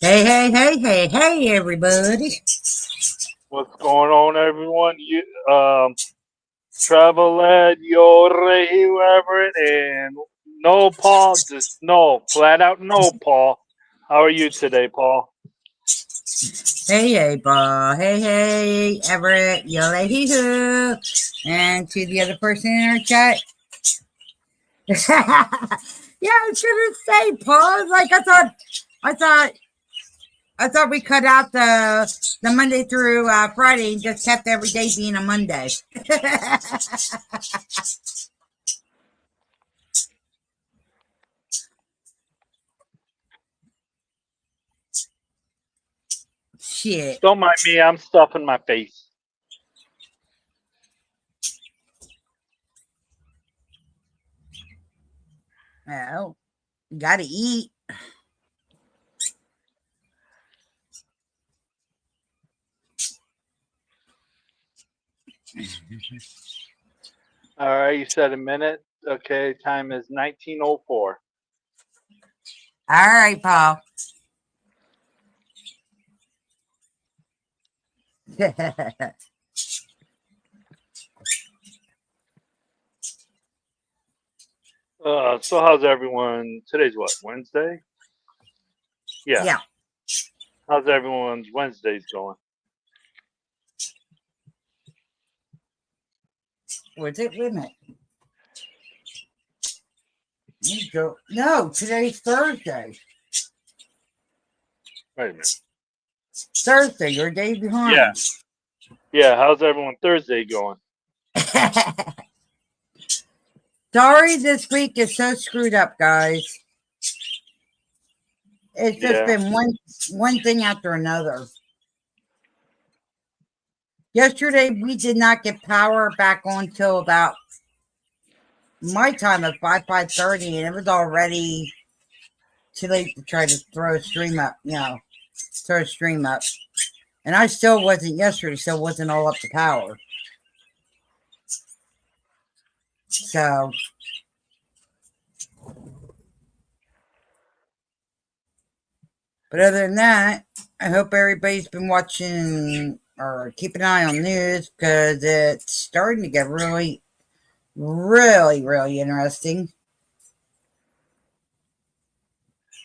Hey, hey, hey, hey, hey, everybody. What's going on, everyone? Travel Led, Yore, whoever it and no, Paul, just no, flat out no, Paul. How are you today, Paul? Hey, hey, Paul. Hey, hey, Everett. Yo, lady who. And to the other person in our chat. Yeah, I was gonna say, Paul. Like I thought, I thought we cut out the Monday through Friday and just kept every day being a Monday. Shit. Don't mind me, I'm stuffing my face. Well, gotta eat. All right, you said a minute. Okay, time is 19:04. All right, Paul. So how's everyone? Today's what, Wednesday? Yeah. Yeah. How's everyone's Wednesdays going? What's it? Wait a minute. Go. No, today's Thursday. Wait a minute. Thursday, you're a day Yeah, behind. yeah. How's everyone Thursday going? Sorry, this week is so screwed up, guys. It's just Yeah. been one thing after another. Yesterday, we did not get power back on till about my time of 5:30, and it was already too late to try to throw a stream up. Throw a stream up, and I still wasn't yesterday. Still wasn't all up to power. So, but other than that, I hope everybody's been watching or keep an eye on news because it's starting to get really, really, really interesting.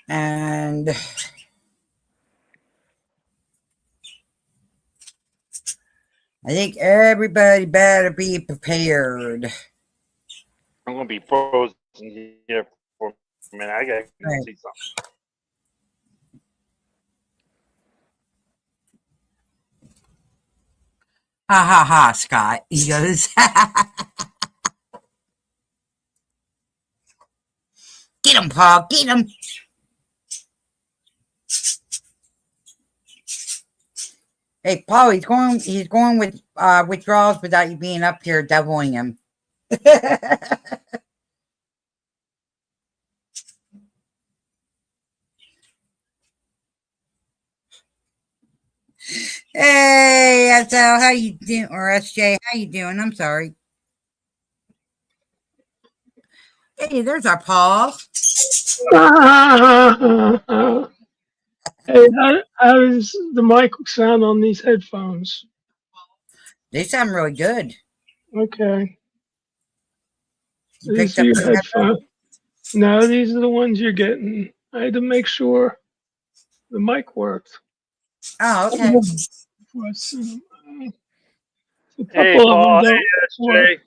And I think everybody better be prepared. I'm gonna be frozen here for a minute. I gotta see something. Right. Ha ha ha, Scott. He goes, get him, Paul, get him. Hey, Paul, he's going with withdrawals without you being up here deviling him. Hey, SL, how you doing? Or SJ, how you doing? I'm sorry. Hey, there's our Paul. Hey, how does the mic sound on these headphones? They sound really good. Okay, You these picked are up your new headphones? headphones. No, these are the ones you're getting. I had to make sure the mic worked. Oh, okay. Before I sent them. A Hey, couple of them Paul. don't Hey, work. SJ.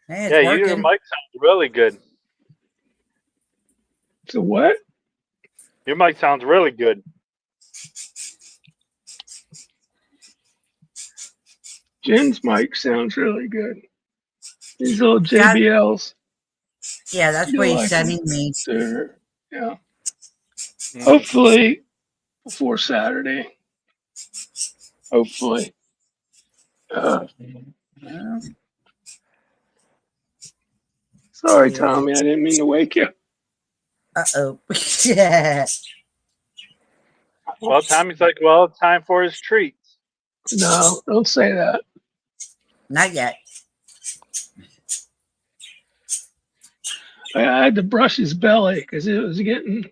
Hey, it's Yeah, your working. mic sounds really good. So what? Your mic sounds really good. Jen's mic sounds really good. These little That, JBLs. yeah, that's You what he's like them? sending me. Yeah. Mm. Hopefully before Saturday. Hopefully. Sorry, Tommy. I didn't mean to wake you. Uh-oh. Yeah. Well, Tommy's like, well, it's time for his treats. No, don't say that. Not yet. I had to brush his belly because it was getting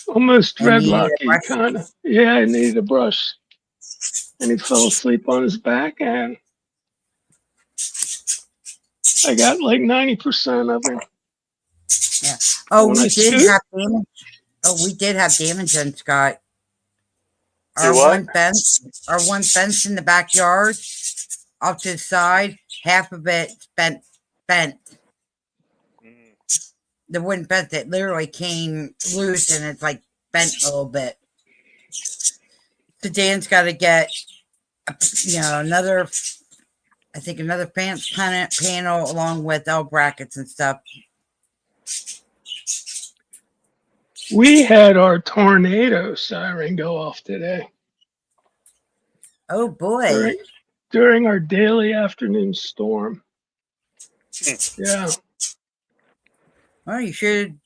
almost And you need a dreadlocky, brush. kind of. Yeah, I needed a brush. And he fell asleep on his back, and I got like 90% of him. Yeah. Oh, When we I did scoot, have damage. Oh, we did have damage on Scott. You what? Our one fence in the backyard, off to the side, half of it bent. Mm. The wooden fence that literally came loose and it's like bent a little bit. So Dan's got to get, another. I think another fence panel along with L brackets and stuff. we had our tornado siren go off today Oh boy! during our daily afternoon storm. Yeah. Well, you should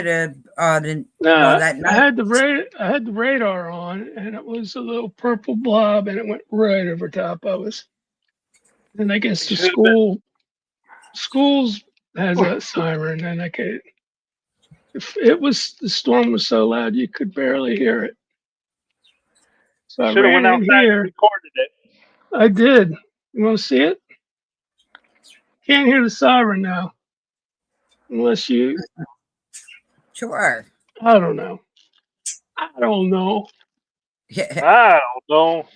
have. No, That I night. had the radar on, and it was a little purple blob, and it went right over top of us. And I guess the schools has a siren, and if the storm was so loud you could barely hear it. So I Should have ran went in outside and here. recorded it. I did. You want to see it? Can't hear the siren now, unless you. Sure. I don't know. I don't know. Yeah. I don't know.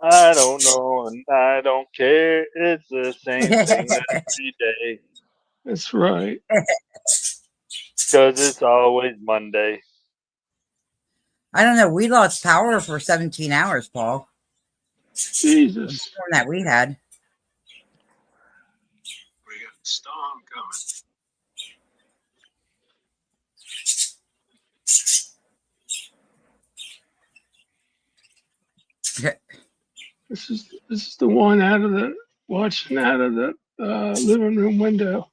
I don't know, and I don't care. It's the same thing every day. That's right. Because it's always Monday. I don't know. We lost power for 17 hours, Paul. Jesus. The storm that we had. We got a storm coming. This is the one watching out of the living room window,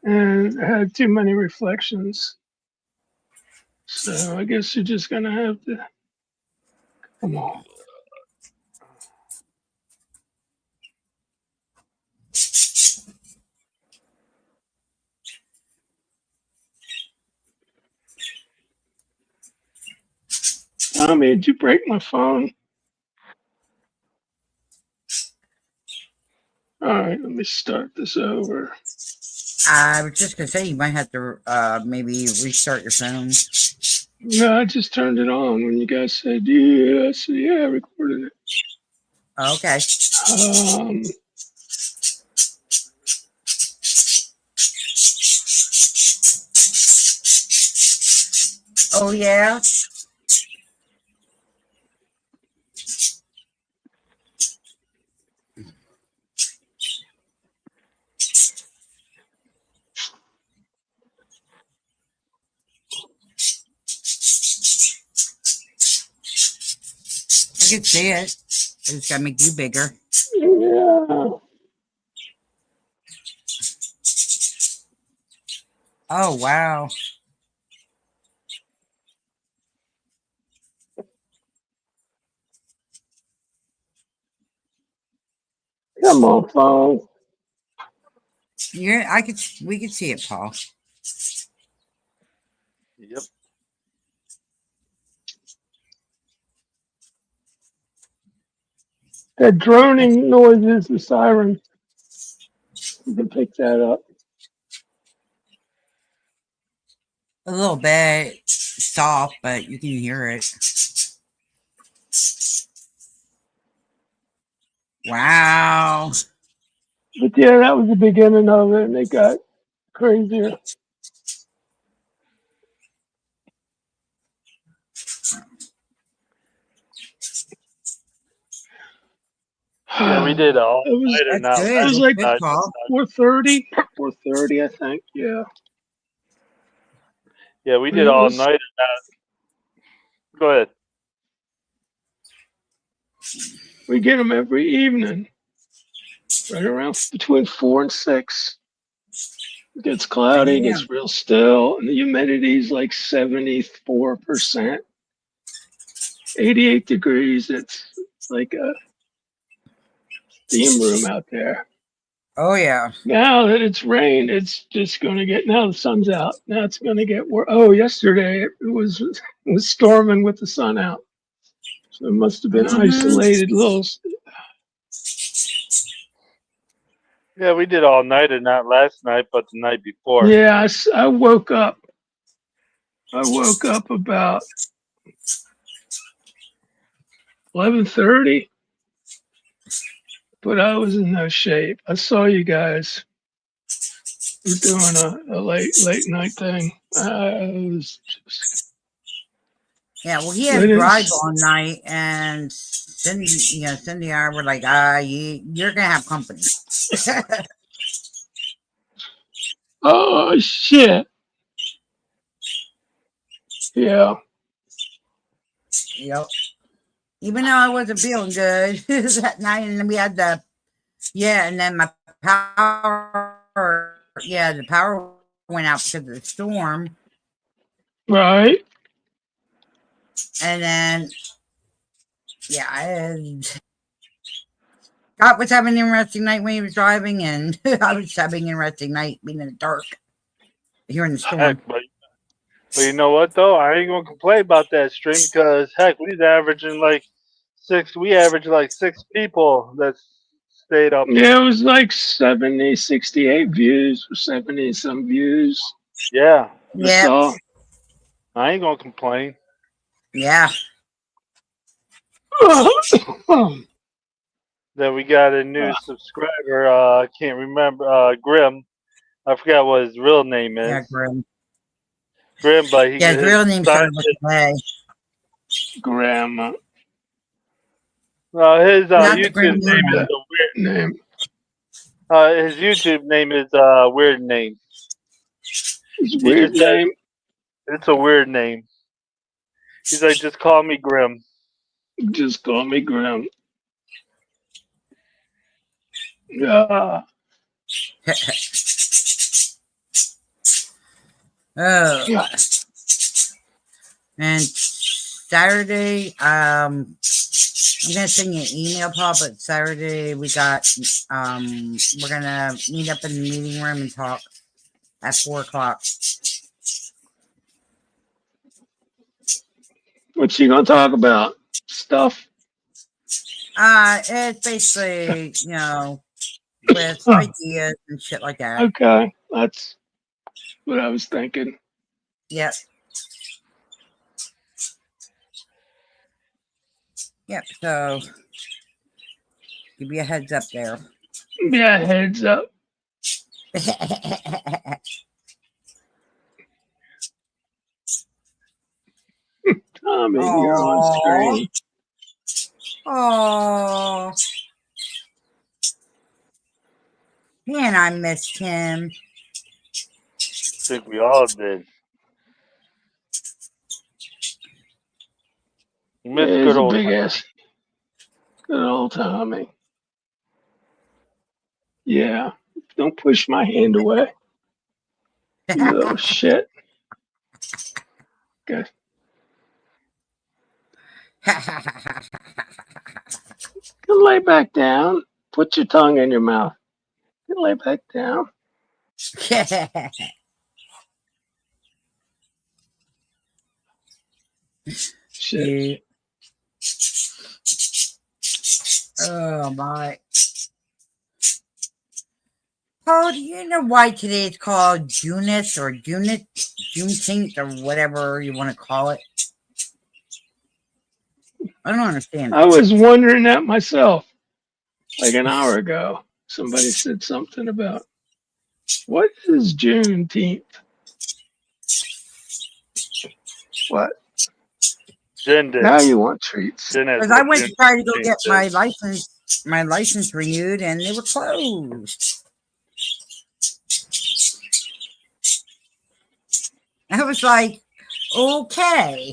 and it had too many reflections. So I guess you're just gonna have to come on. Tommy, did you break my phone? All right, let me start this over. I was just gonna say you might have to maybe restart your phone. No, I just turned it on when you guys said yeah. I said yeah, I recorded it. Okay. Oh yeah. I can see it. It's gotta make you bigger. Yeah. Oh wow. Come on, phone. Yeah, we could see it, Paul. Yep. That droning noise is the siren. You can pick that up. A little bit soft, but you can hear it. Wow. But yeah, that was the beginning of it, and it got crazier. Yeah, we did all It was, nighter That's now. good. it was That's like good, Paul. 4:30, I think. Yeah. Yeah, we But did it all was, nighter now. Go ahead. we get them every evening, right around between 4 and 6. It gets cloudy, it Damn. gets real still, and the humidity is like 74%, 88 degrees. It's like a steam room out there. Oh yeah. Now that it's rained, it's just going to get. Now the sun's out. Now it's going to get worse. Oh, yesterday it was storming with the sun out. So it must have been Hmm. isolated little. Yeah, we did all night, and not last night, but the night before. Yeah, I woke up. I woke up about 11:30, but I was in no shape. I saw you guys were doing a late night thing. I was just. Yeah. Well, he I had to didn't. drive all night, and Cindy, Cindy and I were like, you're gonna have company. Oh shit! Yeah. Yep. Even though I wasn't feeling good that night, and then we had and then my the power went out because of the storm, Right. and then Scott was having an interesting night when he was driving, and I was having an interesting night being in the dark here in the storm. Heck, but you know what though? I ain't gonna complain about that stream because heck, we averaging like six. We averaged like 6 people that stayed up. Yeah, it was like 70, 68 views, or 70 some views. Yeah, I Yep. saw. I ain't gonna complain. Yeah. Then we got a new subscriber. I can't remember. Grim. I forgot what his real name is. Yeah, Grim. Grim, but he Yeah, his real name started with A. Grandma. His Not the YouTube Grim name is Reaper. a weird. Name. His YouTube name is a weird name. It's a He weird just said name. it's a weird name. He's like, just call me Grim. Just call me Grim. Yeah. Oh. Yeah. And Saturday, I'm gonna send you an email, Paul. But Saturday we got we're gonna meet up in the meeting room and talk at 4:00. What you gonna talk about? Stuff. It's basically with ideas and shit like that. Okay, that's what I was thinking. Yep. Yep. So give you a heads up there. Yeah, heads up. Tommy, you're on screen. Oh, man, I missed him. I think we all did. Miss He's good a old big Tommy. ass. Good old Tommy. Yeah. Don't push my hand away. You little shit. Okay. Can lay back down. Put your tongue in your mouth. Can lay back down. Shit. Oh my. Paul, do you know why today is called Juneteenth or Juneteenth or whatever you want to call it? I don't understand. I was wondering that myself. Like an hour ago, somebody said something about what is Juneteenth? What? Jen did. Now you want treats? Because I went to try to go get my license renewed, and they were closed. I was like, okay.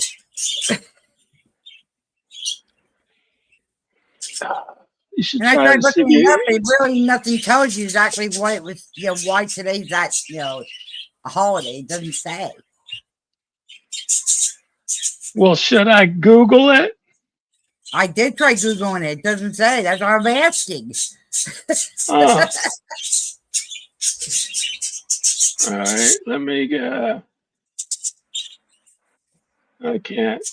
You should And I try tried to see looking it up. It really nothing tells you exactly what it was. Why today's that a holiday. It doesn't say. Well, should I Google it? I did try Googling it. It doesn't say. That's why I'm asking. Oh. All right, let me go. I can't.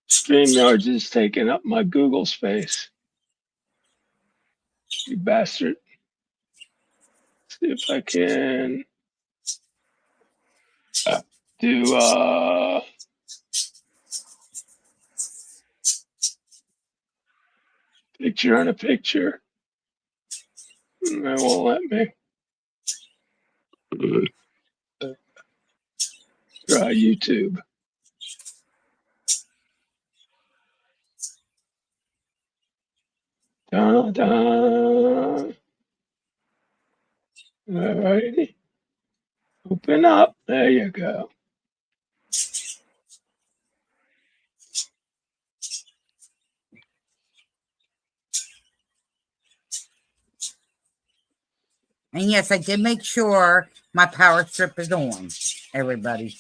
StreamYard's is taking up my Google space. You bastard. See if I can do picture on a picture. It won't let me. Try YouTube. Dun, dun. All righty. Open up. There you go. And yes, I did make sure my power strip is on, everybody.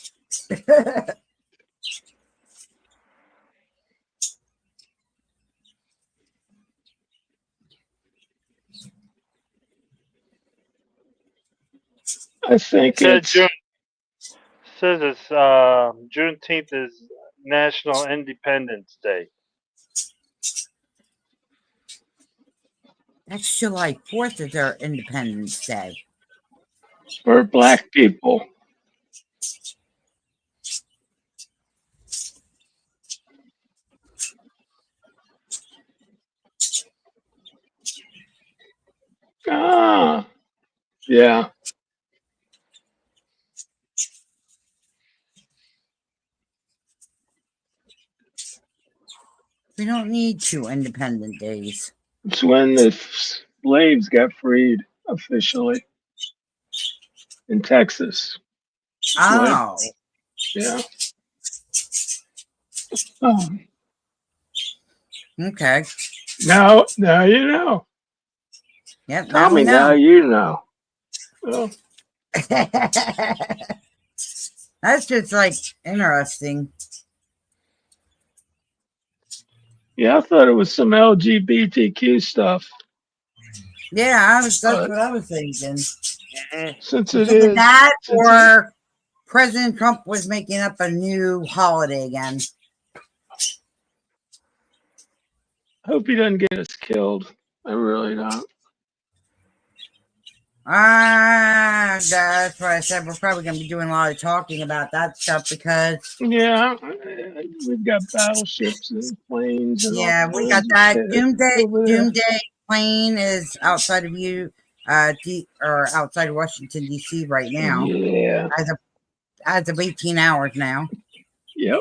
I think Says it's June. Says it's Juneteenth is National Independence Day. That's July 4th is our Independence Day. for black people. Ah, yeah. We don't need 2 independent days. It's when the slaves got freed officially in Texas. Oh. Yeah. Oh, Okay. now you know. Yep, now Tommy, we now know. you know. Oh, That's just like interesting. yeah, I thought it was some LGBTQ stuff, Yeah, that's but what I was thinking. since It's it either is, that since or President Trump was making up a new holiday again. I hope he doesn't get us killed. I really don't. That's what I said. We're probably going to be doing a lot of talking about that stuff because, Yeah, we've got battleships and planes and all yeah, we got kinds of that shit over there. Doomsday plane is outside of outside of Washington D.C. right now, Yeah. as of 18 hours now. Yep.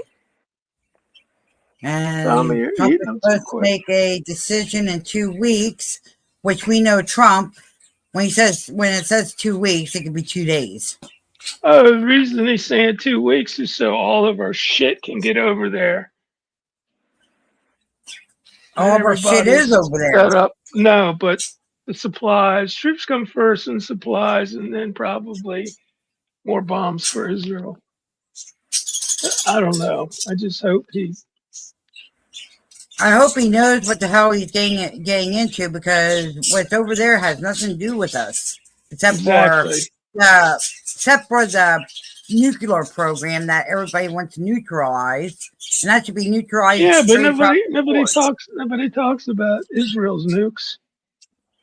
Tommy, And you're Trump eating is them too supposed to quick. make a decision in 2 weeks, which we know Trump, when it says 2 weeks, it could be 2 days. Oh, the reason he's saying 2 weeks is so all of our shit can get over there. All of our shit is over there. Set up. No, but the supplies, troops come first and supplies, and then probably more bombs for Israel. I don't know. I just hope I hope he knows what the hell he's getting into, because what's over there has nothing to do with us, except for the nuclear program that everybody wants to neutralize, and that should be neutralized. Yeah, but nobody talks about Israel's nukes.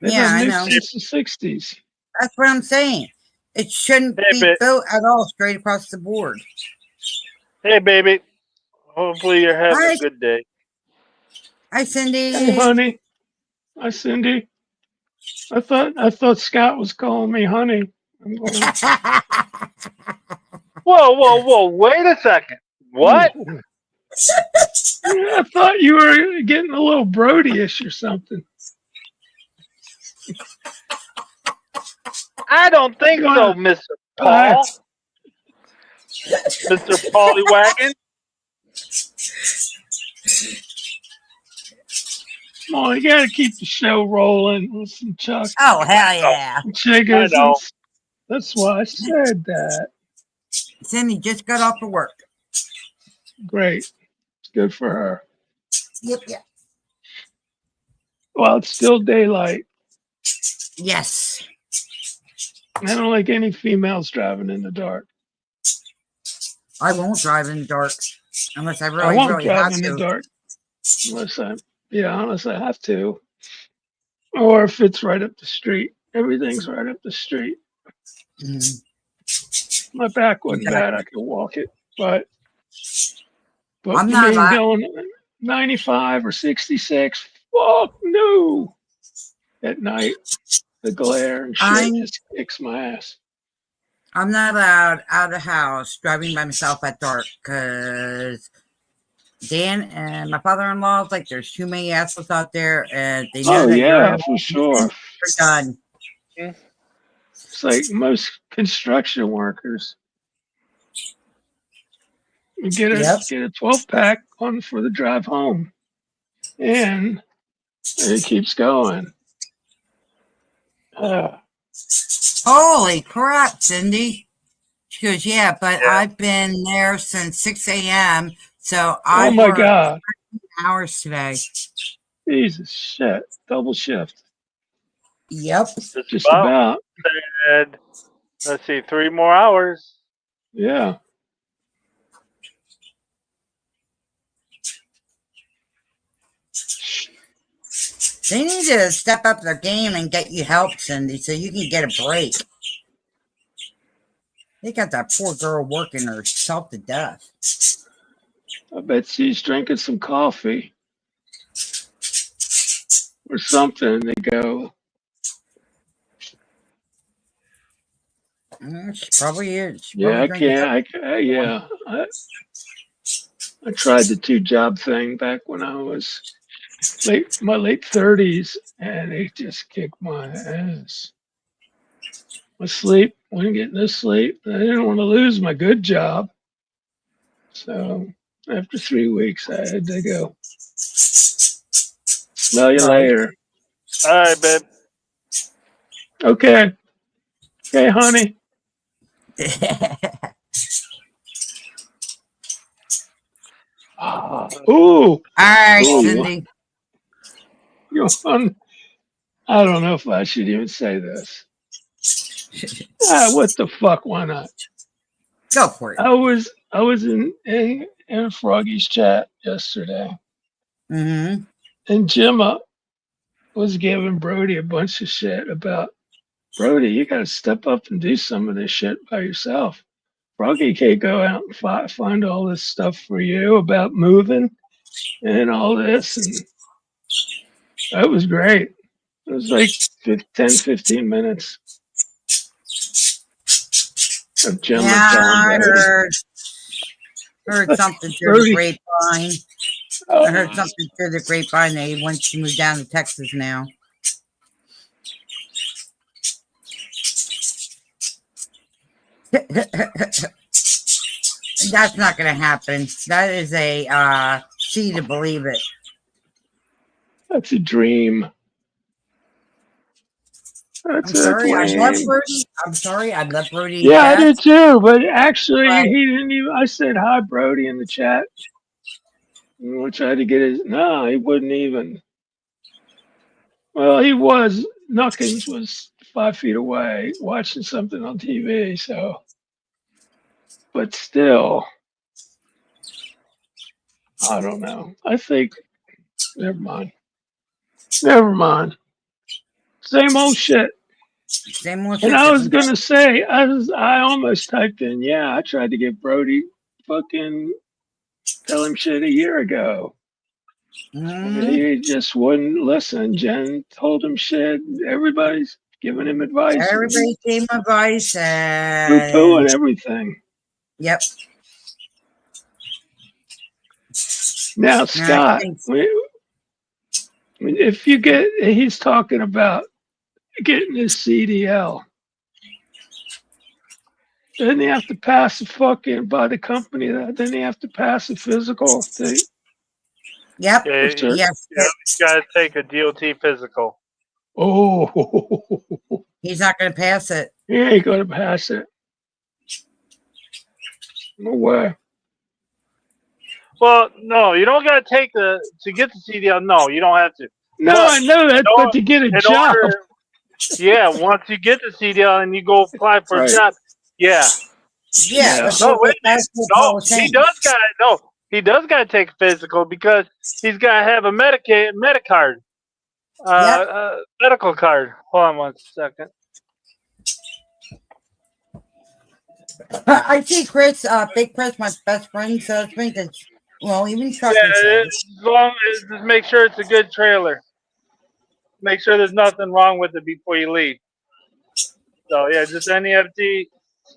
They've Yeah, had I nukes know. since the 60s. That's what I'm saying. It shouldn't be built at all straight across the board. Hey, baby. Hopefully you're having Hi. a good day. Hi, Cindy. Hey, honey. Hi, Cindy. I thought Scott was calling me honey. I'm going, Whoa. Wait a second. What? I thought you were getting a little Brody-ish or something. I don't think so, Mr. Paul. Mr. Pollywagon. Come on, you got to keep the show rolling with some Chuck. Oh, hell yeah. Chiggers. I know. That's why I said that. Cindy just got off of work. Great. It's good for her. Yep. Well, it's still daylight. Yes. I don't like any females driving in the dark. I won't drive in the dark unless I I really, won't really drive have in the to. dark unless I have to, or if it's right up the street. Everything's right up the street. Mhm. My back wasn't bad. Exactly. I could walk it, but I'm you not mean that. going 95 or 66? Fuck no! At night, the glare and shit I'm just kicks my ass. I'm not allowed out of the house driving by myself at dark because Dan and my father-in-law is like, there's too many assholes out there, and they know Oh that you're yeah, home for and sure. you're done. It's like most construction workers. You Yep. get a 12-pack on for the drive home, and it keeps going. Holy crap, Cindy. She goes, yeah, but Yeah. I've been there since 6 a.m., so Oh I my worked God, hours today. Jesus shit, double shift, Yep. Just just about. about. And let's see, 3 more hours. Yeah. They need to step up their game and get you help, Cindy, so you can get a break. They got that poor girl working herself to death. I bet she's drinking some coffee or something. They go, She probably is. She yeah, probably I drinking can't. one. Yeah, I tried the 2-job thing back when I was my late 30s, and it just kicked my ass. My sleep, wasn't getting no sleep. I didn't want to lose my good job, so after 3 weeks, I had to go. Smell you Right. later. All right, babe. Okay, okay, honey. Ooh, All right, ooh, Cindy. I don't know if I should even say this. What the fuck? Why not? Go for it. I was in Froggy's chat yesterday, Mm-hmm. and Gemma was giving Brody a bunch of shit about Brody. You got to step up and do some of this shit by yourself. Froggy can't go out and find all this stuff for you about moving and all this, and that was great. It was like 10, 15 minutes of Gemma Yeah, telling I Brody. heard something through the Brody, grapevine. I heard oh, something through the grapevine that he wants to move down to Texas now. That's not going to happen. That is a see to believe it. that's a dream. I'm That's sorry, I love lame. Brody. I'm sorry, I love Brody to Yeah, I death. did too. But actually, But he didn't even. I said hi, Brody, in the chat. We tried to get his. No, he wouldn't even. Well, he was. Knuckins was 5 feet away watching something on TV. So, but still, I don't know. I think. Never mind. Never mind. Same old shit. same old And shit, I was different day. gonna say, I almost typed in, yeah, I tried to get Brody fucking tell him shit a year ago. He just wouldn't listen. Jen told him shit. Everybody's giving him advice and he's Everybody gave him advice, poo-pooing and everything. yep. Now, And I Scott, think, if you get, he's talking about getting his CDL. Then you have to pass a fucking by the company. Then you have to pass a physical. yep, Yeah, yes. you got to take a DOT physical. Oh, He's not going to pass it. he ain't gonna pass it. No way. Well, no, you don't got to take to get the CDL. No, you don't have to. No, But I know that, but to get a in job, order, Yeah, once you get the CDL and you go apply for a Right. job, yeah. Yeah, Yeah. that's No, what wait a minute. that's what Paul No, was he saying. does got to no. He does got to take a physical because he's got to have a Medicard, Yep. medical card. Hold on one second. I see Chris, Big Chris, my best friend, says me that, well, even truck Yeah, insurance. as long as just make sure it's a good trailer. Make sure there's nothing wrong with it before you leave. So yeah, just NEFT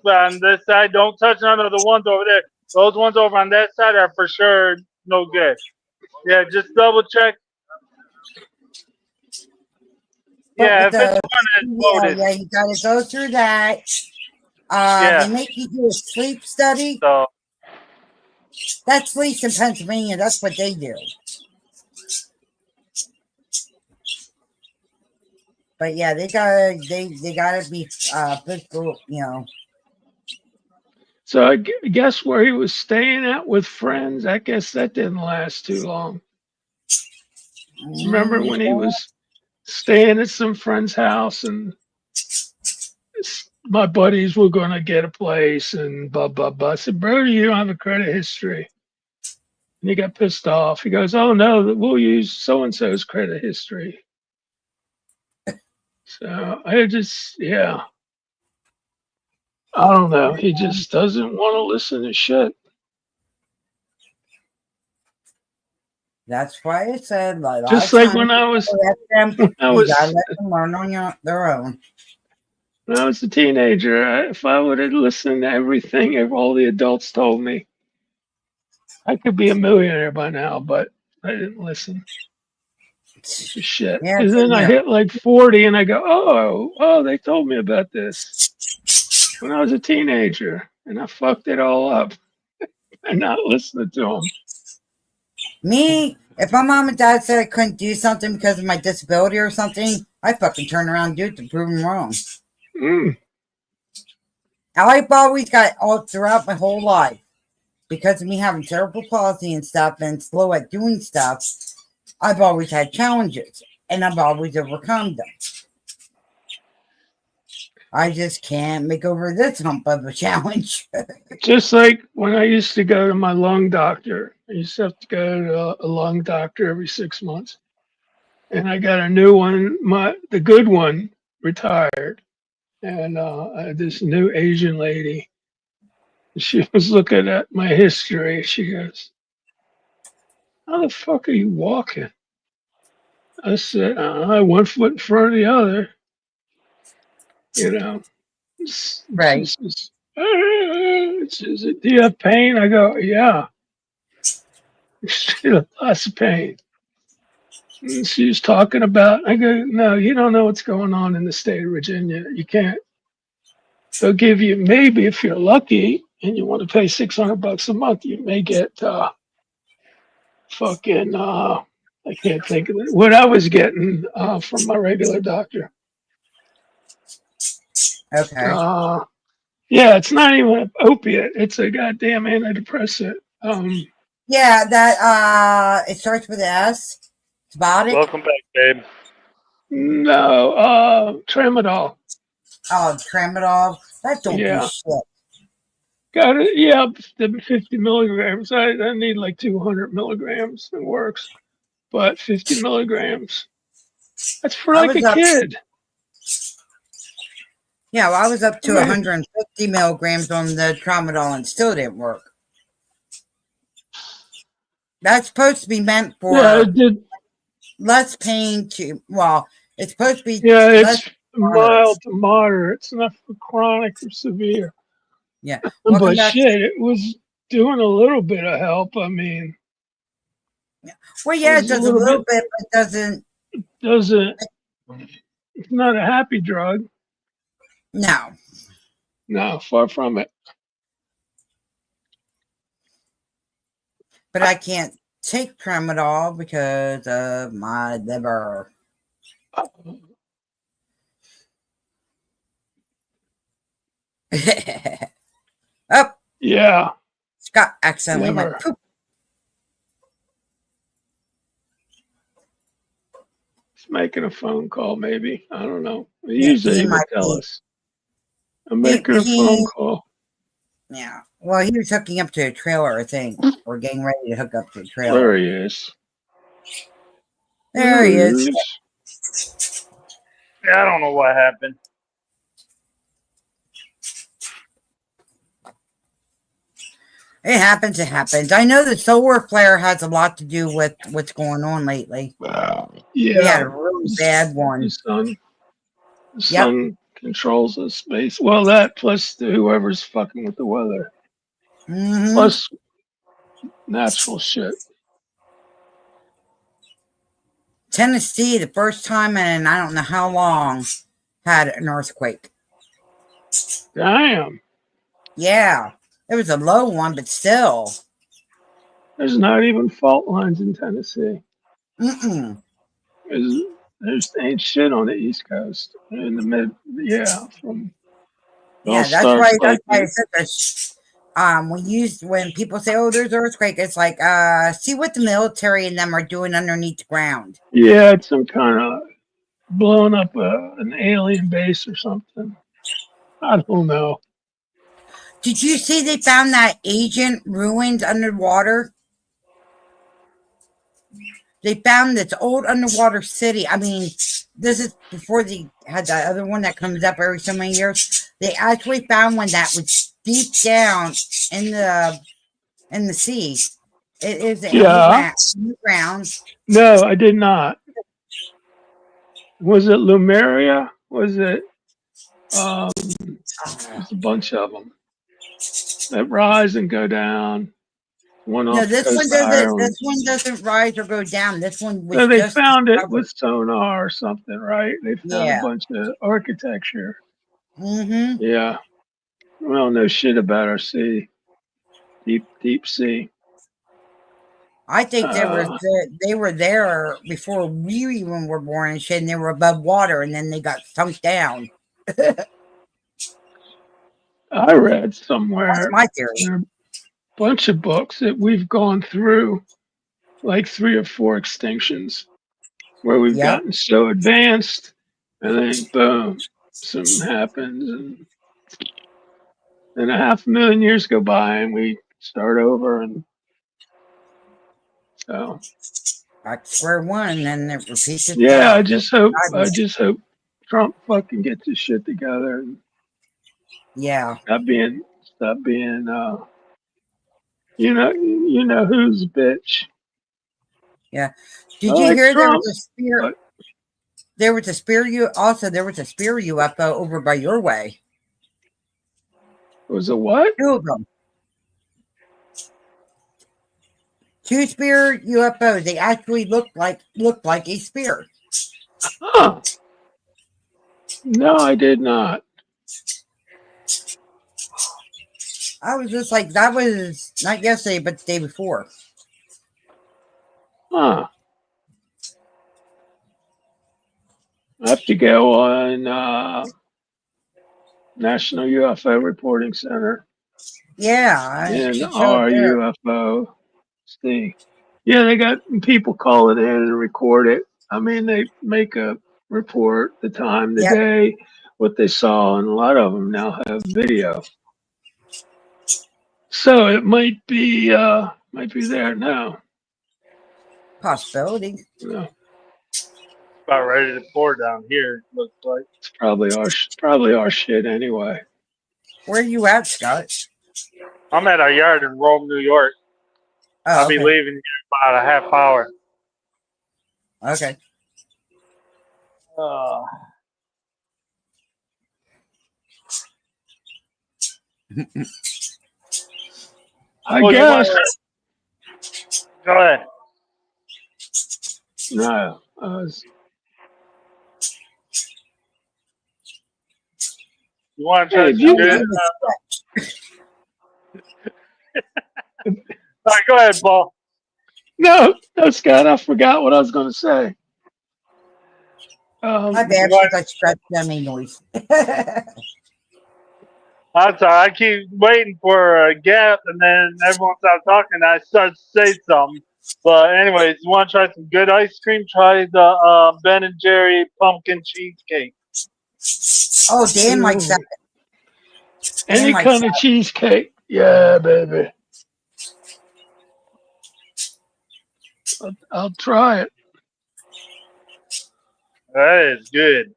on this side. Don't touch none of the ones over there. Those ones over on that side are for sure no good. Yeah, just double check. But Yeah, with if it's the one that's CDL, loaded. yeah, you got to go through that. They Yeah. make you do a sleep study. So That's at least in Pennsylvania. That's what they do. But yeah, they gotta be physical, So I guess where he was staying at with friends, I guess that didn't last too long. Remember when he was staying at some friend's house and my buddies were going to get a place and blah, blah, blah. I said, bro, you don't have a credit history. And he got pissed off. He goes, oh, no, we'll use so-and-so's credit history. So I just, yeah, I don't know. He just doesn't want to listen to shit. That's why I said like, a lot Just of like times when I you gotta was let them learn on their own. when I was a teenager, if I would have listened to everything all the adults told me, I could be a millionaire by now, but I didn't listen to shit. Yeah, And then I hit like 40 and I go, oh, they told me about this when I was a teenager and I fucked it all up and not listening to them. me, if my mom and dad said I couldn't do something because of my disability or something, I fucking turn around and do it to prove them wrong. Mm. I've always got all throughout my whole life, because of me having cerebral palsy and stuff and slow at doing stuff, I've always had challenges and I've always overcome them. I just can't make over this hump of a challenge. Just like when I used to go to my lung doctor, I used to have to go to a lung doctor every 6 months. And I got a new one. The good one retired, and this new Asian lady. She was looking at my history. She goes, "How the fuck are you walking?" I said, "One foot in front of the other." You know. She Right. says, she says, "Do you have pain?" I go, "Yeah." She had lots of pain. And she was talking about. I go, "No, you don't know what's going on in the state of Virginia. You can't. They'll give you maybe if you're lucky and you want to pay $600 a month, you may get fucking I can't think of it. What I was getting from my regular doctor. Okay. Yeah, it's not even an opiate. It's a goddamn antidepressant. Yeah, that it starts with S. It's Botic. welcome back, babe. No, tramadol. Oh, tramadol. That don't do Yeah, shit. got it. Yeah, the 50 milligrams. I need like 200 milligrams. It works, but 50 milligrams. That's for I like was a up. kid. Yeah, well, I was up to Right. 150 milligrams on the tramadol and still didn't work. That's supposed to be meant Yeah, for it did. less pain to, well, it's supposed to be Yeah, less it's moderate. mild to moderate. It's not for chronic or severe. Yeah. Welcome But back. shit, it was doing a little bit of help. I mean, Well, it yeah, it was a does a little little bit, bit, but doesn't. doesn't, it's not a happy drug. No. No, far from it. But I can't take tramadol because of my liver. Oh, Yeah, Scott accidentally went liver. poop. He's making a phone call, maybe. I don't know. Yeah, Usually he he would might tell be. us. I'm making a phone call. Yeah. Well, he was hooking up to a trailer, I think, or getting ready to hook up to a trailer. There he is. There he is. Yeah, I don't know what happened. It happens. It happens. I know the solar flare has a lot to do with what's going on lately. Yeah. We had a really bad one. The sun controls the space. Well, that plus whoever's fucking with the weather. Mm-hmm. Plus natural shit. Tennessee, the first time in I don't know how long, had an earthquake. Damn. Yeah. It was a low one, but still. There's not even fault lines in Tennessee. Mm-mm. There's ain't shit on the East Coast. In the mid, yeah. Yeah, that's why I said there's when people say, oh, there's earthquake, it's like see what the military and them are doing underneath the ground. Yeah, it's some kind of blowing up an alien base or something. I don't know. Did you see they found that ancient ruins underwater? They found this old underwater city. I mean, this is before they had that other one that comes up every so many years. They actually found one that was deep down in the sea. It is underground. No, I did not. Was it Lumeria? Was it? There's a bunch of them that rise and go down. One No, off the coast of Ireland. This one doesn't rise or go down. This one was So they just found it discovered. with sonar or something, right? They found a bunch of architecture. Mm-hmm. Yeah. We don't know shit about our sea. Deep sea. I think they were there before we even were born and shit, and they were above water, and then they got sunk down. I read somewhere. That's my theory. There are a bunch of books that we've gone through, like 3 or 4 extinctions, where we've gotten so advanced, and then boom, something happens, and then 500,000 years go by, and we start over, and so back to square one, and then it repeats itself. Yeah, I just hope Trump fucking gets his shit together and stop being you know who's bitch. Yeah. Did you hear there was a spear? There was a spear UFO over by your way. It was a what? 2 of them. 2 spear UFOs. They actually looked like a spear. Huh. No, I did not. I was just like, that was not yesterday, but the day before. Huh. I have to go on National UFO Reporting Center. Yeah. And our UFO. See. Yeah, they got people call it in and record it. I mean, they make a report, the time, the day, what they saw, and a lot of them now have video. So it might be there now. Possibility. Yeah. About ready to pour down here. Looks like it's probably our shit anyway. Where are you at, Scott? I'm at our yard in Rome, New York. I'll be leaving in about a half hour. Okay. I guess. Go ahead. No. You want to try some good? All right, go ahead, Paul. No, Scott, I forgot what I was going to say. My bad, because I scratched dummy noise. I'm sorry. I keep waiting for a gap, and then everyone stops talking, and I start to say something. But anyways, you want to try some good ice cream? Try the Ben and Jerry pumpkin cheesecake. Oh, Dan likes that. Ooh. Dan Any likes kind of cheesecake. Yeah, baby. I'll try it. That is good.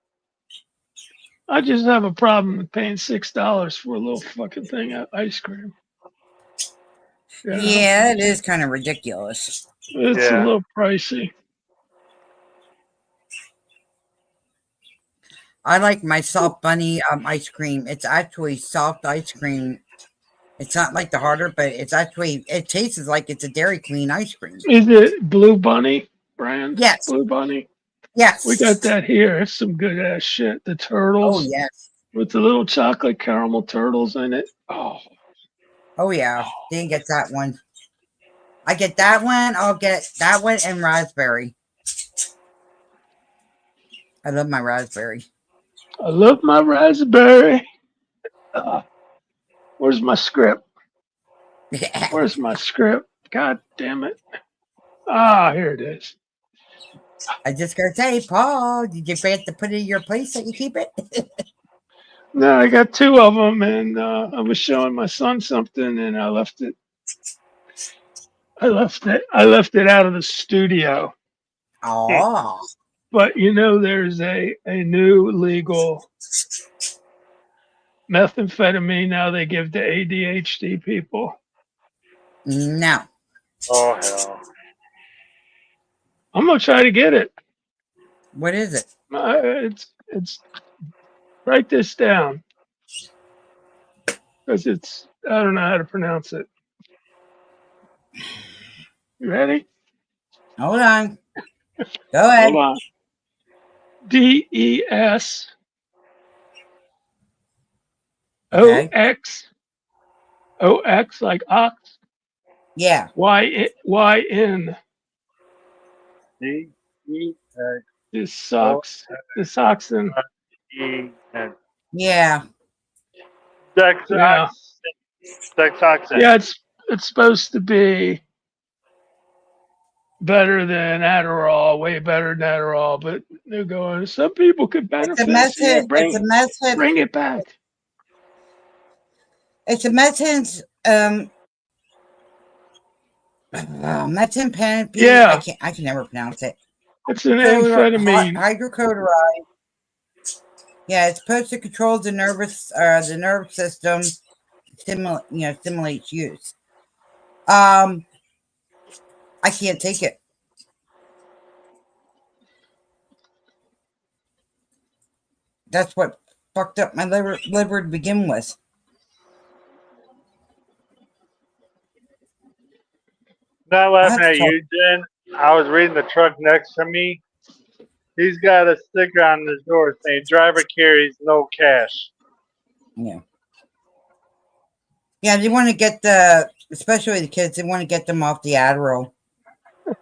I just have a problem with paying $6 for a little fucking thing of ice cream. You know? Yeah, it is kind of ridiculous. It's a Yeah. little pricey. I like my soft bunny ice cream. It's actually soft ice cream. It's not like the harder, but it's actually it tastes like it's a Dairy Queen ice cream. Is it Blue Bunny brand? Yes, Blue Bunny. We got yes. that here. It's some good ass shit. The Oh turtles yes. with the little chocolate caramel turtles in it. Oh, Oh yeah. Dan gets that one. I get that one. I'll get that one and raspberry. I love my raspberry. I love my raspberry. Where's my script? Where's my script? God damn it. Ah, here it is. I just gotta say, Paul, did you forget to put it in your place that you keep it? No, I got two of them, and I was showing my son something, and I left it. I left it out of the studio. Oh, But you know, there's a new legal methamphetamine now they give to ADHD people. no. Oh hell. I'm gonna try to get it. What is it? It's write this down because it's I don't know how to pronounce it. You ready? Hold on. Go Hold ahead. on. DES Okay. OX like ox Yeah. YN. D E X This O sucks. This oxen. E N. Yeah. Yeah. Dexoxin. Yeah, it's supposed to be better than Adderall, way better than Adderall, but they're going, some people could It's a benefit. Yeah, method. It's a method. bring it back. It's a method. Methamphetamine. Yeah, I can never pronounce it. it's an amphetamine. Hydrocodone. Yeah, it's supposed to control the nerve system, stimulates use. I can't take it. That's what fucked up my liver to begin with. Not laughing That's at you, Jen. I was reading the truck next to me. He's got a sticker on his door saying driver carries no cash. yeah. Yeah, they want to get especially the kids, they want to get them off the Adderall.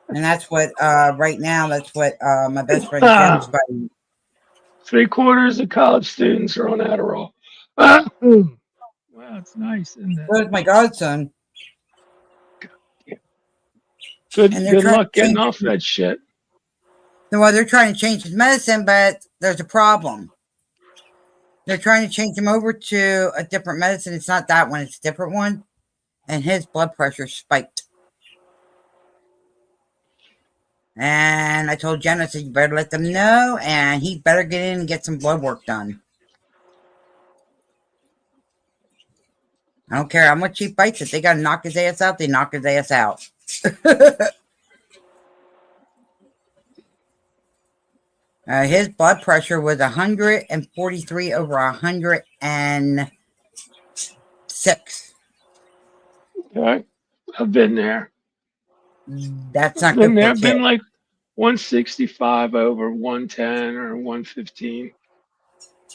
And that's what, right now, that's what my best friend Jim's fighting. 3/4 of college students are on Adderall. Wow, it's nice, isn't it? So is my godson. Good, And they're good trying luck to getting change, off that shit. well, they're trying to change his medicine, but there's a problem. They're trying to change him over to a different medicine. It's not that one, it's a different one. And his blood pressure spiked. And I told Jen, I said, you better let them know, and he better get in and get some blood work done. I don't care how much he fights it. They got to knock his ass out. They knock his ass out. His blood pressure was 143 over 106. Okay, I've been there. That's not good for a I've kid. been like 165 over 110 or 115.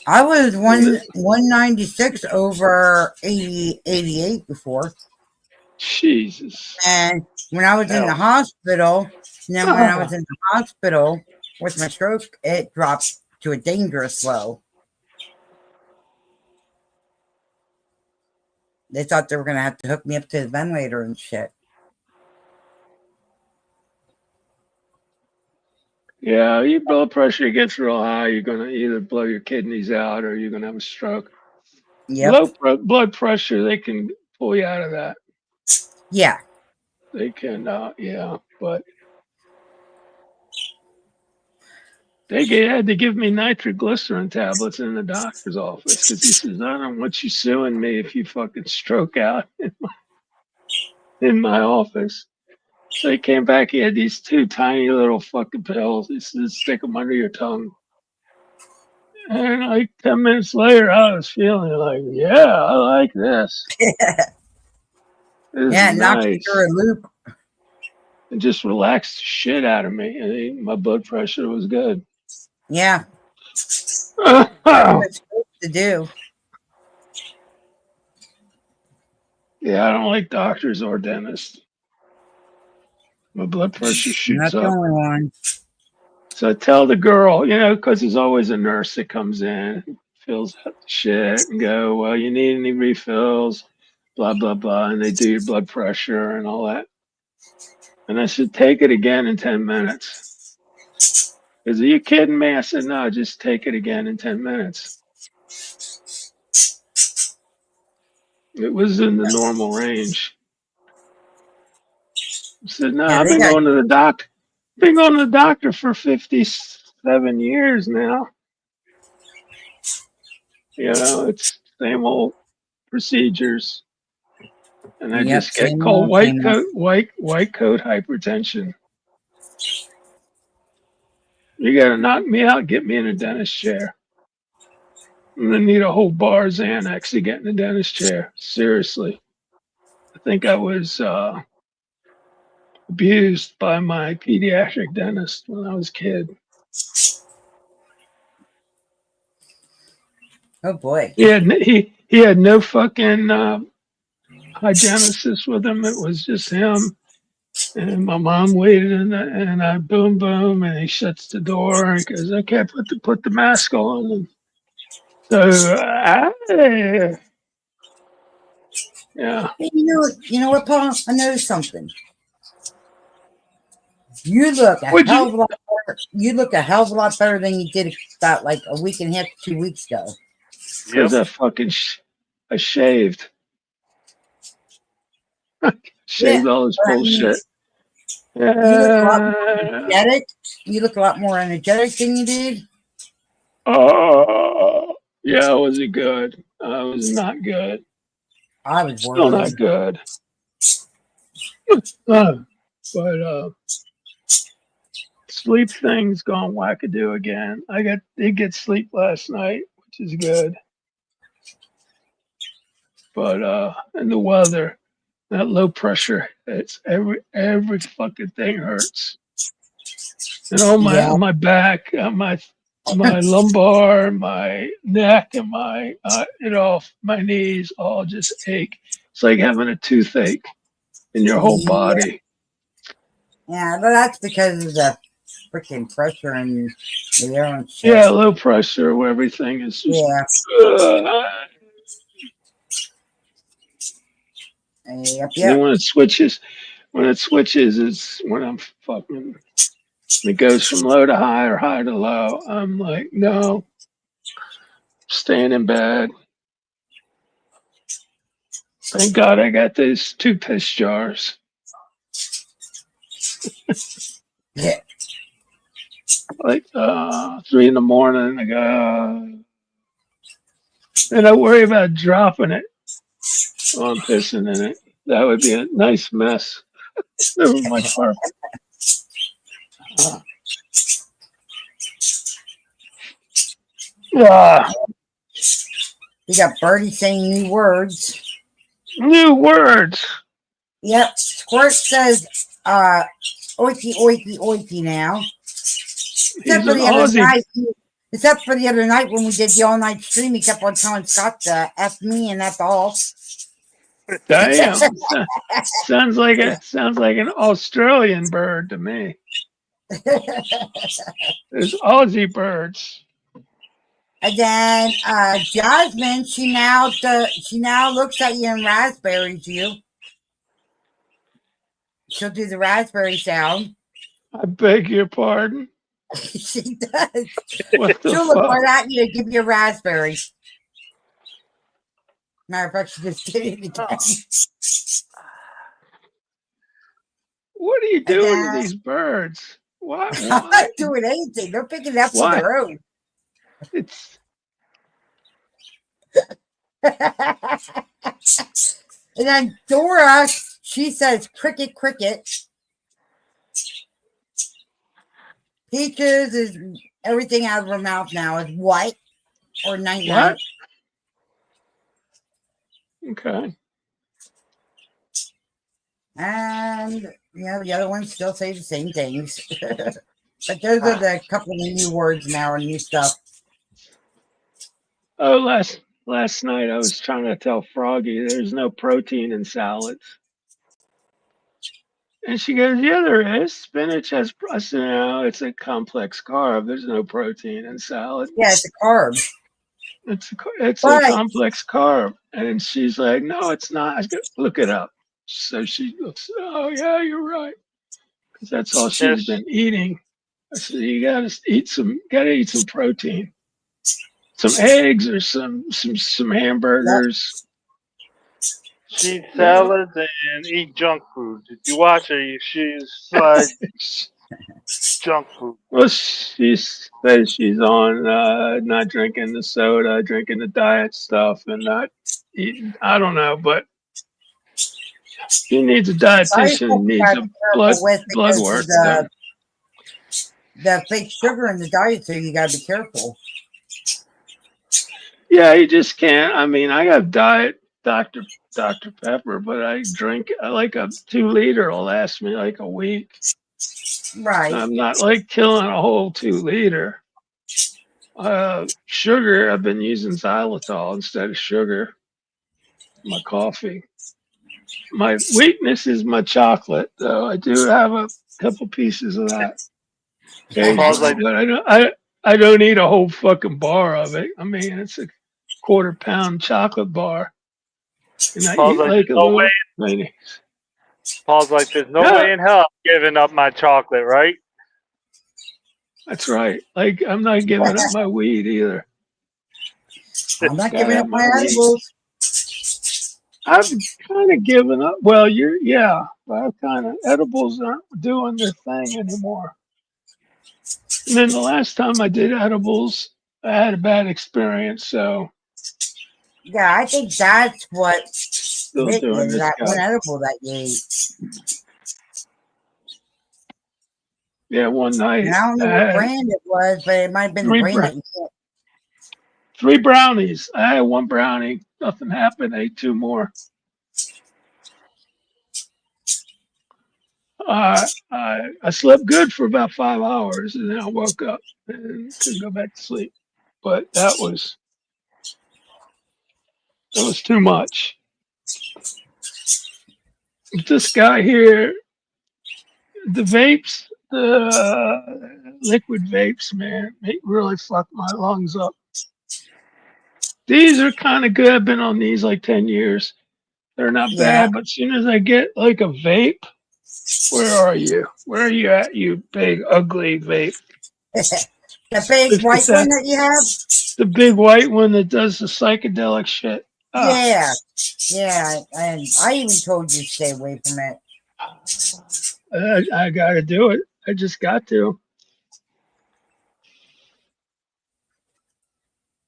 I was 196 over 88 before. Jesus. And when I was in the Hell. hospital, then when I was Ah, in the hospital with my stroke, it dropped to a dangerous low. They thought they were going to have to hook me up to the ventilator and shit. Yeah, your blood pressure gets real high, you're gonna either blow your kidneys out or you're gonna have a stroke. Yep. Blood pressure, they can pull you out of that. Yeah. They can, yeah, but they had to give me nitroglycerin tablets in the doctor's office because he says, I don't want you suing me if you fucking stroke out in my office. So he came back, he had these two tiny little fucking pills. He says, stick them under your tongue. And like 10 minutes later, I was feeling like, yeah, I like this. This Yeah, is it knocks you through nice. a loop. It just relaxed the shit out of me. I mean, my blood pressure was good. Yeah. That's what it's supposed to do. Yeah, I don't like doctors or dentists. My blood pressure shoots Not the up. only one. So I tell the girl, because there's always a nurse that comes in, fills out the shit, and go, well, you need any refills, blah, blah, blah. And they do your blood pressure and all that. And I said, take it again in 10 minutes. Is, are you kidding me? I said, no, just take it again in 10 minutes. It was in the normal range. I said, no, Yeah, I've they been got going to the doctor. Been going to the doctor for 57 years now. It's same old procedures. And I yep, just get same called old, same old. white coat hypertension. You gotta knock me out, get me in a dentist chair. I'm gonna need a whole bar Xanax to get in a dentist chair. Seriously. I think I was abused by my pediatric dentist when I was a kid. Oh boy. He had no fucking hygienist with him. It was just him. And my mom waited and I boom boom and he shuts the door and goes, okay, put the mask on. And so yeah. Hey, you know what, Paul? I noticed something. You look a Would hell you of a lot better. You look a hell of a lot better than you did about like a week and a half, 2 weeks ago. because Yep. I fucking I shaved. Yeah, Shaved all this but I mean, bullshit. you look a lot more Yeah. energetic. You look a lot more energetic than you did. Oh yeah, was it good? I was not good. I was Still worried. not good. But sleep thing's gone wackadoo again. Did get sleep last night, which is good. But and the weather, that low pressure, it's every fucking thing hurts. And all Yeah, my back, my lumbar, my neck, and my knees all just ache. It's like having a toothache in your whole yeah, body. yeah. But that's because of the freaking pressure and the air and shit. Yeah, low pressure where everything is just. Yeah. Uh, Yep. and then Yep. when it switches, it's when I'm fucking. It goes from low to high or high to low. I'm like, no, staying in bed. Thank God I got those two piss jars. Yeah. Like 3 a.m. I go, and I worry about dropping it while I'm pissing in it. That would be a nice mess over my carpet. Ah, We got Birdie saying new words. new words. Yep. Squirt says oiki oiki oiki now. He's an Aussie. Except for the other night when we did the all night stream, he kept on telling Scott to F me and that's all. Damn. sounds like an Australian bird to me. There's Aussie birds. And then Jasmine, she now looks at you and raspberries you. She'll do the raspberry sound. I beg your pardon. She does. What the She'll look fuck? right at you and give you a raspberry. Matter of fact, she just did it again. What are you And doing to then- these birds? What? I'm not Why? doing anything. They're picking it up on Why? their own. It's And then Dora, she says cricket, cricket. Peaches is everything out of her mouth now is white or night night. what? Okay. And the other ones still say the same things. But those are the couple of new words now or new stuff. Oh, last night I was trying to tell Froggy there's no protein in salads. And she goes, yeah, there is. Spinach has, I said, no, it's a complex carb. There's no protein in salad. Yeah, it's a carb. It's a But complex carb. And she's like, no, it's not. I go, look it up. So she looks, oh, yeah, you're right. Because that's all she's been eating. I said, you gotta eat some protein. Some eggs or some hamburgers. She eats salads and eat junk food. If you watch her, she's like junk food. Well, she says she's on not drinking the soda, drinking the diet stuff, and not eating. I don't know, but she needs a dietitian, needs a blood work done. The fake sugar in the diet, so you gotta be careful. Yeah, you just can't. I mean, I got diet Dr. Pepper, but I like a 2-liter will last me like a week. Right. I'm not like killing a whole 2-liter. Sugar, I've been using xylitol instead of sugar. My coffee. My weakness is my chocolate, though. I do have a couple pieces of that. But I don't eat a whole fucking bar of it. I mean, it's a quarter-pound chocolate bar. And I eat like a little lady. Paul's like, there's no way in hell I'm giving up my chocolate, right? That's right. Like, I'm not giving up my weed either. I'm not giving up my edibles. I've kind of given up. Well, edibles aren't doing their thing anymore. And then the last time I did edibles, I had a bad experience. So yeah, I think that's what still it doing is, this that guy. one edible that you ate. Yeah, one night. And I don't know what brand it was, but it might have been the brand that you said. 3 brownies. I had 1 brownie. Nothing happened. I ate 2 more. I slept good for about 5 hours, and then I woke up and couldn't go back to sleep. But that was too much. This guy here, the vapes, the liquid vapes, man, they really fuck my lungs up. These are kind of good. I've been on these like 10 years. They're not bad, but as soon as I get like a vape, where are you? Where are you at, you big, ugly vape? The big white one that you have? The big white one that does the psychedelic shit. Yeah. Yeah. And I even told you to stay away from it. I got to do it. I just got to.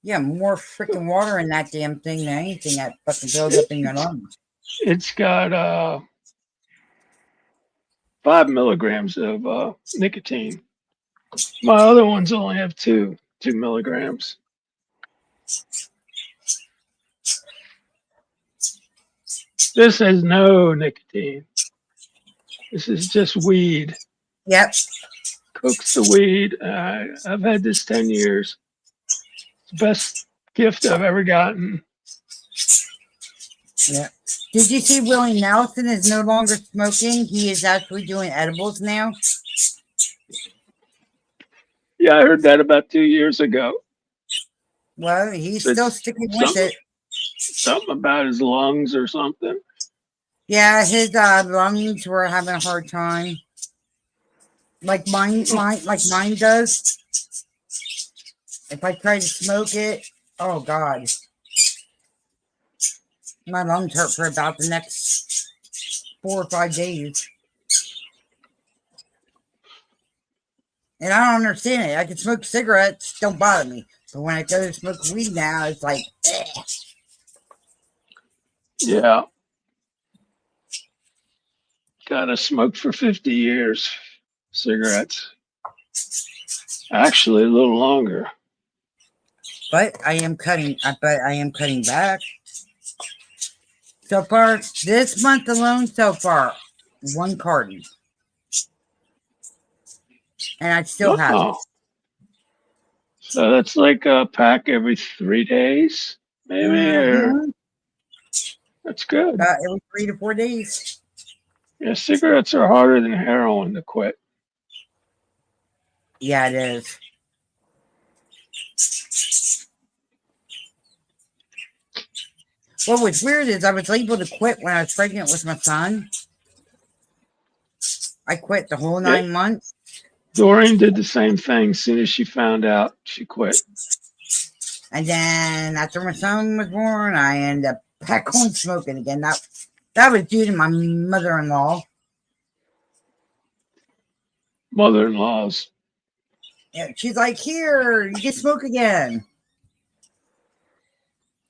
Yeah, more freaking water in that damn thing than anything that fucking builds up in your lungs. It's got 5 milligrams of nicotine. My other ones only have 2 milligrams. This has no nicotine. This is just weed. Yep. Cooks the weed. I've had this 10 years. It's the best gift I've ever gotten. Yeah. Did you see Willie Nelson is no longer smoking? He is actually doing edibles now. Yeah, I heard that about 2 years ago. Well, he's still sticking with it. Something about his lungs or something. Yeah, his lungs were having a hard time. like mine does. If I try to smoke it, oh God, my lungs hurt for about the next 4 or 5 days. And I don't understand it. I can smoke cigarettes, don't bother me. But when I go to smoke weed now, it's like, eh. Yeah. Gotta smoke for 50 years. Cigarettes. Actually, a little longer. But I am cutting. But I am cutting back. So far, this month alone, so far, 1 carton, and I still have it. Oh. So that's like a pack every 3 days, maybe, or Mm-hmm. that's good. About every 3 to 4 days. Yeah, cigarettes are harder than heroin to quit. Yeah, it is. What was weird is I was able to quit when I was pregnant with my son. I quit the whole Yeah, 9 months. Doreen did the same thing. As soon as she found out, she quit. And then after my son was born, I ended up back on smoking again. That was due to my mother-in-law. Mother-in-laws. Yeah, she's like, here, you can smoke again.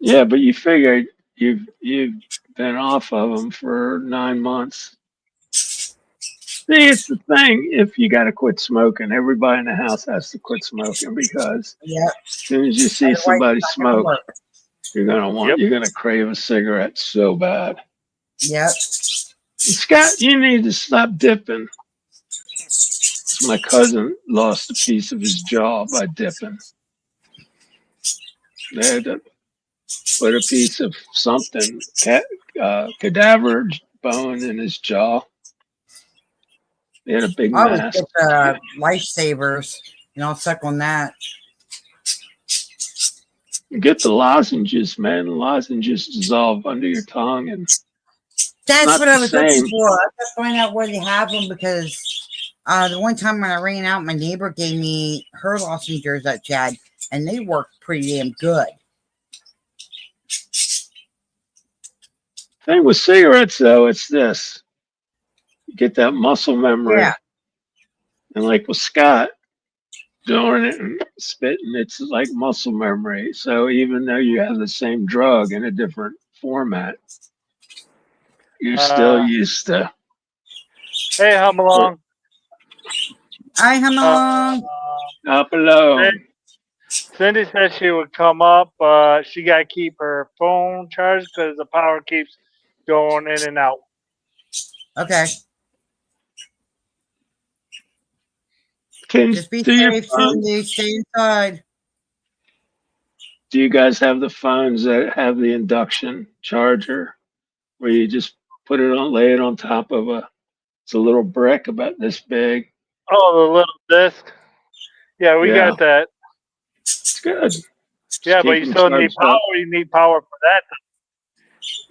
Yeah, but you figured you've been off of them for 9 months. See, it's the thing. If you got to quit smoking, everybody in the house has to quit smoking because Yep. as soon as you see Otherwise, somebody it's not gonna smoke, work. you're gonna crave a cigarette so bad. Yep. And Scott, you need to stop dipping. My cousin lost a piece of his jaw by dipping. They had to put a piece of something, cadaver bone in his jaw. He had a big I always mass. get lifesavers, and I'll suck on that. Get the lozenges, man. The lozenges dissolve under your tongue, and That's not what the I was looking same. for. I got to find out where they have them because the one time when I ran out, my neighbor gave me her lozenges that she had, and they worked pretty damn good. Thing with cigarettes, though, it's this: you get that muscle memory, Yeah. and like with Scott, doing it and spitting, it's like muscle memory. So even though you have the same drug in a different format, you're still used to. Hey, hum along. Hi, come along. Up alone. Cindy said she would come up, but she got to keep her phone charged because the power keeps going in and out. Okay. Can Just be do your safe, phone? Cindy. Stay inside. Do you guys have the phones that have the induction charger where you just put it on, lay it on top of it's a little brick about this big? Oh, the little disc. Yeah, we Yeah, got that. it's good. Just Yeah, but keep you them still need charged power. up. You need power for that.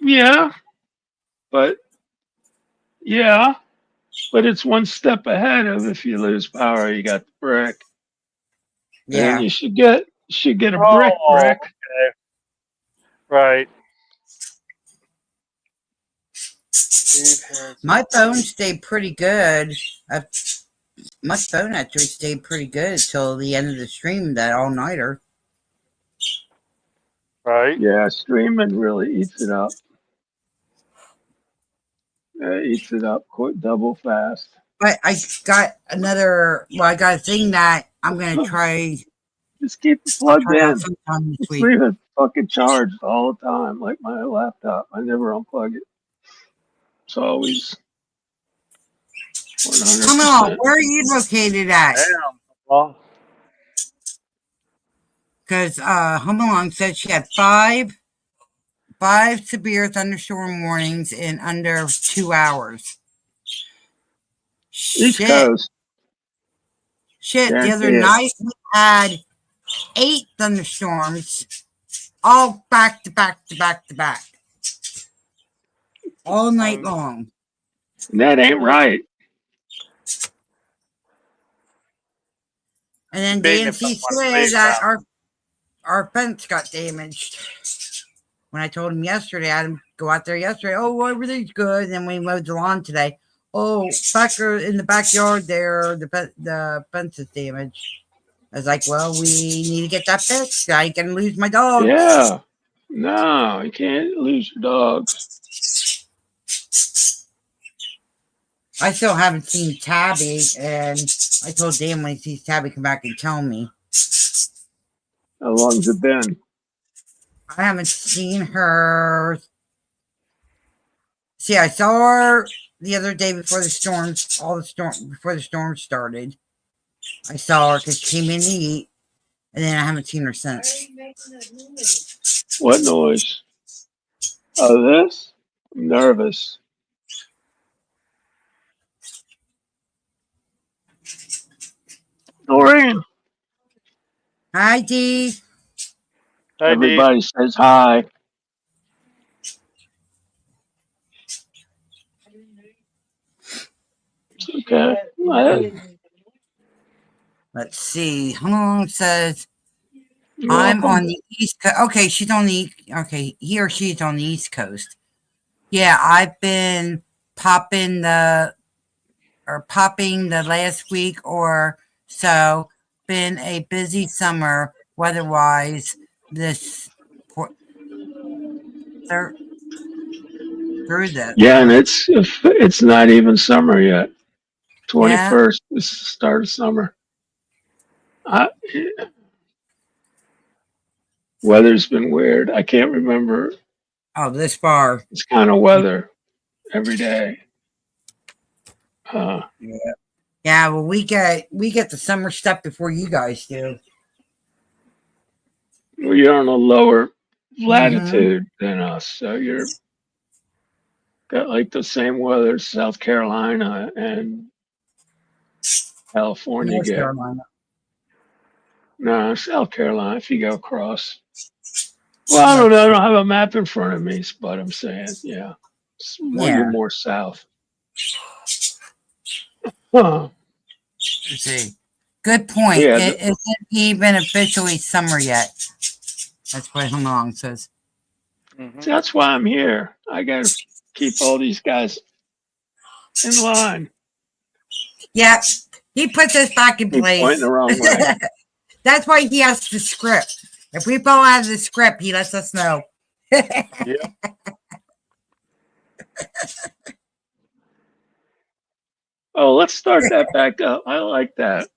Yeah, but yeah, but it's one step ahead of if you lose power, you got the brick. And Yeah. you should get a brick Oh, brick. okay. Right. My phone stayed pretty good. My phone actually stayed pretty good until the end of the stream, that all-nighter. Right. Yeah, streaming really eats it up. Eats it up quick, double fast. But I got I got a thing that I'm going to try. Just keep it I'll plugged try out in. sometime this Just week. leave it fucking charged all the time, like my laptop. I never unplug it. It's always Come on, 100%. where are you located at? Damn. Well, Because Home Along said she had five severe thunderstorm warnings in under 2 hours. East Shit. Coast, The other guarantee it. night we had 8 thunderstorms, all back to back to back to back, all night long. And that ain't right. And then Baiting it DNC from one said place that now. our fence got damaged. When I told him yesterday, I had him go out there yesterday. Oh, well, everything's good. And then we mowed the lawn today. Oh, back in the backyard there, the fence is damaged. I was like, well, we need to get that fixed. I ain't gonna lose my dog. Yeah. No, you can't lose your dogs. I still haven't seen Tabby, and I told Dan when he sees Tabby, come back and tell me. How long's it been? I haven't seen her. See, I saw her the other day before the storms, before the storm started. I saw her because she came in to eat, and then I haven't seen her since. What noise? Oh, this? I'm nervous. Doreen, Hi, Dee. Hi, Dee. everybody says hi. It's okay. Let's see. Hong says, You're I'm welcome. on the East Coast. Okay, she's on the, okay, he or she's on the East Coast. Yeah, I've been popping the last week or so. Been a busy summer weather-wise this through this. Yeah, and it's not even summer yet. Yeah. 21st is the start of summer. Weather's been weird. I can't remember. Oh, this far. It's kind of weather every day. Yeah. Yeah. Well, we get the summer stuff before you guys do. You're on a lower latitude than us, so you're got like the same weather South Carolina and California North get. Carolina. No, South Carolina. If you go across, well, I don't know. I don't have a map in front of me, but I'm saying, yeah, you're more south. Huh. Let's see. Good point. Yeah, It isn't even officially summer yet. That's what Hong Long says. That's why I'm here. I got to keep all these guys in line. Yeah, he puts us back in place. Pointing the wrong way. That's why he has the script. If we fall out of the script, he lets us know. Yeah. Oh, let's start that back up. I like that.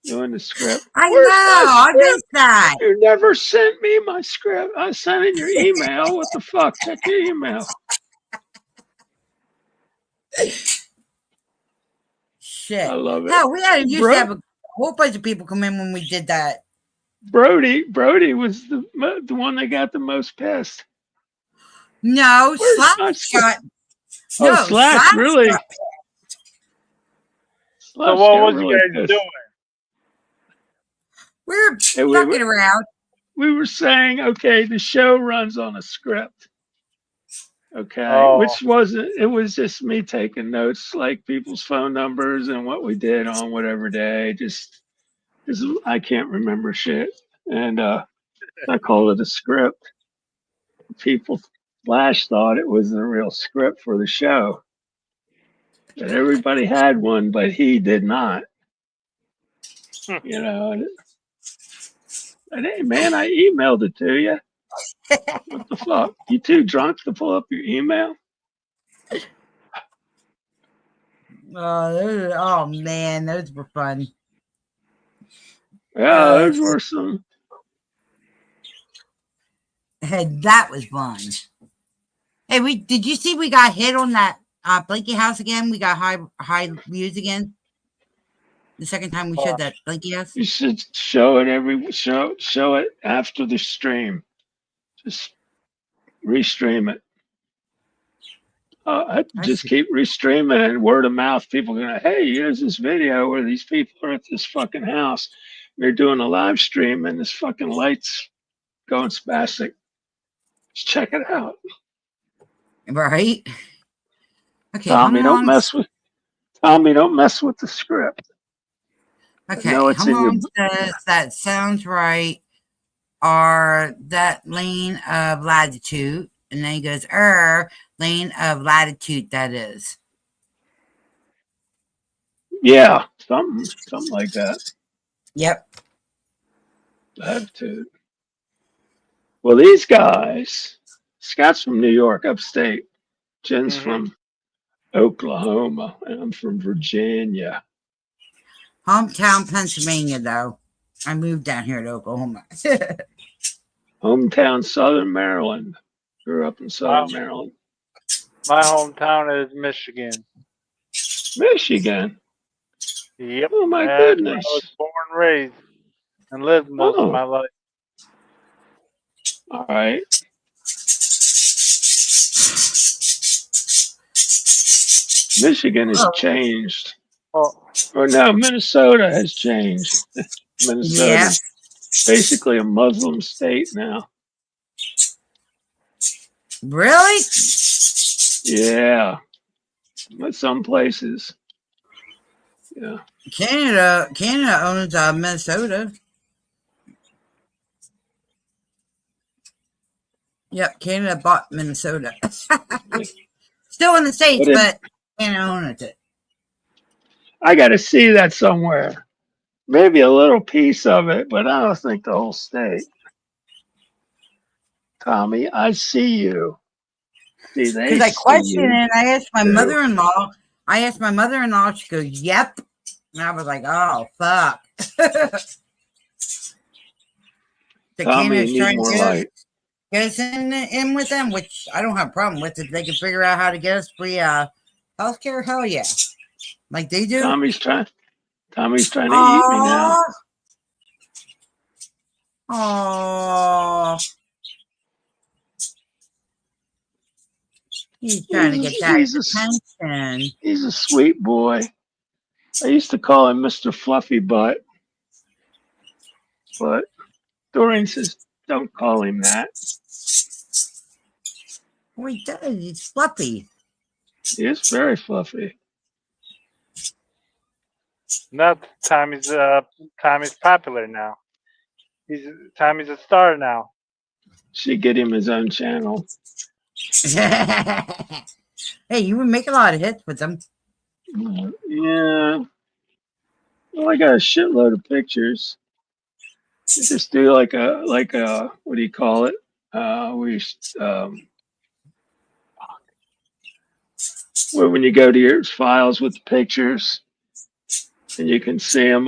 Doing the script. I know. I missed that. You never sent me my script. I sent in your email. What the fuck? Check your email. Shit. I love it. Hell, we had used to have a whole bunch of people come in when we did that. Brody was the one that got the most pissed. No, Slack got. No, Slack really. So what was you guys doing? We were fucking around. We were saying, okay, the show runs on a script. Okay, which wasn't. It was just me taking notes, like people's phone numbers and what we did on whatever day. Just because I can't remember shit, and I called it a script. People, Flash thought it was the real script for the show. But everybody had one, but he did not. You know. And hey, man, I emailed it to you. What the fuck? You too drunk to pull up your email? Oh man, those were fun. Yeah, those were some. Hey, that was fun. Hey, did you see we got hit on that Blinky house again? We got high views again. The second time we showed that Blinky house. You should show it show it after the stream. Just restream it. I just keep restreaming and word of mouth. People are gonna, hey, here's this video where these people are at this fucking house. They're doing a live stream and this fucking light's going spastic. Just check it out. Right. Okay. Tommy, don't mess with the script. Okay, know it's in your. Hamon says that sounds right. Are that lane of latitude? And then he goes, lane of latitude, that is. Yeah, something like that. Yep. Latitude. Well, these guys, Scott's from New York, upstate. Jen's Mm-hmm. from Oklahoma, and I'm from Virginia. Hometown, Pennsylvania, though. I moved down here to Oklahoma. Hometown, Southern Maryland. Grew up in Southern Wow. Maryland. My hometown is Michigan. Michigan. Yep. Oh my That's where I was goodness. born and raised and lived most of Oh, my life. all right. Michigan has Oh, changed. Oh, Or no, Minnesota has changed. yeah. Minnesota's basically a Muslim state now. Really? Yeah. But some places. Yeah. Canada owns Minnesota. Yep, Canada bought Minnesota. Still in the States, But but Canada owns it. I got to see that somewhere. Maybe a little piece of it, but I don't think the whole state. Tommy, I see you. See, they Because I see questioned you it, and I asked my too. mother-in-law. She goes, "Yep," and I was like, "Oh fuck." The Tommy, you Canada's need trying more to light. get us in with them, which I don't have a problem with. If they can figure out how to get us free healthcare, hell yeah, like they do. Tommy's trying to eat me now. Aww. Aww. He's trying to get that attention. He's a sweet boy. I used to call him Mr. Fluffy Butt, but Doreen says don't call him that. Oh, he does. He's fluffy. He is very fluffy. now Tommy's popular now. Tommy's a star now. Should get him his own channel. Hey, you would make a lot of hits with them. Yeah. Well, I got a shitload of pictures. You just do like a what do you call it? Where when you go to your files with the pictures, and you can see them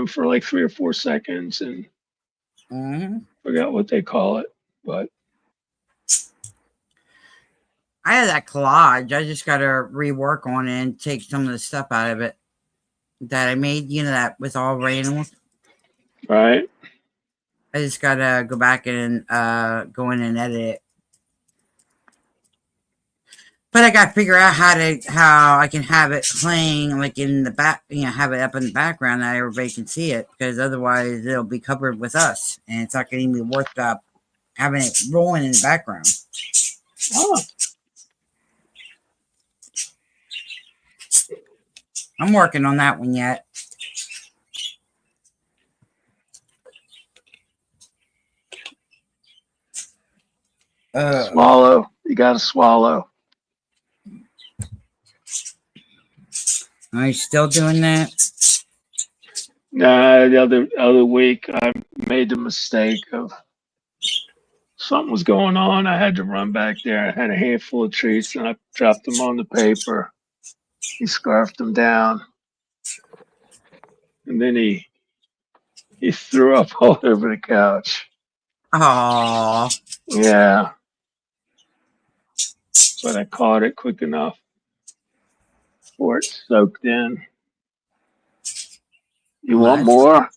for like 3 or 4 seconds, and forgot what they call it, but I had that collage. I just got to rework on it and take some of the stuff out of it that I made. You know, that with all random. right. I just got to go back and go in and edit it. But I got to figure out how I can have it playing like in the back, have it up in the background that everybody can see it, because otherwise it'll be covered with us, and it's not going to be worth having it rolling in the background. Oh. I'm working on that one yet. Swallow. You got to swallow. Are you still doing that? Nah, the other week I made the mistake of something was going on. I had to run back there. I had a handful of treats and I dropped them on the paper. He scarfed them down, and then he threw up all over the couch. Oh, Yeah, but I caught it quick enough before it soaked in. You want more?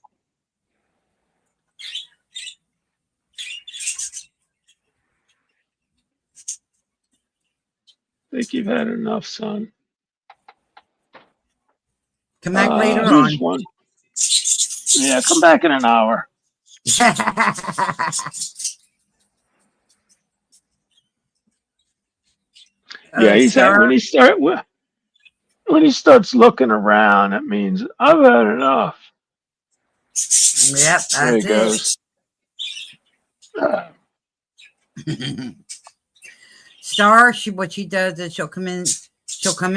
I think you've had enough, son. come back later on. Here's one. Yeah, come back in an hour. Yeah, he's had, when he starts looking around, it means I've had enough. Yep, There it that's goes. Uh, it. Star, what she does is she'll come in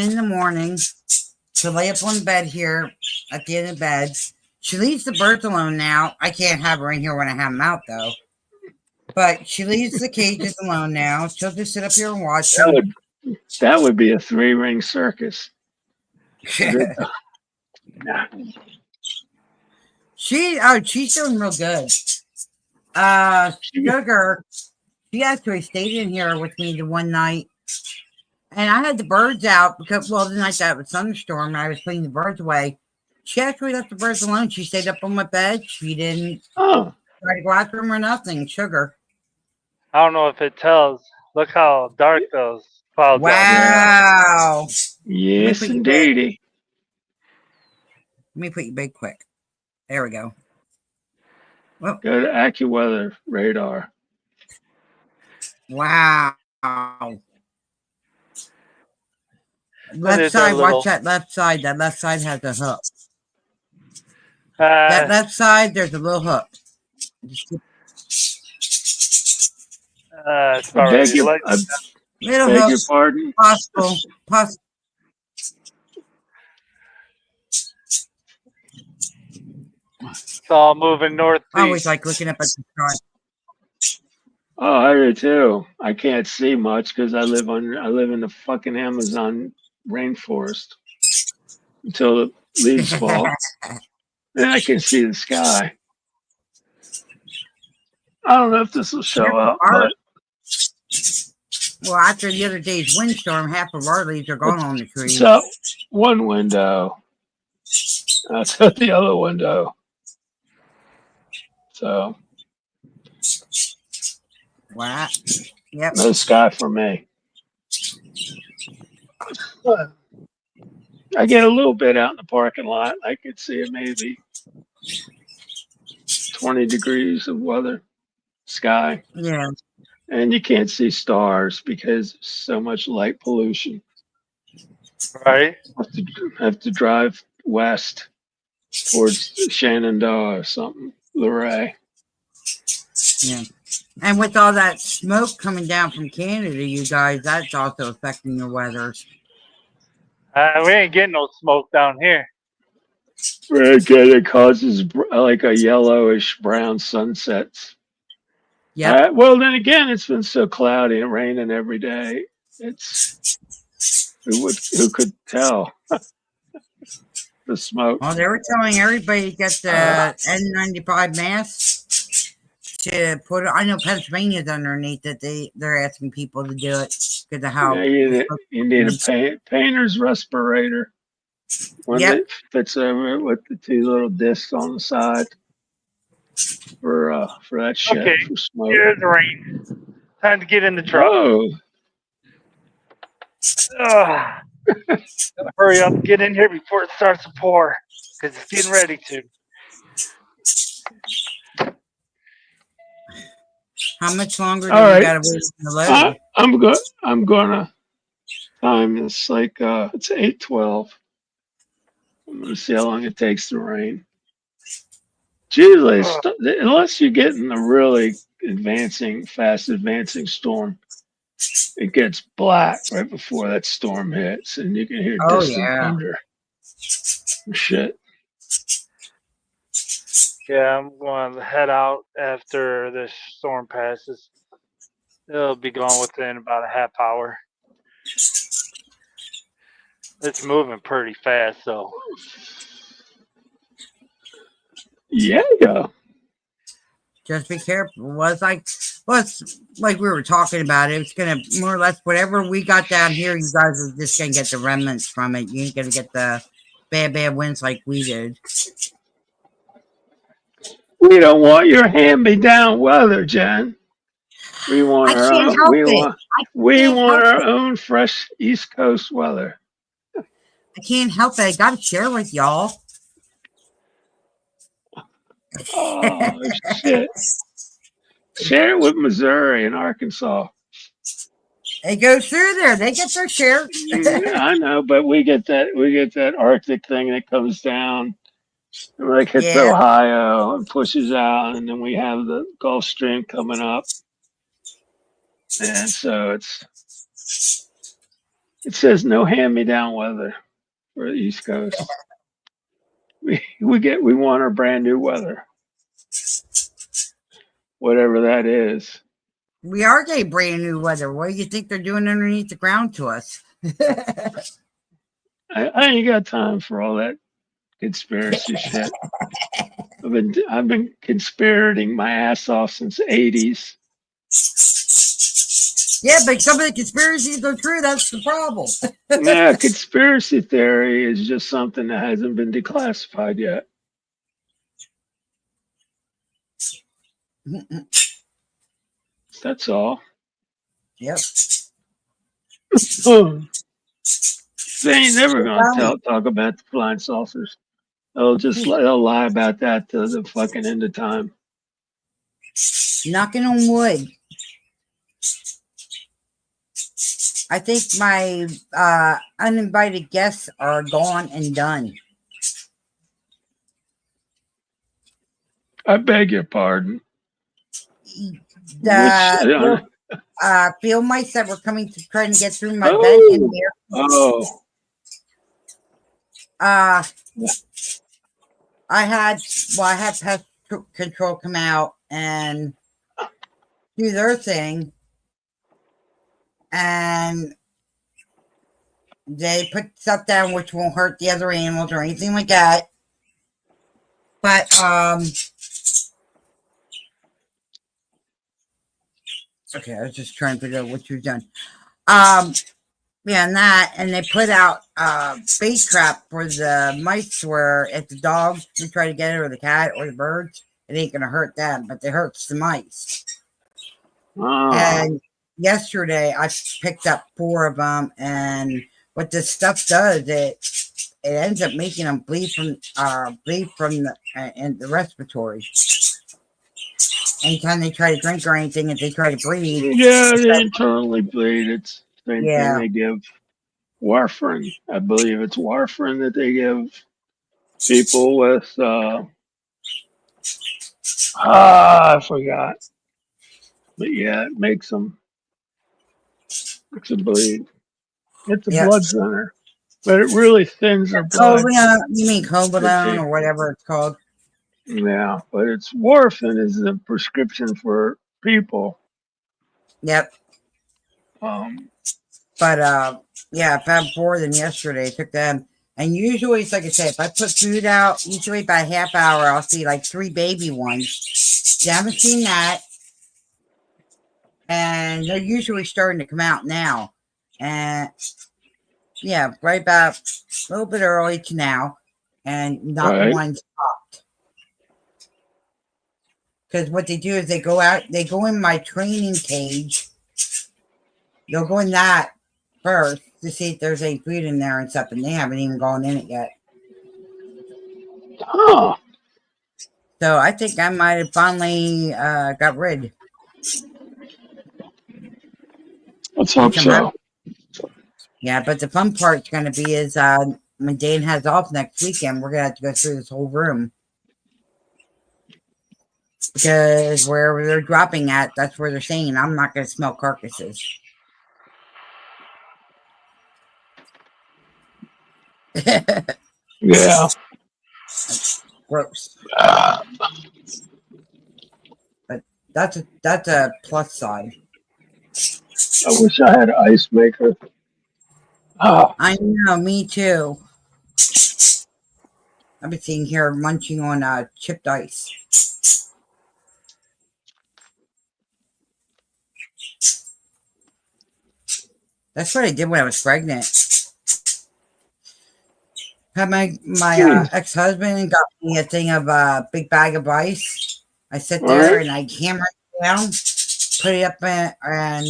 in the morning. She'll lay up on bed here at the end of bed. She leaves the birds alone now. I can't have her in here when I have them out though. But she leaves the cages alone now. She'll just sit up here and watch them. that would be a 3-ring circus. She's doing real good. Sugar, she actually stayed in here with me the one night. And I had the birds out because, well, the night that was thunderstorm, and I was putting the birds away. She actually left the birds alone. She stayed up on my bed. She didn't try to go after them or nothing. Sugar. I don't know if it tells. Look how dark those clouds are. Wow. Yes, indeedy. Let me put you big quick. There we go. Well, go to AccuWeather radar. Wow. Left side, watch that left side. That left side has a hook. That left side, there's a little hook. Beg your pardon? Possible. It's all moving northeast. I always like looking up at the sky. Oh, I do too. I can't see much because I live in the fucking Amazon rainforest until the leaves fall. Then I can see the sky. I don't know if this will show up, but well, after the other day's windstorm, half of our leaves are gone on the trees. So one window. That's at the other window. So wow. Yep. No sky for me. I get a little bit out in the parking lot. I could see it maybe 20 degrees of weather, sky. Yeah. And you can't see stars because there's so much light pollution. Right. Have to drive west towards Shenandoah or something, Luray. Yeah. And with all that smoke coming down from Canada, you guys, that's also affecting your weather. We ain't getting no smoke down here. It causes like a yellowish brown sunsets. Yeah. Well, then again, it's been so cloudy and raining every day. It's who could tell the smoke? Well, they were telling everybody to get the N95 mask to put it. I know Pennsylvania's underneath it. They're asking people to do it because of how you need a painter's respirator. One that fits over with the 2 little discs on the side for that shit. Okay, for smoke. Here's the rain. Time to get in the truck. Hurry up, get in here before it starts to pour, because it's getting ready to. How much longer do you gotta wait in the load? I'm gonna time this like it's 8:12. I'm gonna see how long it takes to rain. Usually, unless you get in a really fast advancing storm, it gets black right before that storm hits, and you can hear distant thunder. Shit. Yeah, I'm going to head out after this storm passes. It'll be gone within about a half hour. It's moving pretty fast, though. Yeah. Just be careful. It's like we were talking about. It's gonna more or less whatever we got down here. You guys are just gonna get the remnants from it. You ain't gonna get the bad winds like we did. We don't want your hand-me-down weather, Jen. We want our own fresh East Coast weather. I can't help it. I gotta share with y'all. Oh shit! Share it with Missouri and Arkansas. It goes through there. They get their share. I know, but we get that Arctic thing that comes down It like hits Yeah. Ohio and pushes out, and then we have the Gulf Stream coming up, and so it says no hand-me-down weather for the East Coast. We want our brand new weather, whatever that is. We are getting brand new weather. What do you think they're doing underneath the ground to us? I ain't got time for all that conspiracy shit. I've been conspirating my ass off since the '80s. Yeah, but some of the conspiracies are true. That's the problem. Yeah, conspiracy theory is just something that hasn't been declassified yet. That's all. Yep. They ain't never gonna talk about the flying saucers. They'll lie about that till the fucking end of time. Knocking on wood. I think my uninvited guests are gone and done. I beg your pardon. Field mice that were coming to try and get through my vent in here. Oh. I had pest control come out and do their thing, and they put stuff down which won't hurt the other animals or anything like that. But okay, I was just trying to figure out what you've done. Yeah, and that, and they put out bait trap for the mice where if the dogs we try to get it, or the cat or the birds, it ain't gonna hurt them, but it hurts the mice. Oh. And yesterday I picked up 4 of them, and what this stuff does, it ends up making them bleed from the respiratory. Anytime they try to drink or anything, if they try to breathe, yeah, they internally bleed. It's the same Yeah. thing they give warfarin. I believe it's warfarin that they give people with. I forgot. But yeah, it makes them bleed. It's a Yep. blood thinner, but it really thins their blood. You mean Covalone or whatever it's called? Yeah, but it's warfarin is the prescription for people. Yep. But yeah, if I have 4 than yesterday, I took them. And usually, it's like I said, if I put food out, usually by a half hour, I'll see like 3 baby ones. You haven't seen that. And they're usually starting to come out now. And yeah, right about a little bit early to now. And not one stopped. Because what they do is they go in my training cage. They'll go in that first to see if there's any food in there and stuff, and they haven't even gone in it yet. Oh. So I think I might have finally got rid. Let's hope so. Yeah, but the fun part's going to be is when Dan has off next weekend, we're going to have to go through this whole room. Because wherever they're dropping at, that's where they're saying, I'm not going to smell carcasses. Yeah. Gross. But that's a plus side. I wish I had an ice maker. I know, me too. I've been sitting here munching on chipped ice. That's what I did when I was pregnant. Had my ex-husband got me a thing of a big bag of ice. I sit there and I hammer it down, put it up and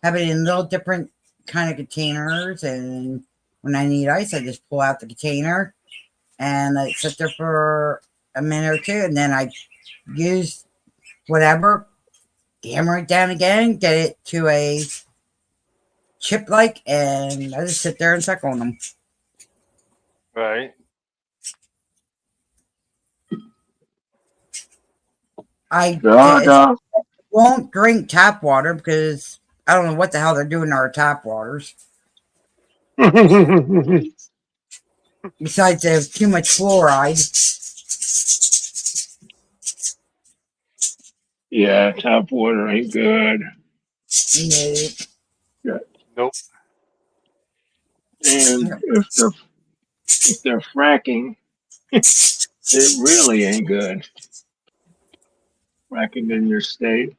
have it in little different kind of containers. And when I need ice, I just pull out the container and I sit there for a minute or two, and then I use whatever, hammer it down again, get it to a chip-like, and I just sit there and suck on them. Right. I Gaga. won't drink tap water because I don't know what the hell they're doing to our tap waters. Besides, they have too much fluoride. Yeah, tap water ain't good. No. Nope. And if they're fracking, it really ain't good. Fracking in your state.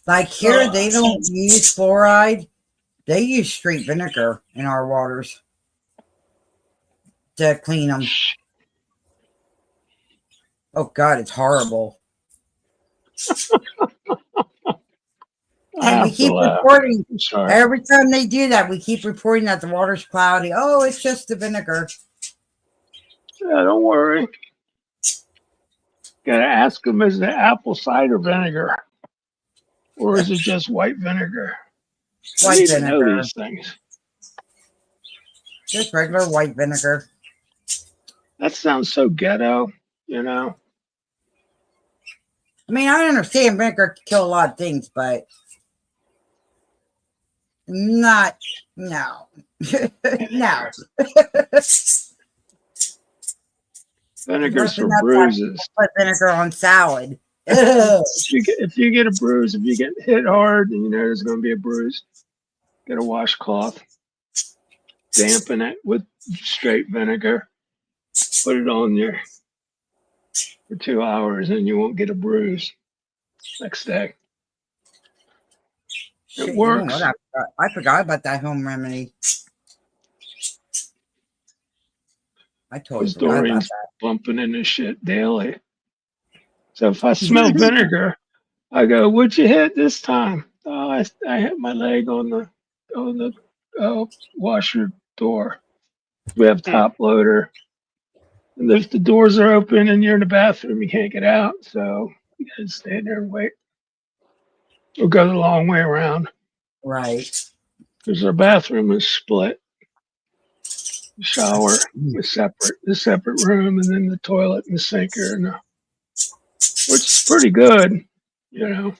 Like here, they don't use fluoride. They use straight vinegar in our waters to clean them. Oh God, it's horrible. I And we have to keep laugh. reporting I'm sorry. every time they do that. We keep reporting that the water's cloudy. Oh, it's just the vinegar. Yeah, don't worry. Gotta ask them, is it apple cider vinegar? Or is it just white vinegar? I White need to know vinegar, these things. just regular white vinegar. That sounds so ghetto, you know? I mean, I understand vinegar can kill a lot of things, but not no, no. Vinegar's Nothing for else I bruises. put vinegar on salad. Ugh. If you get a bruise, if you get hit hard, and you know there's going to be a bruise, get a washcloth, dampen it with straight vinegar, put it on there for 2 hours, and you won't get a bruise next day. It Shit, you know what? works. I forgot about that home remedy. I totally Because forgot about Dorian's bumping into shit daily. So if I smell that. vinegar, I go, "What'd you hit this time?" Oh, I hit my leg on the washer door. We have top loader, and if the doors are open and you're in the bathroom, you can't get out. So you gotta stand there and wait, or go the long way around Right. because our bathroom is split. The shower is the separate room, and then the toilet and the sink are in the, which is pretty good, you know.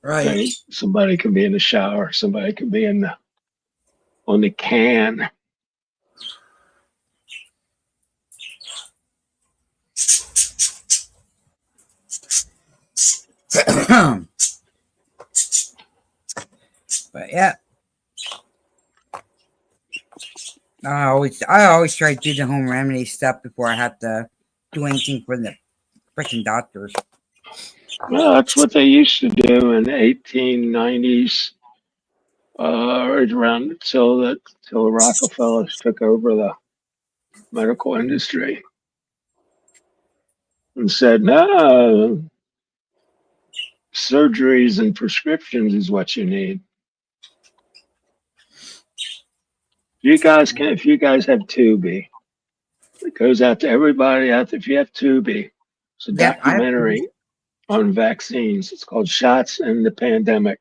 Right. Somebody can be in the shower, somebody can be in the on the can. But yeah, I always try to do the home remedy stuff before I have to do anything for the freaking doctors. Well, that's what they used to do in the 1890s, right around till the Rockefellers took over the medical industry and said, no, surgeries and prescriptions is what you need. If you guys have Tubi, it goes out to everybody out there. If you have Tubi, it's a Yep, I have to. documentary on vaccines. It's called Shots in the Pandemic.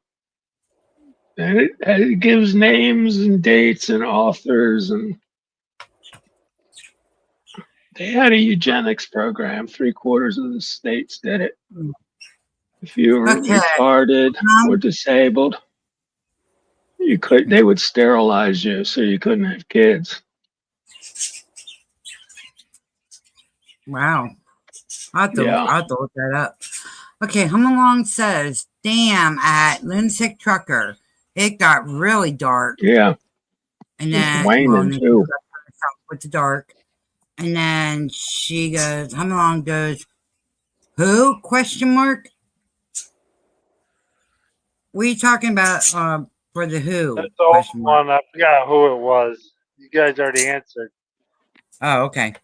And it gives names and dates and authors, and they had a eugenics program. 3/4 of the states did it. If you were Okay. retarded or disabled, they would sterilize you so you couldn't have kids. Wow. I'll Yeah. have to look that up. Okay, Home Along says, damn, at Lunatic Trucker. It got really dark. Yeah. And It's then, waning too. with the dark. And then she goes, Home Along goes, who? Question mark. What are you talking about for the who? That's the old one. I forgot who it was. You guys already answered. Oh, okay.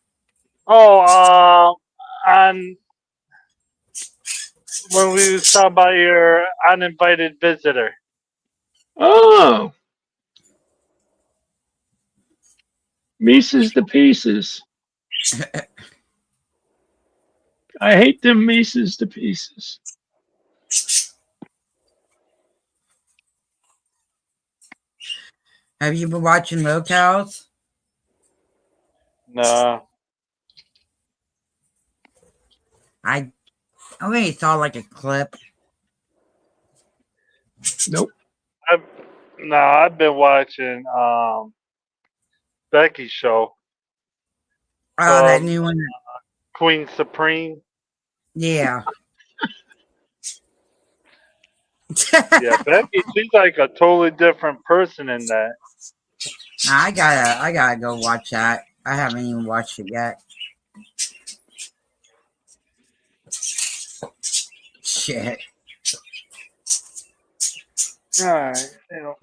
Oh, on when we was talking about your uninvited visitor. Oh. Mises to pieces. I hate them Mises to pieces. Have you been watching Locals? No. I only saw like a clip. Nope. I've been watching Becky's show, Oh, that new one. Queen Supreme. Yeah. Yeah, Becky, she's like a totally different person in that. I gotta go watch that. I haven't even watched it yet. Shit. Alright,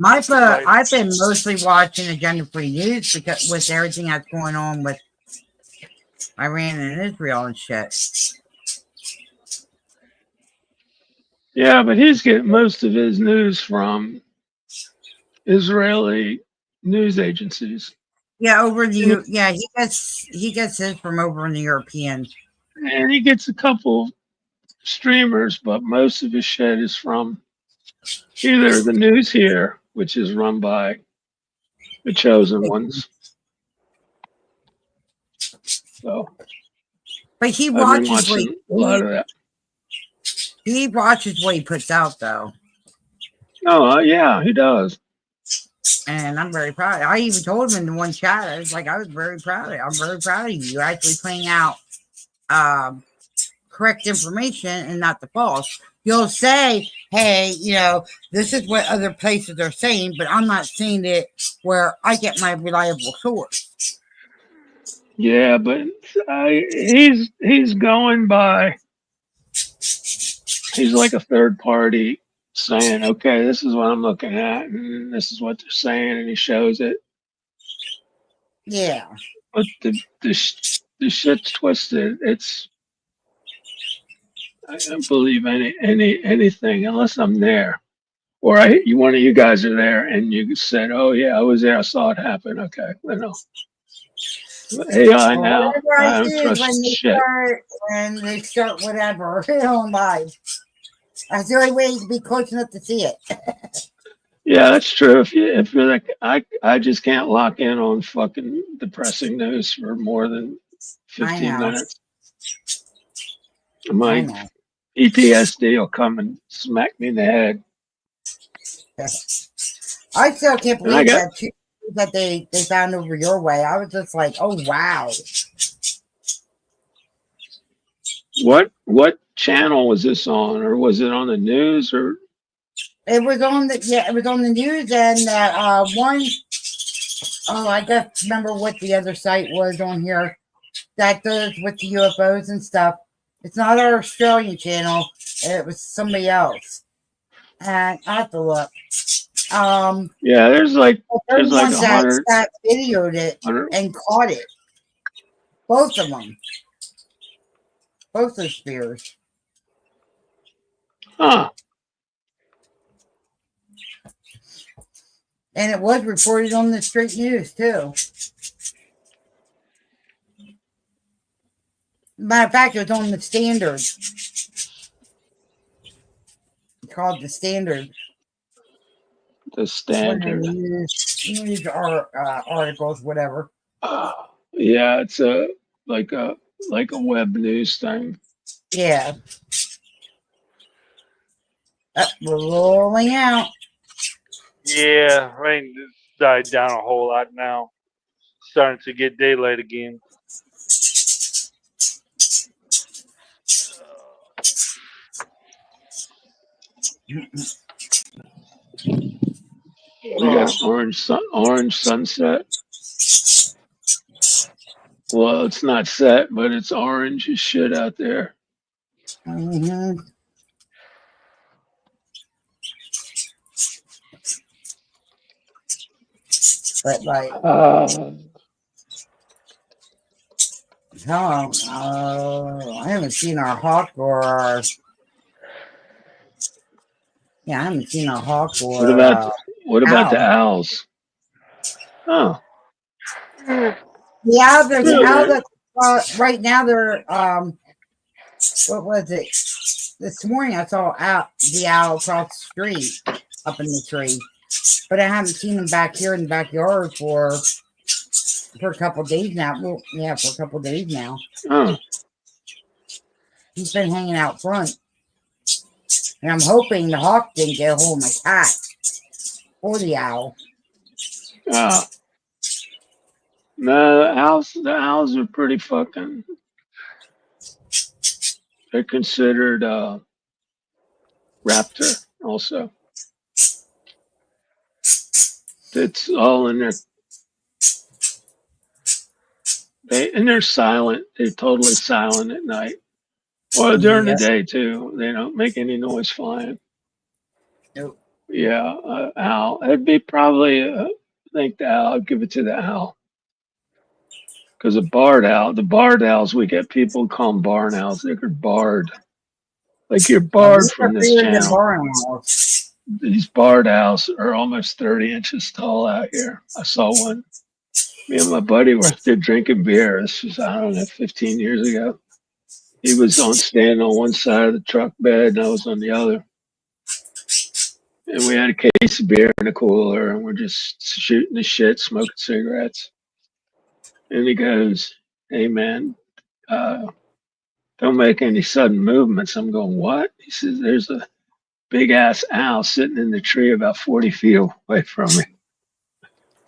I've been mostly watching Agenda Free News because with everything that's going on with Iran and Israel and shit. Yeah, but he's getting most of his news from Israeli news agencies. Yeah, he gets his from over in the European. And he gets a couple streamers, but most of his shit is from either the news here, which is run by the chosen ones. So, but he I've been watches watching a lot of that. He watches what he puts out, though. Oh, yeah, he does. And I'm very proud. I even told him in the one chat, I was like, I was very proud of it. I'm very proud of you. You're actually putting out correct information and not the false. You'll say, hey, this is what other places are saying, but I'm not saying it where I get my reliable source. Yeah, but he's going by, he's like a third party saying, okay, this is what I'm looking at, and this is what they're saying, and he shows it. Yeah. But the shit's twisted. I don't believe anything unless I'm there, or one of you guys are there and you said, "Oh yeah, I was there. I saw it happen." Okay, I know. AI now. I don't trust shit. When they start whatever on live, that's the only way to be close enough to see it. Yeah, that's true. If you're like, I just can't lock in on fucking depressing news for more than 15 minutes. My PTSD will come and smack me in the head. I still can't believe that they found over your way. I was just like, oh wow. What channel was this on, or was it on the news, or? It was on the news, and that one. Oh, I just remember what the other site was on here that does with the UFOs and stuff. It's not our Australian channel. It was somebody else, and I have to look. Yeah, there's like 100 that videoed it and caught it. Both of them. Both those spears. Huh. And it was reported on the straight news too. Matter of fact, it was on the Standard. It's called the Standard. The Standard. News articles, whatever. Yeah, it's like a web news thing. Yeah. We're rolling out. Yeah, rain died down a whole lot now. Starting to get daylight again. We got orange sunset. Well, it's not set, but it's orange as shit out there. Mm-hmm. But like, I haven't seen our hawk or our. Yeah, I haven't seen our hawk or. What about the owls? Oh. The owls. Right now they're what was it? This morning I saw the owl across the street up in the tree, but I haven't seen them back here in the backyard for a couple of days now. Well, yeah, for a couple of days now. Oh. He's been hanging out front. And I'm hoping the hawk didn't get a hold of my cat or the owl. Uh, no, the owls are pretty fucking. They're considered raptor also. It's all in their. They're silent. They're totally silent at night. Or during the Yep. day too. They don't make any noise flying. Nope. Yeah, owl. It'd be probably. I think the owl. I'd give it to the owl. Because a barred owl. The barred owls, we get people call them barn owls. They're barred. Like you're barred These are from this bigger than channel. barn owls. These barred owls are almost 30 inches tall out here. I saw one. Me and my buddy were there drinking beer. This was, I don't know, 15 years ago. He was standing on one side of the truck bed and I was on the other. And we had a case of beer in the cooler and we're just shooting the shit, smoking cigarettes. And he goes, "Hey man, don't make any sudden movements." I'm going, "What?" He says, "There's a big ass owl sitting in the tree about 40 feet away from me."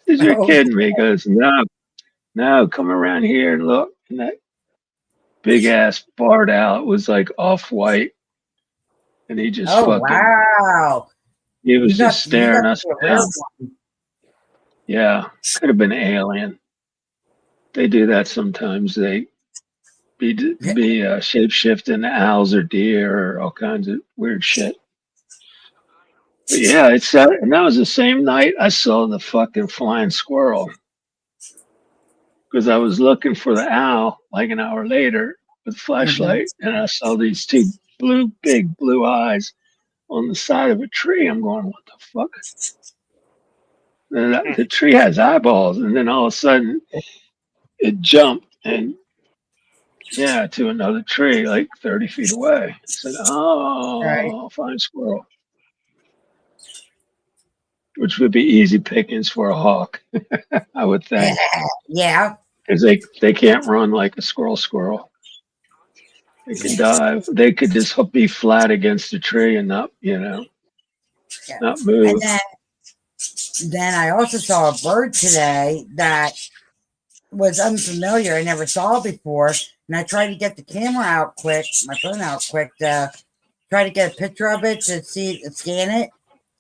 He says, "You're Oh, kidding me." He goes, No, come around here and look. And that big ass barred owl, it was like off white. And he just wow. he was You got, just you got staring us a rare down. one. Yeah, could have been an alien. They do that sometimes. They be shape shifting owls or deer or all kinds of weird shit. But yeah, and that was the same night I saw the fucking flying squirrel. Because I was looking for the owl like an hour later with a flashlight, and I saw these two big blue eyes on the side of a tree. I'm going, what the fuck? And the tree has eyeballs, and then all of a sudden it jumped and to another tree like 30 feet away. I said, Right. "Oh, fine squirrel," which would be easy pickings for a hawk, I would think, Yeah. because they can't run like a squirrel. They can dive. They could just be flat against the tree and not not move. And then I also saw a bird today that was unfamiliar. I never saw before. And I tried to get the camera out quick, my phone out quick, to try to get a picture of it to scan it,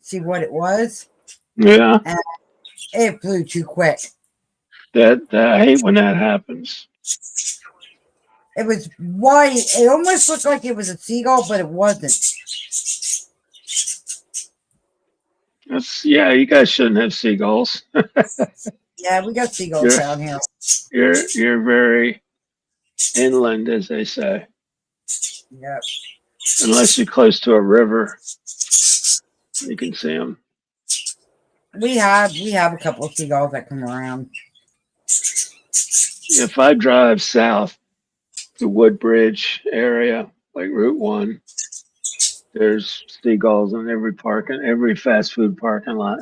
see what it was. Yeah. And it flew too quick. That I hate when that happens. It was white. It almost looked like it was a seagull, but it wasn't. You guys shouldn't have seagulls. Yeah, we got seagulls down here. You're very inland, as they say. Yep. Unless you're close to a river, you can see them. We have a couple of seagulls that come around. If I drive south to Woodbridge area, like Route 1, there's seagulls in every fast food parking lot.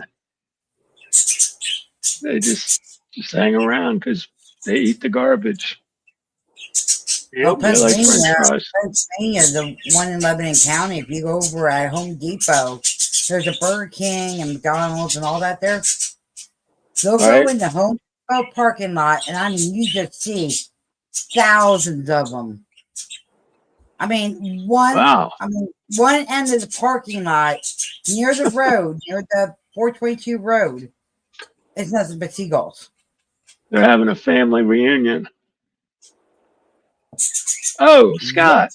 They just hang around because they eat the garbage. Well, Pennsylvania, French Pennsylvania, the one in Lebanon County, if you go over at Home Depot, there's a Burger King and McDonald's and all that there. They'll go in the Home Depot parking lot, and I mean, you just see thousands of them. I mean, one end of the parking lot near the road, near the 422 road, it's nothing but seagulls. They're having a family reunion. Oh, Scott,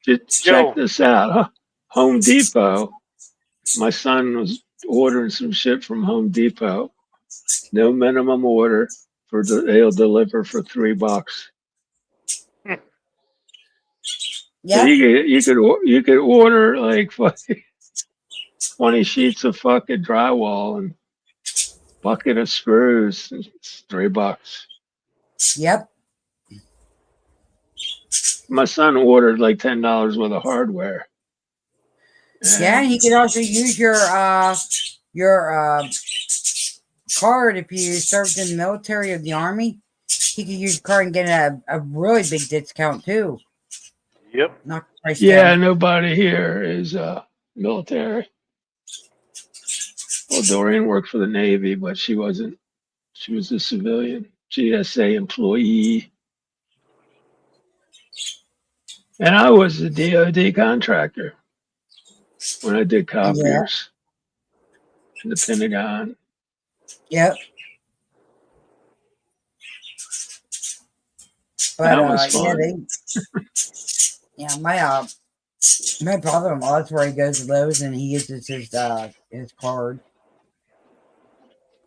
just check this out. Huh? Home Depot. My son was ordering some shit from Home Depot. No minimum order they'll deliver for $3. Yeah. So you could order like 20 sheets of fucking drywall and bucket of screws. It's $3. Yep. My son ordered like $10 worth of hardware. Yeah, and he could also use your card if you served in the military or the army. He could use your card and get a really big discount too. Yep. Knock the price Yeah, down. nobody here is military. Well, Doreen worked for the Navy, but she wasn't. She was a civilian GSA employee. And I was a DOD contractor when I did Yeah. copiers in the Pentagon. Yep. But That was yeah, fun. yeah, my brother-in-law, that's where he goes to Lowe's and he uses his card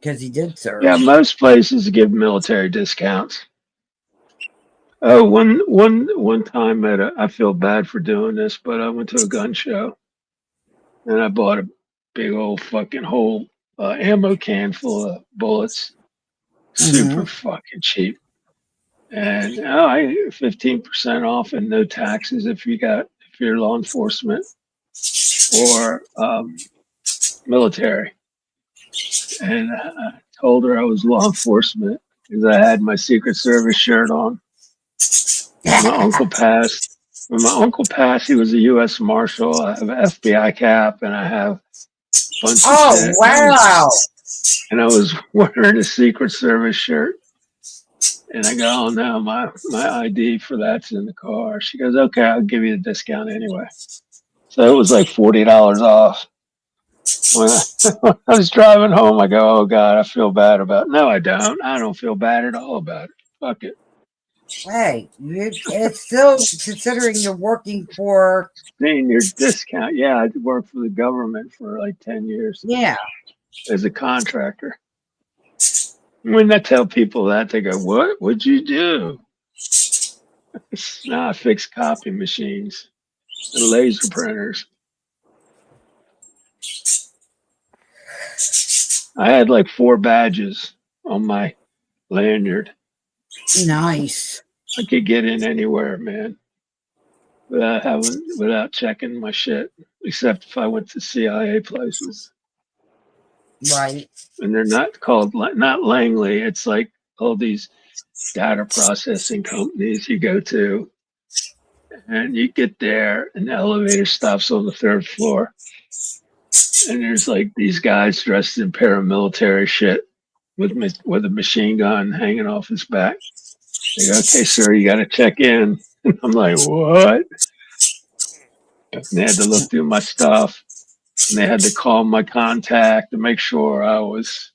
because he did serve. Yeah, most places give military discounts. Oh, one time I feel bad for doing this, but I went to a gun show and I bought a big old fucking whole ammo can full of bullets, Mm-hmm. super fucking cheap. And I 15% off and no taxes if you're law enforcement or military. And I told her I was law enforcement because I had my Secret Service shirt on. When my uncle passed, he was a U.S. Marshal. I have an FBI cap and I have a bunch of Oh, shit. wow. And I was wearing a Secret Service shirt. And I go, oh no, my ID for that's in the car. She goes, okay, I'll give you a discount anyway. So it was like $40 off. When I was driving home, I go, oh God, I feel bad about it. No, I don't. I don't feel bad at all about it. Fuck it. Hey, it's still considering you're working for. Senior discount. Yeah, I worked for the government for like 10 years Yeah. as a contractor. When I tell people that, they go, what? What'd you do? No, I fix copy machines and laser printers. I had like 4 badges on my lanyard. Nice. I could get in anywhere, man, without checking my shit, except if I went to CIA places. Right. And they're not called not Langley. It's like all these data processing companies you go to, and you get there, and the elevator stops on the 3rd floor, and there's like these guys dressed in paramilitary shit with a machine gun hanging off his back. They go, okay, sir, you got to check in. And I'm like, what? And they had to look through my stuff, and they had to call my contact to make sure I was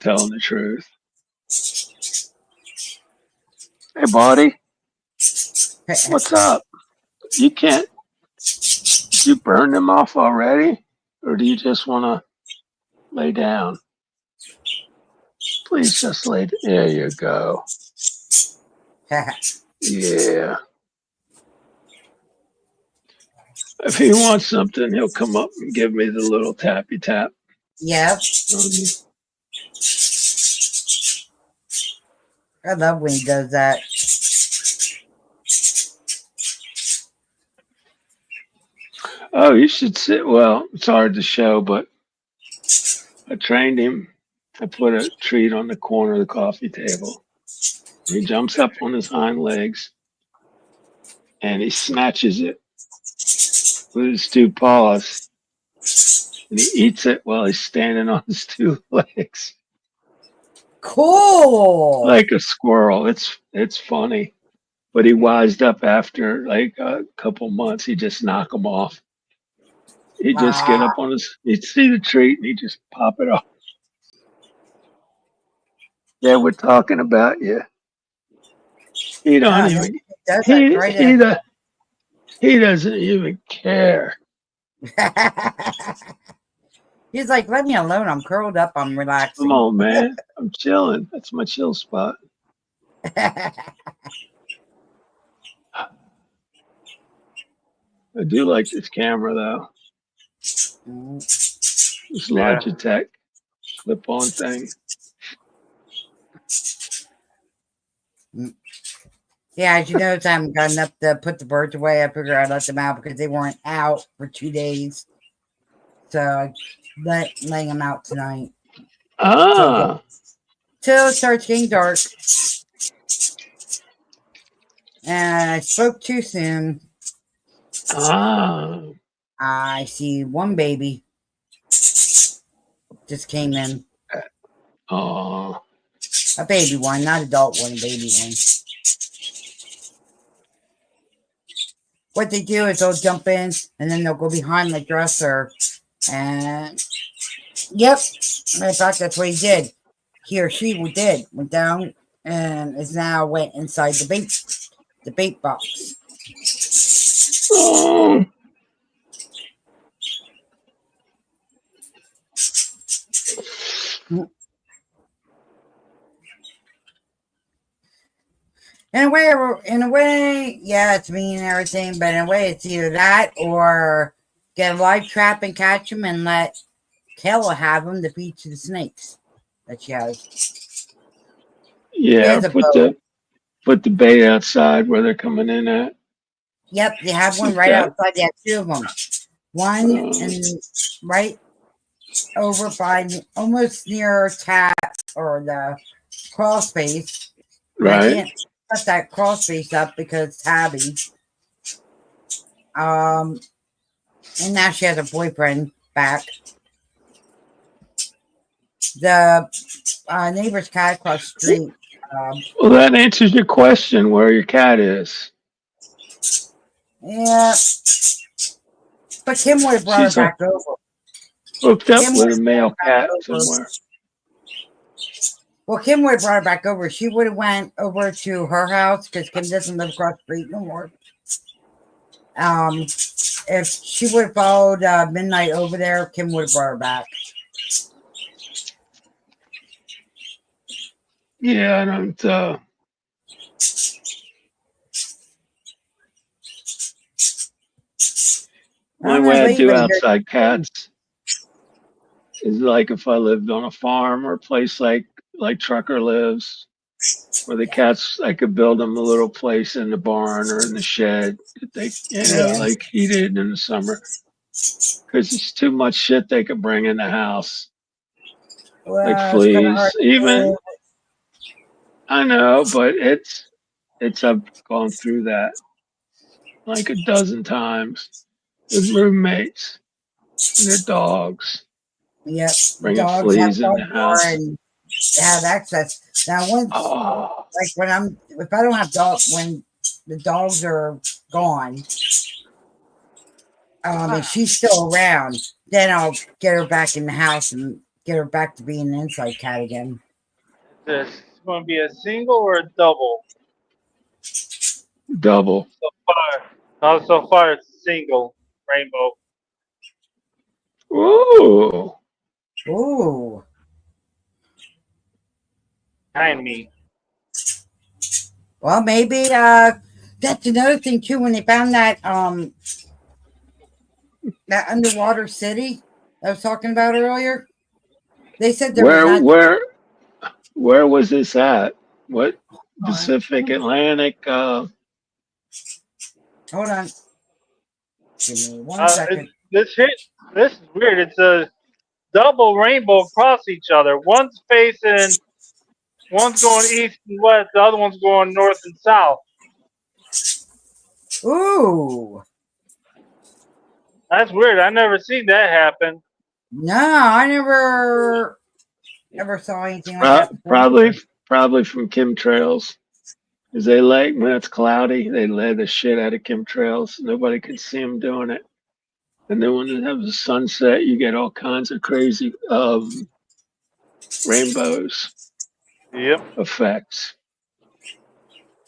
telling the truth. Hey, buddy, what's up? You can't. Did you burn them off already, or do you just want to lay down? Please just lay. There you go. Yeah. If he wants something, he'll come up and give me the little tappy tap. Yep. I love when he does that. Oh, you should sit. Well, it's hard to show, but I trained him. I put a treat on the corner of the coffee table. He jumps up on his hind legs and he snatches it with his 2 paws. And he eats it while he's standing on his 2 legs. Cool. Like a squirrel. It's funny. But he wised up after like a couple months. He just knock him off. He'd just get up on he'd see the treat and he'd just pop it off. Yeah, we're talking about you. He don't even, he doesn't even care. He's like, let me alone. I'm curled up. I'm relaxing. Come on, man. I'm chilling. That's my chill spot. I do like this camera though. This Logitech clip-on thing. Yeah, as you notice, I haven't gotten up to put the birds away. I figured I'd let them out because they weren't out for 2 days. So I laying them out tonight. Ah. Till it starts getting dark. And I spoke too soon. Ah. I see one baby just came in. Oh. A baby one, not adult one, a baby one. What they do is they'll jump in and then they'll go behind the dresser and yep. Matter of fact, that's what he did. He or she did. Went down and is now went inside the bait box. Oh. In a way, yeah, it's mean and everything, but in a way, it's either that or get a live trap and catch him and let Kayla have him to feed to the snakes that she has. Yeah, There's a boat. put the bait outside where they're coming in at. Yep, they have one Like right that. outside. They have two of them. One and right over by almost near Tat or the crawl space. I Right. can't cut that crawl space up because Tabby. And now she has a boyfriend back. The neighbor's cat across the street. Well, that answers your question where your cat is. Yeah, but Kim would have brought her She's back over. hooked up Kim with would a have male brought her cat back over. somewhere. Well, Kim would have brought her back over. She would have went over to her house because Kim doesn't live across the street no more. If she would have followed Midnight over there, Kim would have brought her back. Yeah, I don't. The I only don't know way if I do anybody heard. outside cats is like if I lived on a farm or a place like Trucker lives, where the cats, I could build them a little place in the barn or in the shed that they, Yeah. like heated in the summer, because it's too much shit they could bring in the house, like Well, it's kind of hard fleas. to Even do. I know, but it's I've gone through that like a dozen times with roommates and their dogs Yep. bringing Dogs have fleas in dog the door house. and have access. Now, once, Oh, like if I don't have dogs, when the dogs are gone, and she's still around, then I'll get her back in the house and get her back to being an inside cat again. Is this going to be a single or a double? double. So far, no, so far it's single rainbow. Ooh. Ooh. Behind me. Well, maybe that's another thing too. When they found that underwater city I was talking about earlier, they said there was Where not. where where was this at? What Hold Pacific, Atlantic? on. Give me one second. This is weird. It's a double rainbow across each other. One's going east and west. The other one's going north and south. Ooh. That's weird. I never seen that happen. No, I never saw anything like that before. Probably from chemtrails. Because they when it's cloudy, they lay the shit out of chemtrails. Nobody can see them doing it. And then when it has a sunset, you get all kinds of crazy rainbows Yep. effects.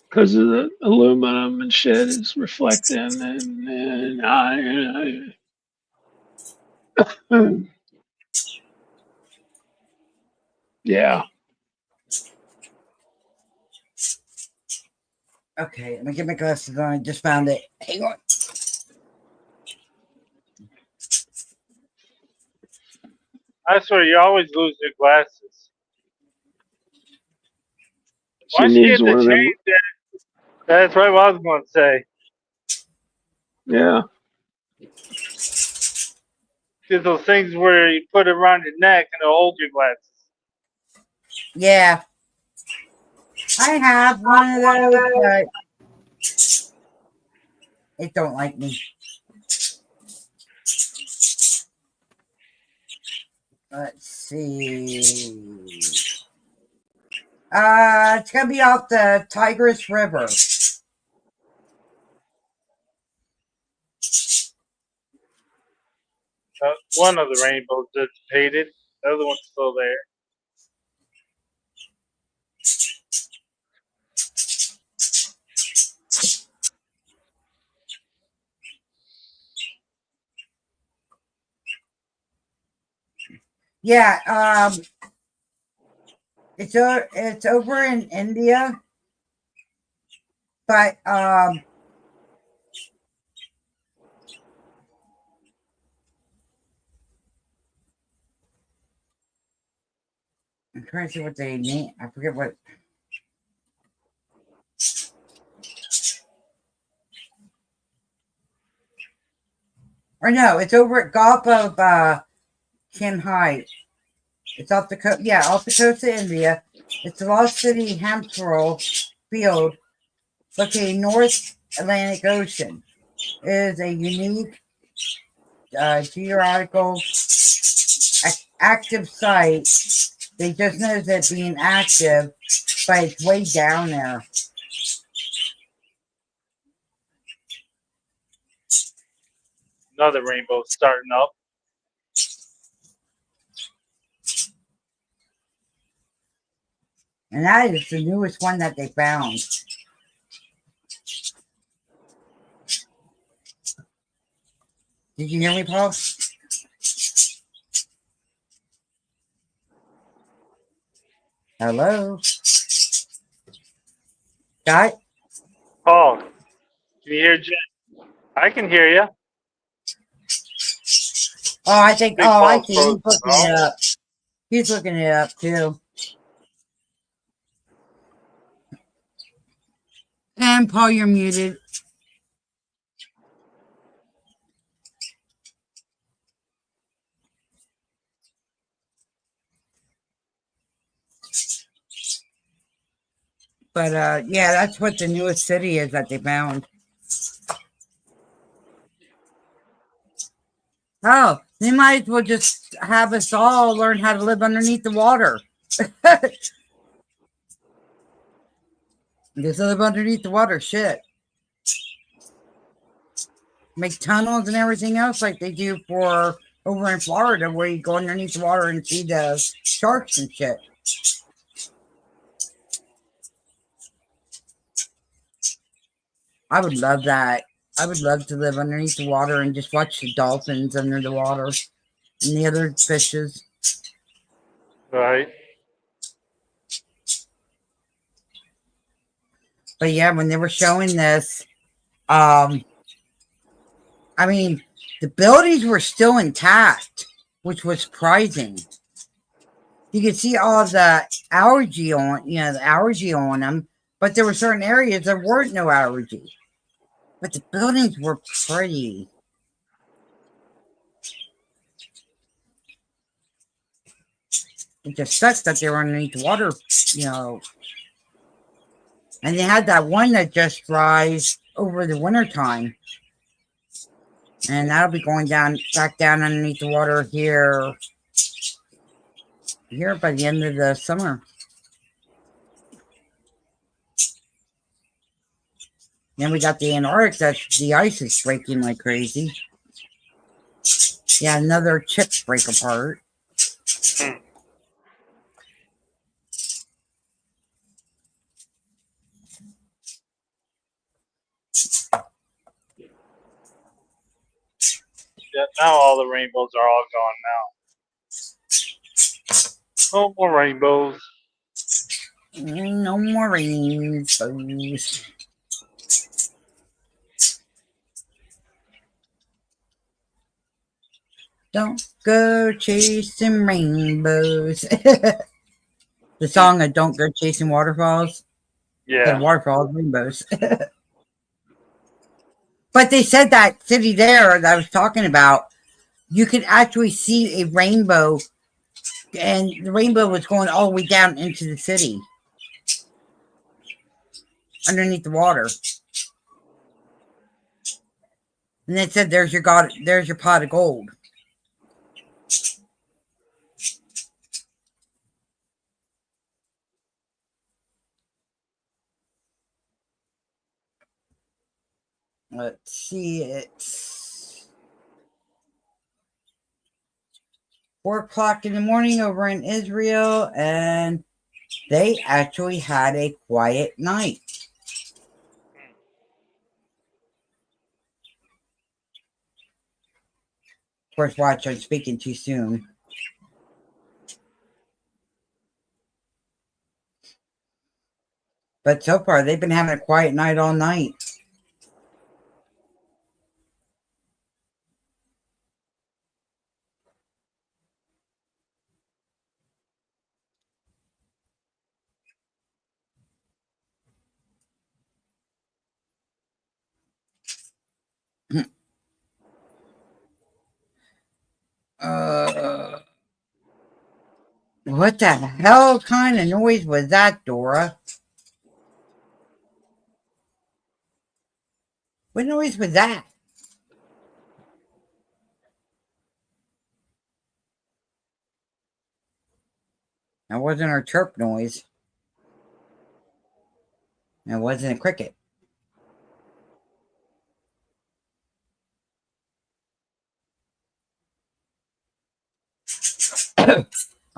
Because of the aluminum and shit is reflecting yeah. Okay, let me get my glasses on. I just found it. Hang on. I swear, you always lose your glasses. She Why don't you needs get the one of them. change that? That's right what I was going to say. Yeah. Just those things where you put it around your neck and it'll hold your glasses. Yeah. I have one of those, but It don't like me. Let's see. It's gonna be off the Tigris River. One of the rainbows dissipated. The other one's still there. Yeah, it's over in India, but I'm trying to see what they name. I forget what. Or no, it's over at Gulf of Kinhai. It's off the coast. Yeah, off the coast of India. It's the Lost City Hampshire Field, located North Atlantic Ocean. It is a unique geological active site. They just noticed it being active, but it's way down there. Another rainbow starting up. And that is the newest one that they found. Did you hear me, Paul? Hello? Scott? Paul, can you hear Jen? I can hear you. Oh, I think, Big oh, I Paul's see. He's frozen. looking it up. He's looking it up, too. And Paul, you're muted. But yeah, that's what the newest city is that they found. Oh, they might as well just have us all learn how to live underneath the water. Just live underneath the water, shit. Make tunnels and everything else like they do for over in Florida, where you go underneath the water and see the sharks and shit. I would love that. I would love to live underneath the water and just watch the dolphins under the water and the other fishes. Right. But yeah, when they were showing this, I mean, the buildings were still intact, which was surprising. You could see all of the algae on them, but there were certain areas there weren't no algae. But the buildings were pretty. It just sucks that they were underneath the water, And they had that one that just dries over the wintertime. And that'll be going back down underneath the water here by the end of the summer. Then we got the Antarctic, that the ice is breaking like crazy. Yeah, another chip break apart. Yeah, now all the rainbows are all gone now. No more rainbows. No more rainbows. Don't go chasing rainbows. The song of Don't Go Chasing Waterfalls. Yeah. The waterfalls, rainbows. But they said that city there that I was talking about, you could actually see a rainbow, and the rainbow was going all the way down into the city, underneath the water. And they said, "There's your god. There's your pot of gold." Let's see. It's 4 o'clock in the morning over in Israel, and they actually had a quiet night. Of course, watch, I'm speaking too soon. But so far, they've been having a quiet night all night. What the hell kind of noise was that, Dora? What noise was that? That wasn't our chirp noise. It wasn't a cricket.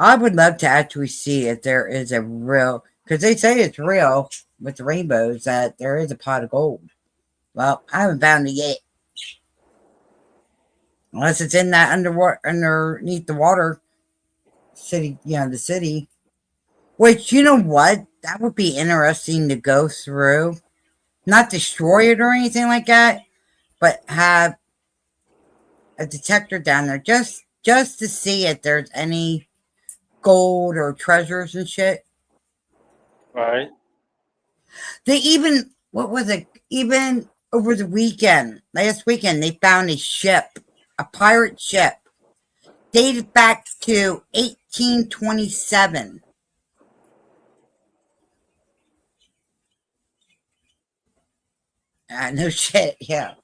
I would love to actually see if there is a real, because they say it's real with the rainbows, that there is a pot of gold. Well, I haven't found it yet. Unless it's in that underneath the water city, the city. Which, you know what? That would be interesting to go through. Not destroy it or anything like that, but have a detector down there just to see if there's any gold or treasures and shit. Right. They even, what was it? Even over the weekend, last weekend, they found a ship, a pirate ship, dated back to 1827. No shit, yeah.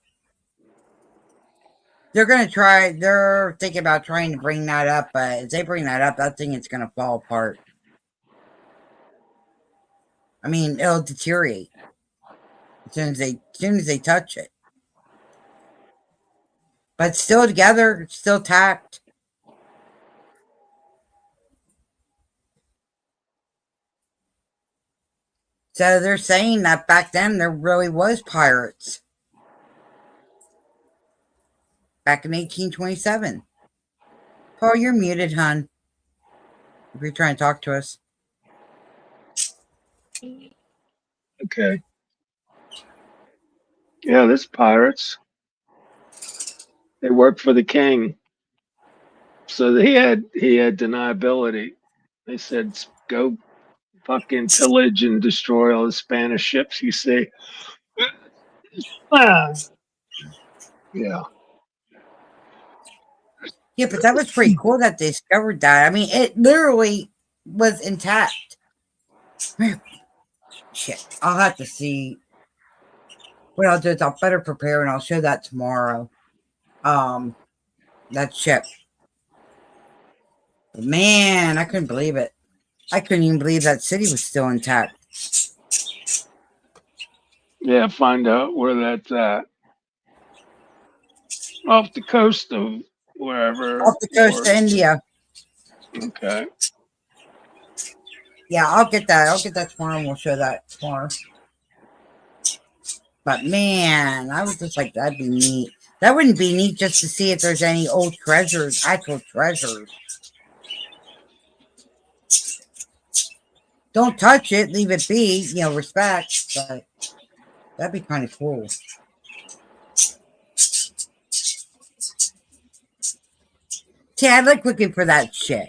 They're thinking about trying to bring that up, but if they bring that up, that thing is going to fall apart. I mean, it'll deteriorate as soon as they touch it. But still together, still tacked. So they're saying that back then there really was pirates. Back in 1827. Paul, you're muted, hon. If you're trying to talk to us. Okay. Yeah, there's pirates. They work for the king. So he had deniability. They said, go fucking pillage and destroy all the Spanish ships you see. Yeah. Yeah, but that was pretty cool that they discovered that. I mean, it literally was intact. Shit. I'll have to see. What I'll do is I'll better prepare and I'll show that tomorrow. That ship. But man, I couldn't believe it. I couldn't even believe that city was still intact. Yeah, find out where that's at. Off the coast of wherever. Off the coast of India. Okay. Yeah, I'll get that. I'll get that tomorrow and we'll show that tomorrow. But man, I was just like, that'd be neat. That wouldn't be neat just to see if there's any old treasures, actual treasures. Don't touch it, leave it be, respect, but that'd be kind of cool. See, I like looking for that shit.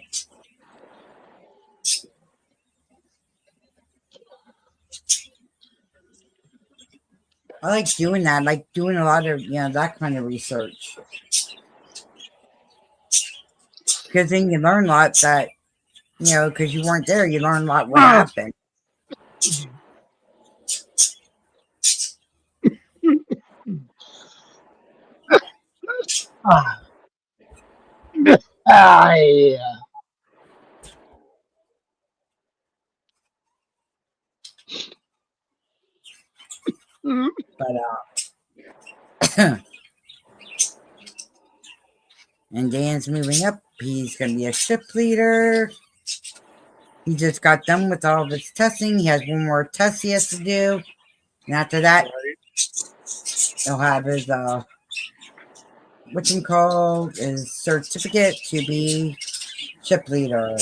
I like doing that, like doing a lot of, that kind of research. Because then you learn a lot that, because you weren't there, you learn a lot what happened. Ah, yeah. Mm. But and Dan's moving up. He's going to be a ship leader. He just got done with all of his testing. He has one more test he has to do. And after that, he'll have his, his certificate to be ship leader.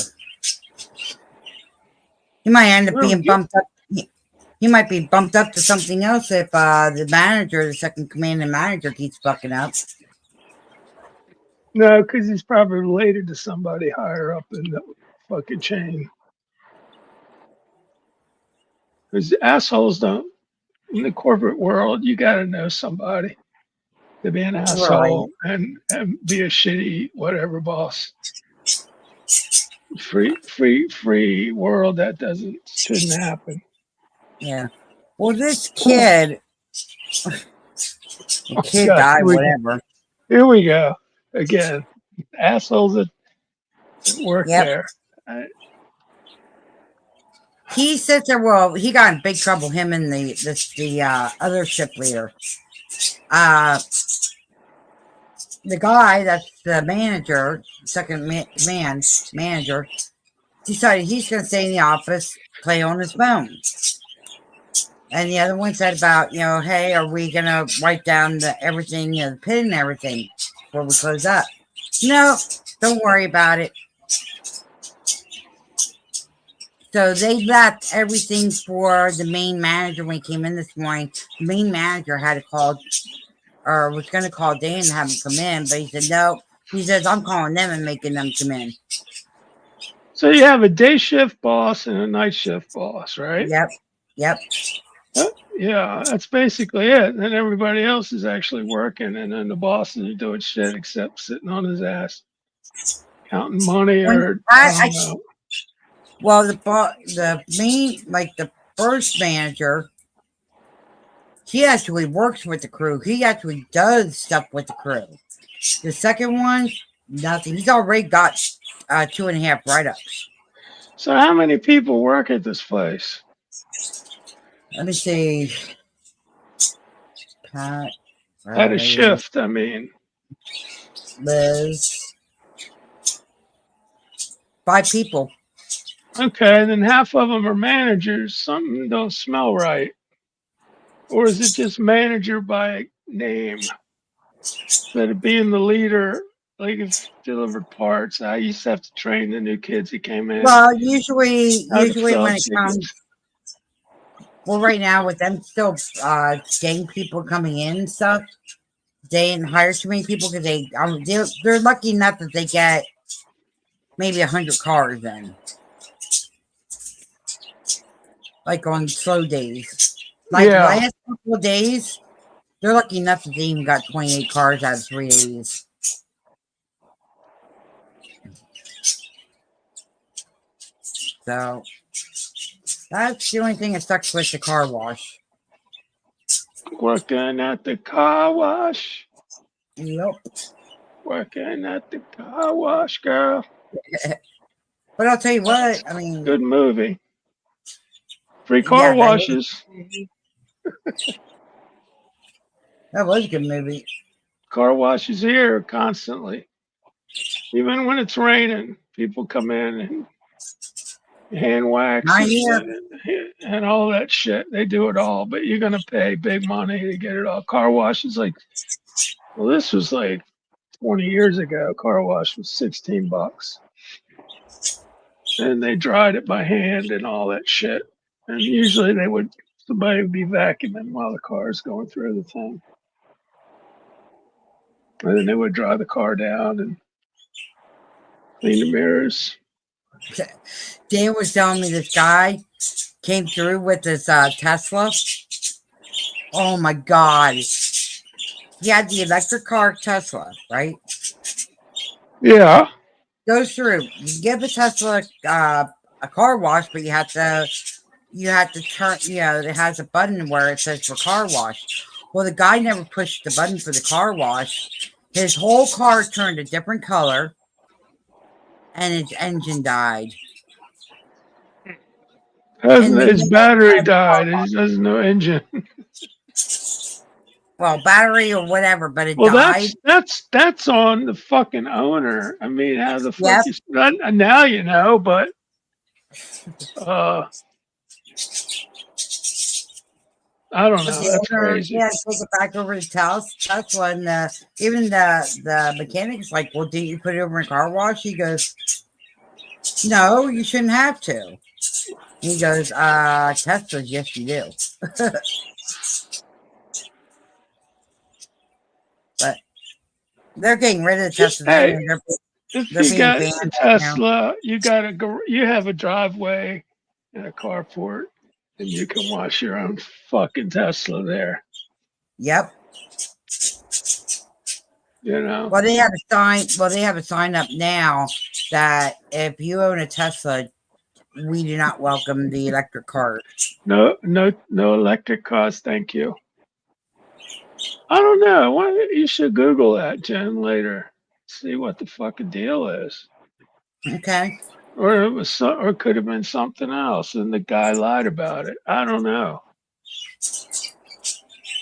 He might end up being bumped up. He might be bumped up to something else if the manager, the second commanding manager, keeps fucking up. No, because he's probably related to somebody higher up in the fucking chain. Because assholes don't, in the corporate world, you got to know somebody to be an asshole and be a shitty whatever boss. Free world, that shouldn't happen. Yeah. Well, this kid, died, whatever. Here we go again. Assholes that work there. He sits there. Well, he got in big trouble. Him and the other ship leader. The guy that's the manager, second manager, decided he's going to stay in the office, play on his phone. And the other one said about, hey, are we going to write down everything, the pin and everything before we close up? No, don't worry about it. So they left everything for the main manager when he came in this morning. The main manager had to call, or was going to call Dan and have him come in, but he said no. He says, I'm calling them and making them come in. So you have a day shift boss and a night shift boss, right? Yep. Yeah, that's basically it. And everybody else is actually working, and then the boss is doing shit except sitting on his ass, counting money or I don't know. Well, the first manager, he actually works with the crew. He actually does stuff with the crew. The second one, nothing. He's already got 2.5 write-ups. So how many people work at this place? Let me see. Pat, at a shift, I mean. Liz. 5 people. Okay, then half of them are managers. Something don't smell right. Or is it just manager by name? Instead of being the leader, like if delivered parts, I used to have to train the new kids that came in. Well, usually when it comes, well, right now with them still getting people coming in and stuff, they didn't hire too many people because they're lucky enough that they get maybe 100 cars in, like on slow days. Like last couple of days, they're lucky enough that they even got 28 cars out of 3 days. So that's the only thing that sucks with the car wash. Working at the car wash. Yep. Working at the car wash, girl. But I'll tell you what, I mean, good movie. Free car washes. That was a good movie. Car washes here constantly. Even when it's raining, people come in and hand wax and all that shit. They do it all, but you're going to pay big money to get it all. Car wash is like, well, this was like 20 years ago. Car wash was $16. And they dried it by hand and all that shit. And usually somebody would be vacuuming while the car is going through the thing. And then they would dry the car down and clean the mirrors. Dan was telling me this guy came through with his Tesla. Oh my God. He had the electric car Tesla, right? Yeah. Goes through. You give a Tesla a car wash, but you have to turn, it has a button where it says for car wash. Well, the guy never pushed the button for the car wash. His whole car turned a different color, and his engine died. In the His middle battery of a car died. wash. He has no engine. Well, battery or whatever, but it Well, died. that's on the fucking owner. I mean, how the fuck Yep. you now you know, but uh, I don't But know. the That's owner, crazy. yeah, take it back over to Tesla, and even the mechanic's like, "Well, didn't you put it over in a car wash?" He goes, "No, you shouldn't have to." He goes, Teslas, yes, you do." But they're getting rid of the Teslas Hey, anyway. if They're you being got banned a right now. Tesla, you got you have a driveway and a carport, and you can wash your own fucking Tesla there. Yep. You know. Well, they have a sign. Well, they have a sign up now that if you own a Tesla, we do not welcome the electric cars. No electric cars, thank you. I don't know. You should Google that, Jen, later. See what the fucking deal is. Okay. Or or it could have been something else, and the guy lied about it. I don't know.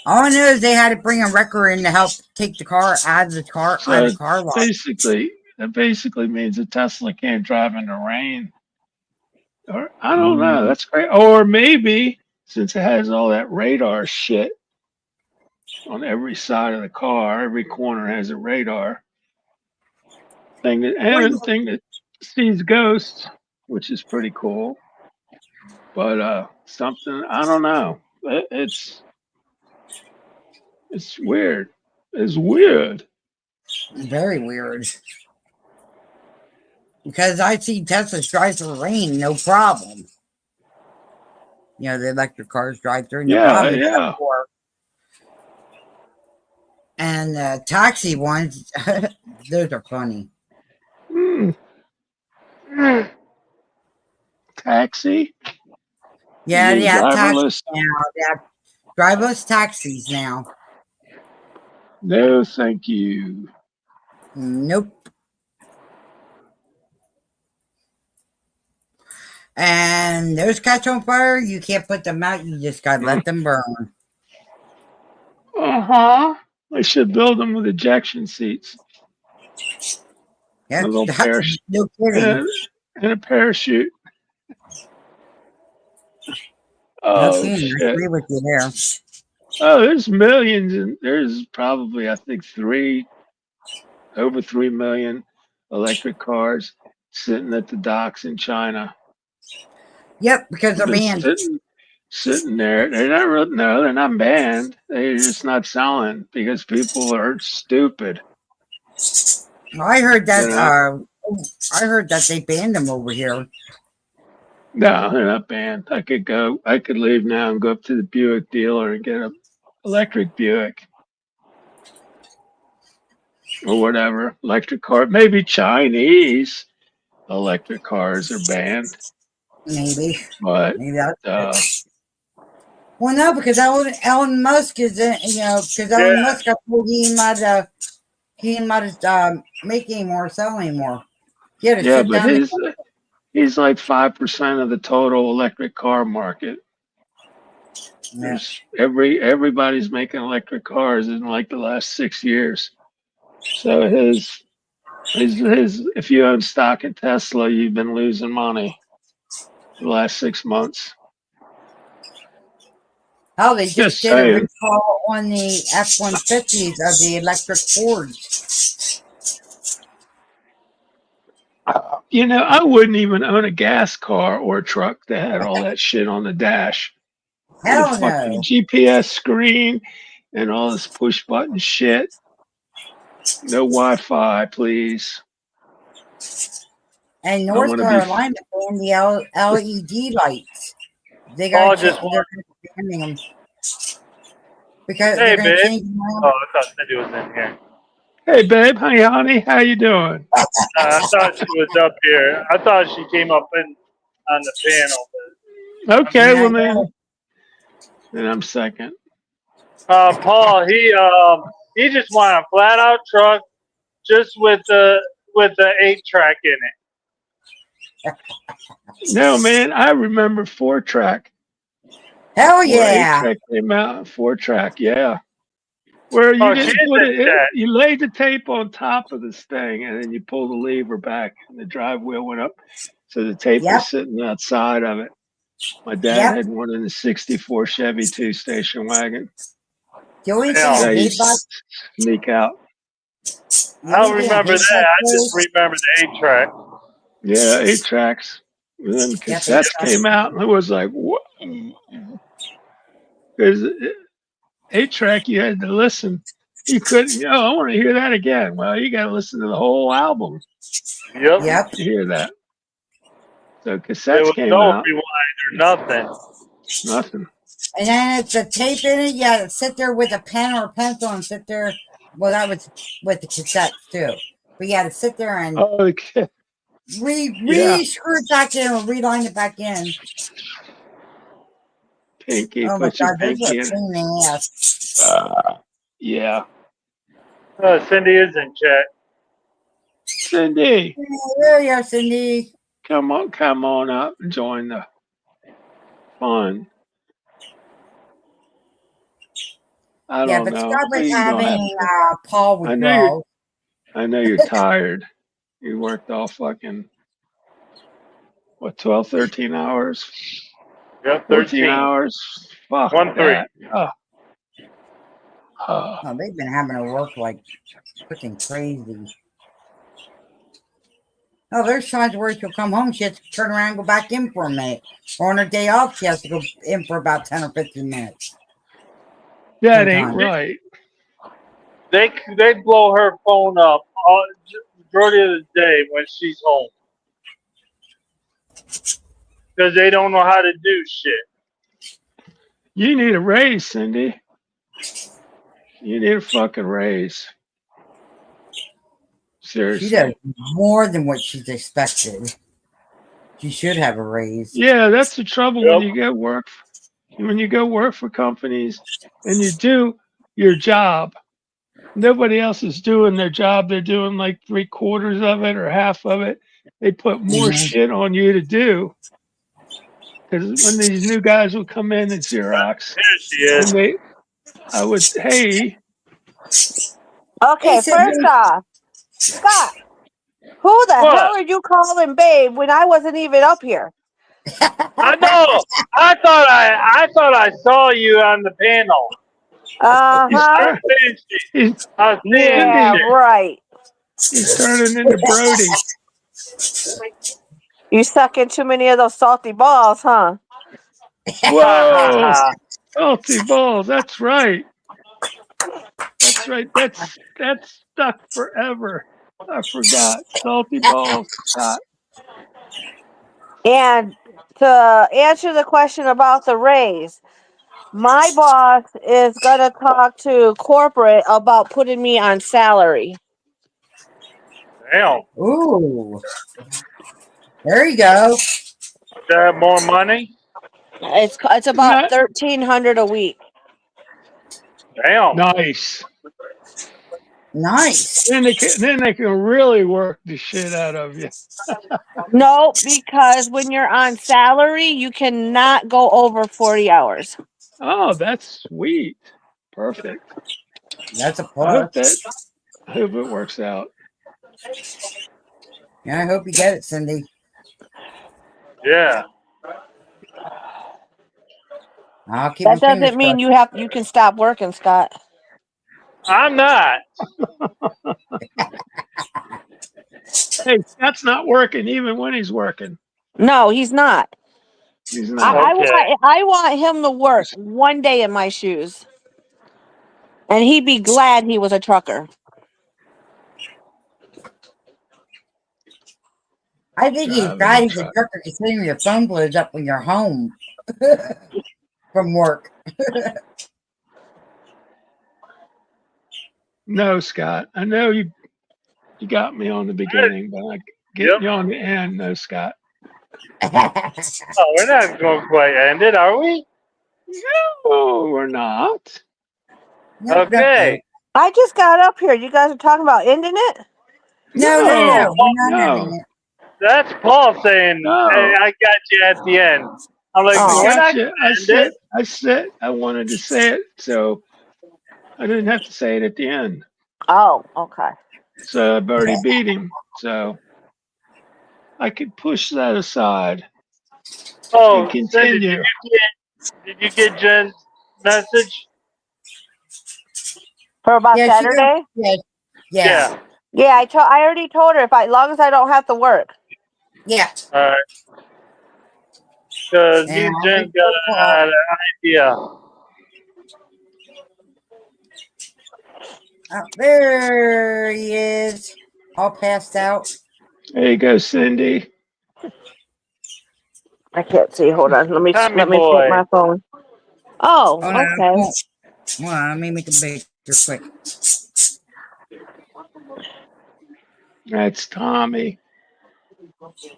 All I know is they had to bring a wrecker in to help take the car out of the car So wash. that basically means a Tesla can't drive in the rain. Or I don't know. That's great. Or maybe since it has all that radar shit on every side of the car, every corner has a radar thing, and a thing that sees ghosts, which is pretty cool. But something I don't know. It's weird. It's weird. Very weird. Because I see Teslas drive through rain, no problem. You know, the electric cars drive through, no Yeah, problem. yeah. And taxi ones, those are funny. Mm. Taxi? Yeah, they have taxis Driverless? now. They have driverless taxis now. No, thank you. Nope. And those catch on fire, you can't put them out. You just gotta let them burn. Uh-huh. They should build them with ejection seats. Yeah, A little parachute. no kidding. And a parachute. No Oh, kidding. I shit. agree with you there. Oh, there's millions, and there's probably, I think, over 3 million electric cars sitting at the docks in China. Yep, because they're Just banned. sitting there. They're not no, they're not banned. They're just not selling because people are stupid. I heard that. You know? I heard that they banned them over here. No, they're not banned. I could leave now and go up to the Buick dealer and get an electric Buick or whatever. Electric car, maybe Chinese electric cars are banned, Maybe but that's well, no, because Elon Musk is, because Elon Yeah. Musk got told he might make anymore, sell anymore. He had to yeah, shut but down the. he's like 5% of the total electric car market. Yeah. Everybody's making electric cars in like the last 6 years. So his if you own stock in Tesla, you've been losing money the last 6 months. Oh, they just did a saying. recall on the F-150s of the electric Fords. I wouldn't even own a gas car or a truck that had all that shit on the dash. With a Hell fucking no. GPS screen and all this push button shit. No Wi-Fi, please. And North Carolina banned the LED lights. They're banning them because Hey, they're going to babe. change them Oh, around. I thought Cindy was in here. Hey, babe. Hey, honey. How you doing? I thought she was up here. I thought she came up on the panel. Okay, well then I'm second. Paul, He just wanted a flat out truck, just with the 8-track in it. No, man, I remember 4-track. Hell Before yeah. 8-track came out, 4-track, yeah. Where you Oh, she didn't put did it, that. you laid the tape on top of this thing, and then you pull the lever back, and the drive wheel went up. So the tape Yep. was sitting outside of it. My dad Yep. had one in the '64 Chevy 2-station wagon. The only thing Hell. I That hate used about to sneak out. the I only don't thing I remember hate that. about I just those. remember the 8-track. Yeah, 8-tracks. And then Yep, cassettes came out, and it was like, what? Because 8-track, you had to listen. You couldn't, I want to hear that again. Well, you got to listen to the whole album Yep. Yep. to hear that. So There cassettes was came no out, rewind or nothing. nothing. And then if the tape in it, you had to sit there with a pen or a pencil and sit there. Well, that was with the cassettes too. But you had to sit there and Oh, okay. Yeah, screw it back in or reline it back in. pinky, Oh my put your God, those are a pinky in. pain in the ass. Yeah. Cindy is in chat. Cindy, There you are, Cindy. come on up and join the fun. I Yeah, don't but know. Scott was You don't have having to. paw I know you're. withdrawal. I know you're tired. You worked all fucking what 12, 13 hours, Yep, 14 13. hours. Fuck 1-3. that. Oh. Oh, they've been having to work like freaking crazy. Oh, there's times where she'll come home, she has to turn around and go back in for a minute. Or on her day off, she has to go in for about 10 or 15 minutes. That ain't Sometimes. right. They blow her phone up all, majority of the day when she's home because they don't know how to do shit. You need a raise, Cindy. You need a fucking raise. She Seriously. does more than what she's expected. She should have a raise. Yeah, that's the trouble Yep. when you go work. When you go work for companies and you do your job, nobody else is doing their job. They're doing like 3/4 of it or half of it. They put more Mhm. shit on you to do. Because when these new guys would come in at Xerox, Here she is. and I would, hey, Okay, Hey, first Cindy. off, Scott, who the What? hell are you calling babe when I wasn't even up here? I know. I thought I saw you on the panel. he's, Uh-huh. I was seeing Yeah, Cindy, shit. right. he's turning into Brody. You sucking too many of those salty balls, huh? Whoa, salty balls. That's right. That's right. That's stuck forever. I forgot. Salty balls, Scott. And to answer the question about the raise, my boss is going to talk to corporate about putting me on salary. Damn. Ooh. There you go. Got more money? It's about $1,300 a week. Damn. Nice. Nice. Then they can really work the shit out of you. No, because when you're on salary, you cannot go over 40 hours. Oh, that's sweet. Perfect. That's a I plus. hope it works out. Yeah, I hope you get it, Cindy. Yeah. I'll keep That my fingers doesn't mean crossed. you can stop working, Scott. I'm not. Hey, that's not working even when he's working. No, he's not. He's not. I want him to work one day in my shoes. And he'd be glad he was a trucker. I think he's Driving glad a he's a truck. trucker considering your phone blows up when you're home from work. No, Scott. I know you got me on the beginning, but I getting you on the end. No, Scott. Oh, we're not going to quite end it, are we? No, we're not. Nope, Okay. I just got up here. You guys are talking about ending it? No, No, we're not having no, it. That's Paul saying, "Hey, no. I got you at the end." I'm like, I Oh. we're not got gonna you. I end it. said, I wanted to say it, so I didn't have to say it at the end. Oh, okay. So I've already beat him. So I could push that aside and Oh, Cindy, continue. did you get Jen's message? For about Yeah, she goes. Saturday? Yeah, yeah, Yeah. Yeah, I already told her as long as I don't have to work. yeah. All right. Because me And and I Jen already told Paul. got an idea. Oh, there he is, all passed out. There you go, Cindy. I can't see. Hold on. Tommy Let me take boy. my phone. Oh Oh, no, okay. well, let me make a bigger quick. That's Tommy.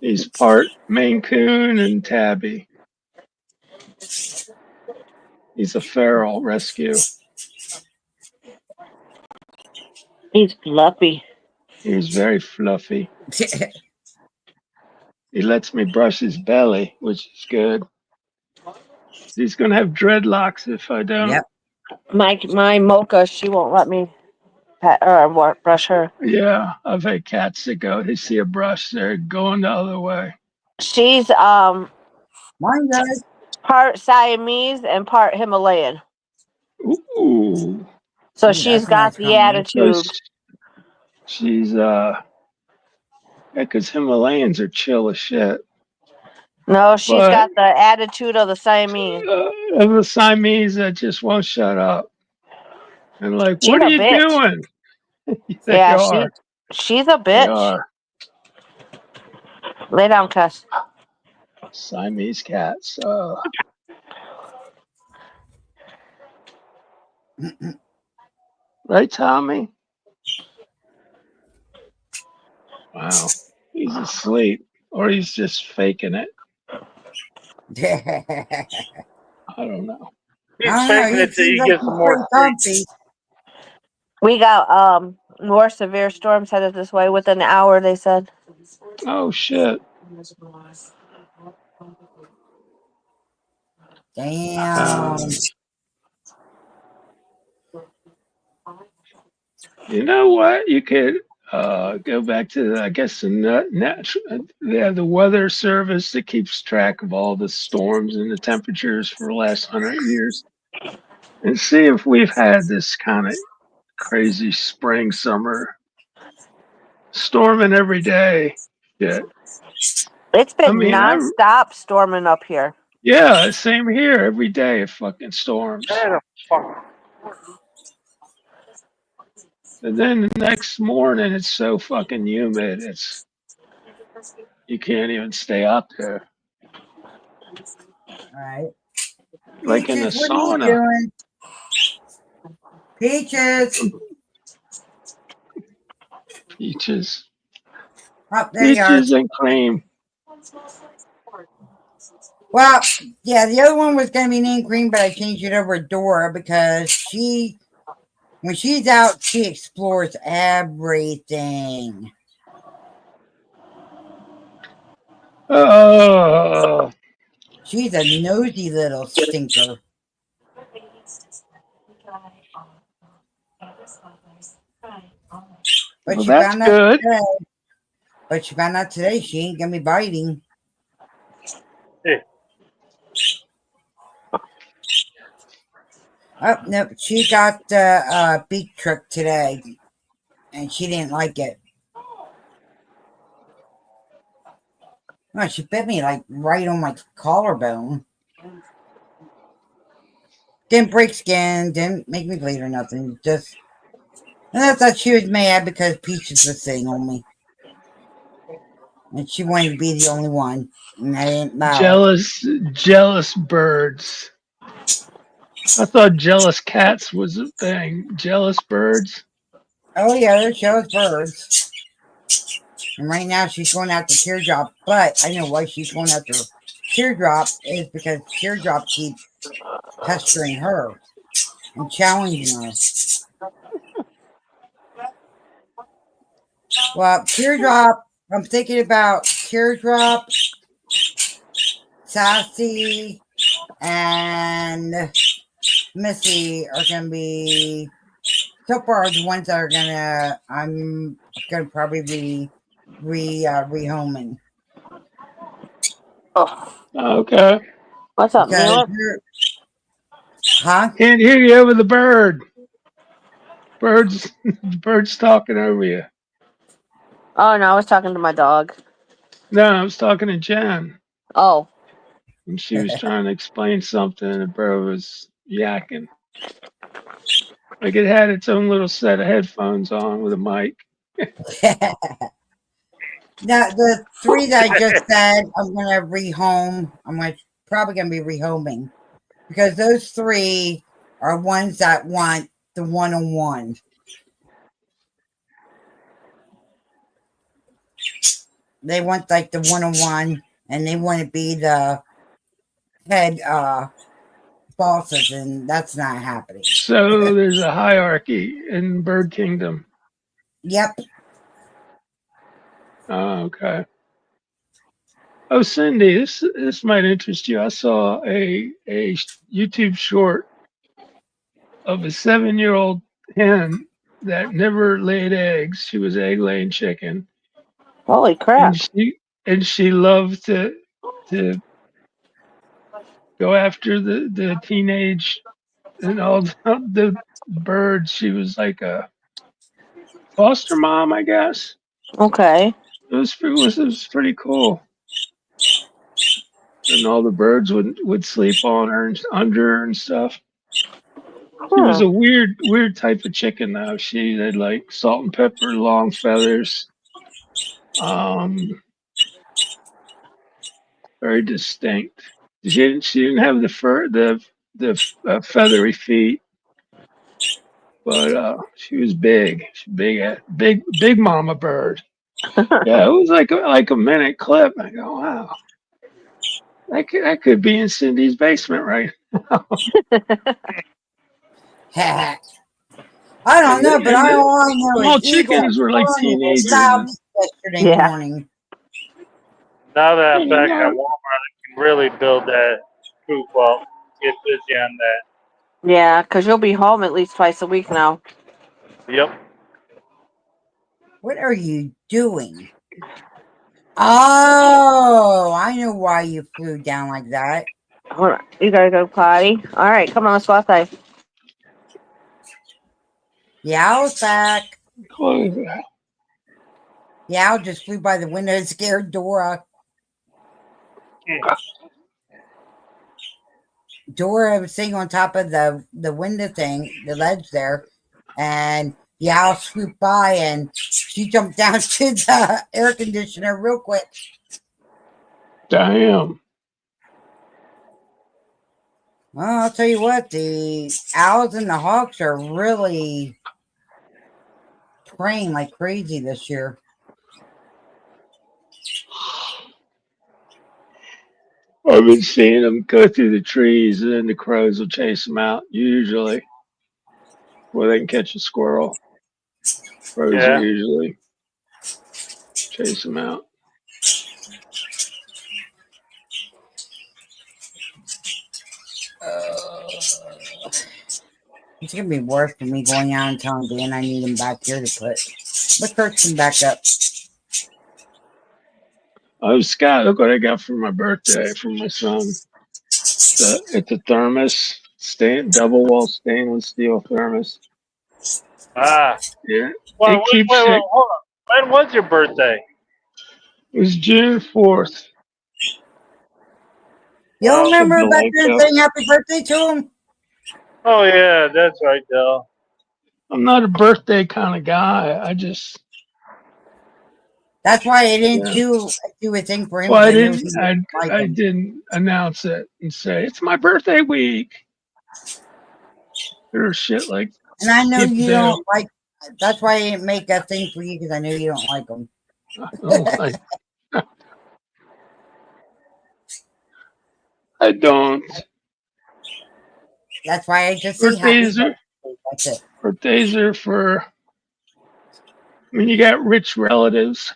He's part Maine Coon and Tabby. He's a feral rescue. He's fluffy. He's very fluffy. He lets me brush his belly, which is good. He's gonna have dreadlocks if I don't. Yep. My mocha, she won't let me pet or brush her. Yeah, I've had cats that go, they see a brush, they're going the other way. She's Mine does. part Siamese and part Himalayan. Ooh. So Ooh, she's that's a got nice the combination. So attitude. she's yeah, because Himalayans are chill as shit. No, she's But got the attitude of the Siamese. of the Siamese that just won't shut up. And like, She's what are a you bitch. doing? They Yeah, are. she's a They bitch. are. Lay down, cuss. Siamese cats. Right, Tommy? Wow. He's asleep. Or he's just faking it. I I don't know. He's don't know. faking He it till seems he like gets he's some pretty more sleep. comfy. We got more severe storms headed this way within an hour, they said. Oh shit. Damn. You know what? You could go back to the, I guess the they have the weather service that keeps track of all the storms and the temperatures for the last 100 years, and see if we've had this kind of crazy spring summer storming every day. Shit. It's I been mean, nonstop storming up here. yeah, same here. Every day it fucking storms, Hey, the fuck. and then the next morning it's so fucking humid. It's you can't even stay out there, All right. like in a Peaches, what are you sauna. doing? Peaches. Peaches. Oh, there you are. Peaches and cream. Well, yeah, the other one was going to be named Green, but I changed it over to Dora because when she's out, she explores everything. Oh, She's a nosy little stinker. But well, she that's found out good. today. But she found out today she ain't gonna be biting. Hey, Oh no, she got the beak trick today, and she didn't like it. No, she bit me like right on my collarbone. Didn't break skin, didn't make me bleed or nothing. Just, and I thought she was mad because Peaches was sitting on me, and she wanted to be the only one, and I didn't allow it. Jealous birds. I thought jealous cats was a thing. Jealous birds. Oh yeah, there shows birds. And right now she's going after Teardrop, but I know why she's going after Teardrop is because Teardrop keeps pestering her and challenging her. Well, Teardrop. I'm thinking about Teardrop, Sassy, and Missy are gonna be so far the ones that are gonna. I'm gonna probably be rehoming Oh, Okay. what's up, because Mila? huh? Can't hear you over the bird. Birds talking over you. Oh no, I was talking to my dog. No, I was talking to Jen, Oh, and she was trying to explain something, and the bird was yakking. Like it had its own little set of headphones on with a mic. Now the three that I just said, I'm gonna rehome. Probably gonna be rehoming because those three are ones that want the one-on-one. They want like the one-on-one, and they want to be the head bosses, and that's not happening. So there's a hierarchy in Bird Kingdom. Yep. Oh, okay. Oh, Cindy, this might interest you. I saw a YouTube short of a 7-year-old hen that never laid eggs. She was egg laying chicken, holy and crap! she loved to go after the teenage and all the birds. She was like a foster mom, I guess. Okay. It was pretty cool. And all the birds would sleep on her and under her and stuff. She was Hmm. a weird type of chicken though. She had like salt and pepper, long feathers, um, very distinct. She didn't have the fur the feathery feet, but she was big. She big mama bird. Yeah, it was like a minute clip. I go, wow, that could be in Cindy's basement right now. I don't And know, but all I know small is Eagle chickens were like Fun teenagers. stopped yesterday Yeah. morning. Now that I'm And you back at know, Walmart, I can really build that coop up. Get busy on that. Yeah, because you'll be home at least twice a week now. Yep. What are you doing? Oh, I know why you flew down like that. Hold on. You gotta go potty. All right, come on, let's go outside. Yeah, I was back. close that. Yeah, I just flew by the window and scared Dora. Dora was sitting on top of the window thing, the ledge there, and the owl swooped by and she jumped down to the air conditioner real quick. Damn. Well, I'll tell you what, the owls and the hawks are really praying like crazy this year. I've been seeing them go through the trees, and then the crows will chase them out. Usually, where they can catch a squirrel. Crows will Yeah. usually chase them out. It's gonna be worse for me going out and telling Dan I need him back here to put. Let's search him back up. Oh, Scott, look what I got for my birthday from my son. It's a thermos, double wall stainless steel thermos. Ah. Yeah, Well, it keeps wait, it. hold on. When was your birthday? It was June 4th. You don't Well, remember back Something like then that. saying happy birthday to him? oh yeah, that's right, Dell. I'm not a birthday kind of guy. I just, That's why I didn't yeah. do a thing for him Well, because I I knew he didn't. didn't I like I him. didn't announce it and say it's my birthday week or shit like And I know people you do. don't like. That's why I didn't make a thing for you because I know you don't like him. I I don't. That's why I just say happy Birthdays are birthday. That's it. birthdays are for when you got rich relatives,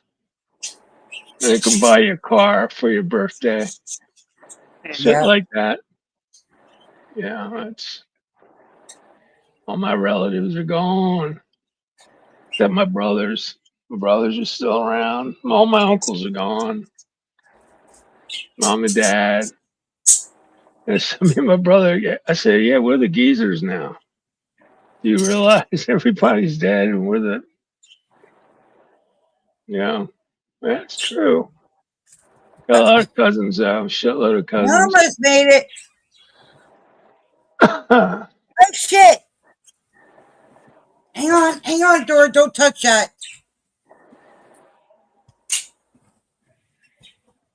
they can buy you a car for your birthday, shit Yeah. like that. Yeah, that's all my relatives are gone, except my brothers. My brothers are still around. All my uncles are gone. Mom and dad. And so me and my brother, I said, yeah, we're the geezers now. Do you realize everybody's dead and we're the, you know, that's true. Got a lot of cousins though, shitload of I cousins. almost made it. Oh, shit. Hang on, Dora. Don't touch that.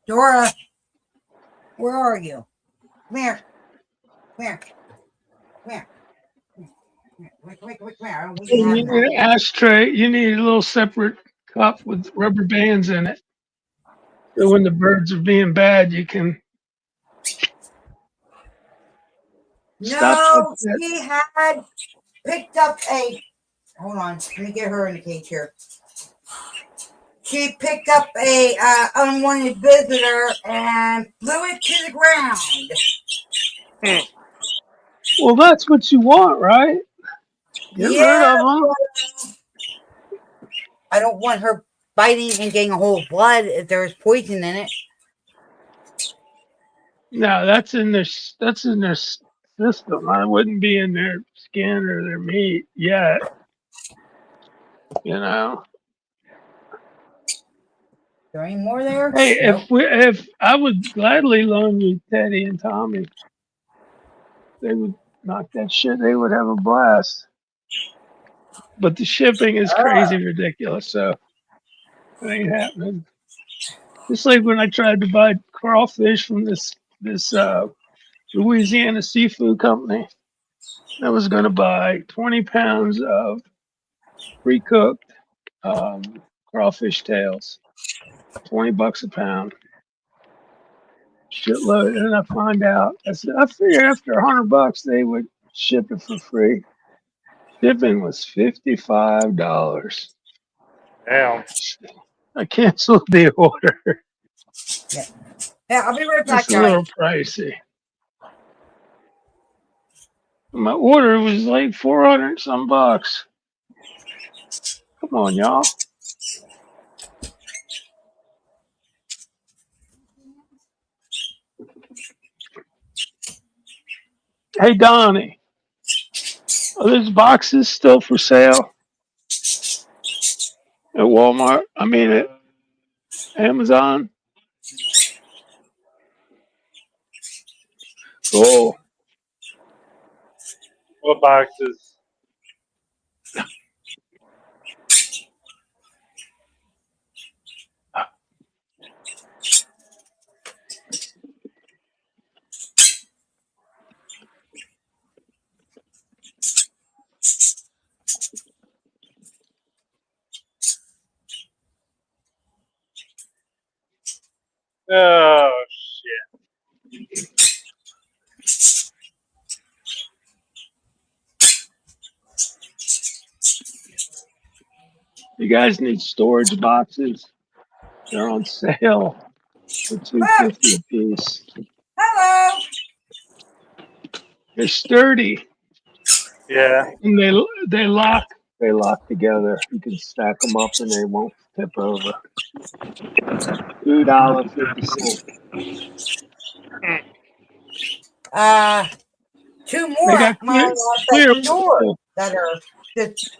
Dora, where are you? Come here. Come here. Come here. Come here. We can You have need that. an ashtray. You need a little separate cup with rubber bands in it. So when the birds are being bad, you can stop No, touching it. she had picked up a. Hold on. Let me get her in the cage here. She picked up a unwanted visitor and blew it to the ground. Well, that's what you want, right? Get rid Yeah, of them. I don't want her biting and getting a whole blood if there's poison in it. No, that's in their system. I wouldn't be in their skin or their meat yet. You know. Is there any more there? Hey, Nope. if I would gladly loan you Teddy and Tommy, they would knock that shit. They would have a blast. But the shipping is crazy ridiculous, so it ain't happening. Just like when I tried to buy crawfish from this Louisiana seafood company, I was going to buy 20 pounds of pre-cooked crawfish tails, $20 a pound, shitload. And then I find out, I said, I figured after $100 they would ship it for free. Shipping was $55. Damn. I canceled the order. Yeah, I'll be right back, It's a little guys. pricey. My order was like 400 some bucks. Come on, y'all. Hey, Donnie, are these boxes still for sale at Walmart? I mean, at Amazon? Cool. What boxes? Oh shit. You guys need storage boxes? They're on sale for Ah, $2.50 a piece. hello. They're sturdy Yeah. and they lock together. You can stack them up and they won't tip over. $2.50. Two They more got at my clear bedroom door that are just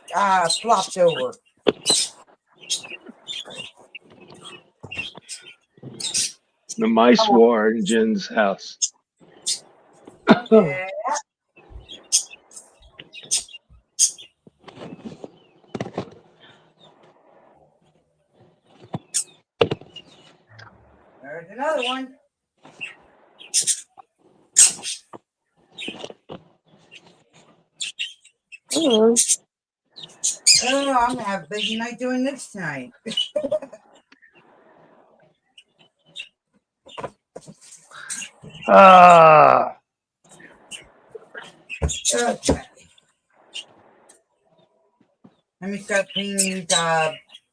flopped over. the mice war in Jen's house. Yeah. There's another one. Oh, Oh, I'm gonna have a busy night doing this tonight. ah, Okay. Let me start cleaning these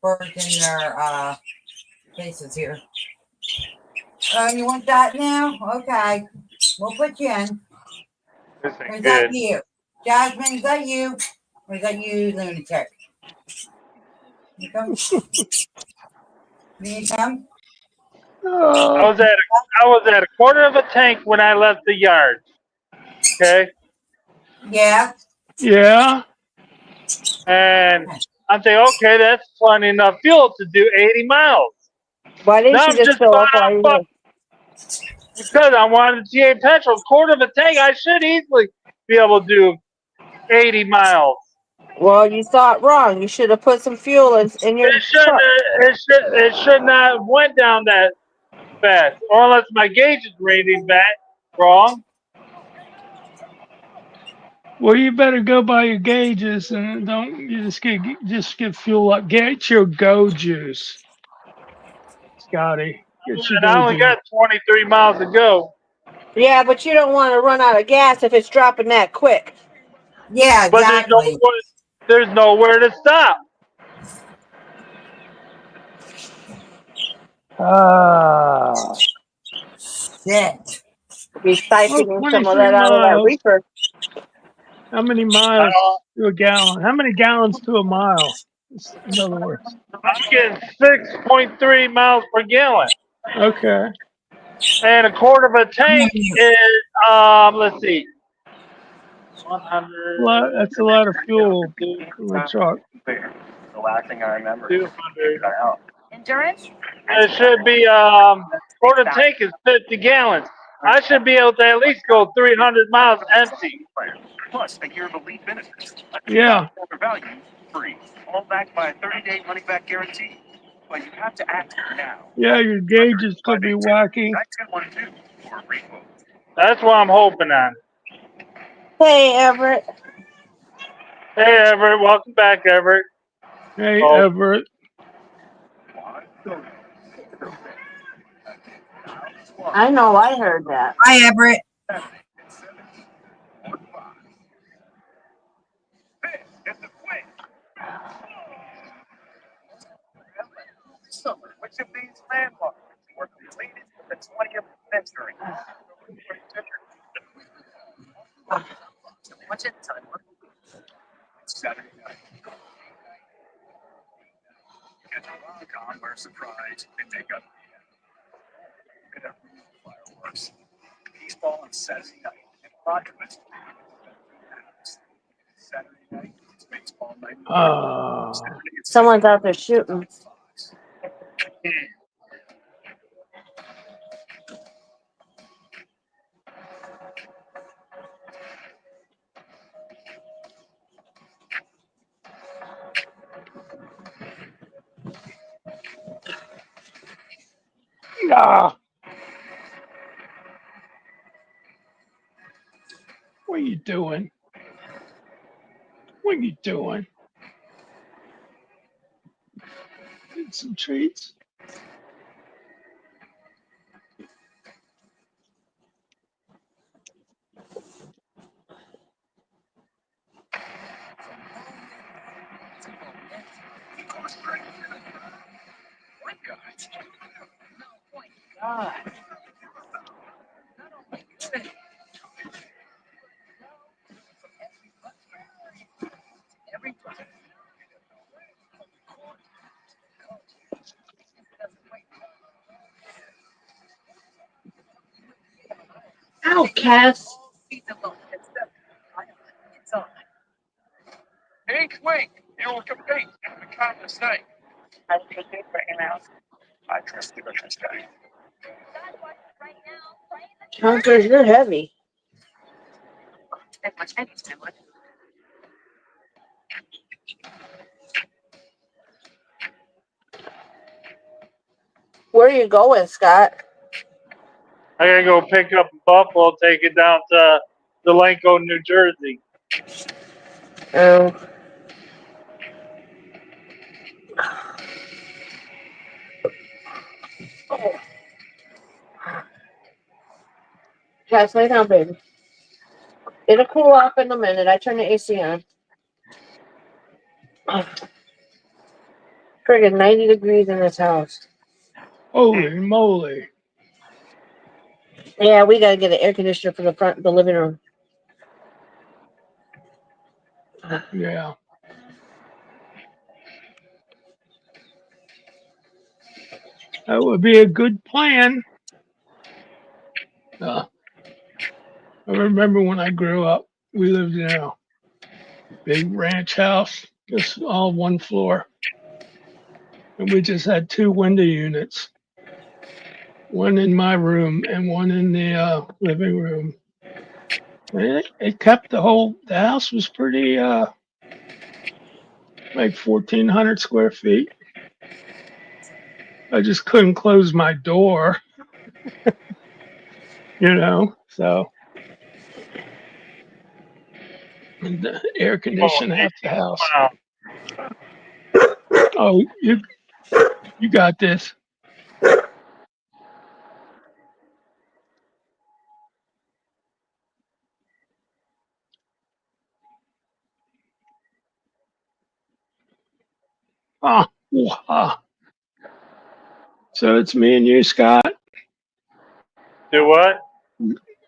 birds in their places here. You want that now? Okay. We'll put you in. This Or ain't is that good. you? Jasmine, is that you? Or is that you, lunatic? You come? You come? I Oh, was at a quarter of a tank when I left the yard. Okay, Yeah. yeah. and I'm thinking, okay, that's plenty enough fuel to do 80 miles. Why didn't Now you I'm just just fill up flat while out you're fuck here? because I wanted TA petrol. Quarter of a tank, I should easily be able to do 80 miles. Well, you thought wrong. You should have put some fuel in your It shouldn't. truck. It should not have went down that fast, or unless my gauge is reading back wrong. Well, you better go by your gauges and don't you just get fuel up. Get your go juice, Scotty. Get your And I go only juice. got 23 miles to go. Yeah, but you don't want to run out of gas if it's dropping that quick. Yeah, But exactly. there's nowhere to stop. Ah, Shit. Recycling well, some of 23 that out of that miles. reefer. How many I miles don't, to a gallon? How many gallons to a mile? In other words. I'm getting 6.3 miles per gallon, Okay. and a quarter of a I'm tank on mute. is let's see, 100, That's a lot of fuel from a truck. 200. It should be quarter tank is 50 gallons. I should be able to at least go 300 miles empty. Yeah. Yeah, your gauges could be wacky. That's what I'm hoping on. Hey, Everett. Hey Everett, welcome back, Everett. Hey, Oh, Everett. I know I heard that. Hi, Everett. Someone's out there shooting. Ah, what are you doing? What are you doing? Get some treats. Ow, Cass. Chunkers, you're heavy. Where are you going, Scott? I gotta go pick up Buffalo, take it down to Delanco, New Jersey. Oh. Cass, lay down, baby. It'll cool off in a minute. I turn the AC on. Friggin' 90 degrees in this house. Holy moly. Yeah, we gotta get an air conditioner for the living room. Yeah. That would be a good plan. I remember when I grew up, we lived in a big ranch house, just all one floor. And we just had 2 window units, one in my room and one in the living room. And it kept the house was pretty, like 1,400 square feet. I just couldn't close my door, so. And the air Oh, condition half the house. wow. Oh, you got this. Oh, wow. So it's me and you, Scott. Do what?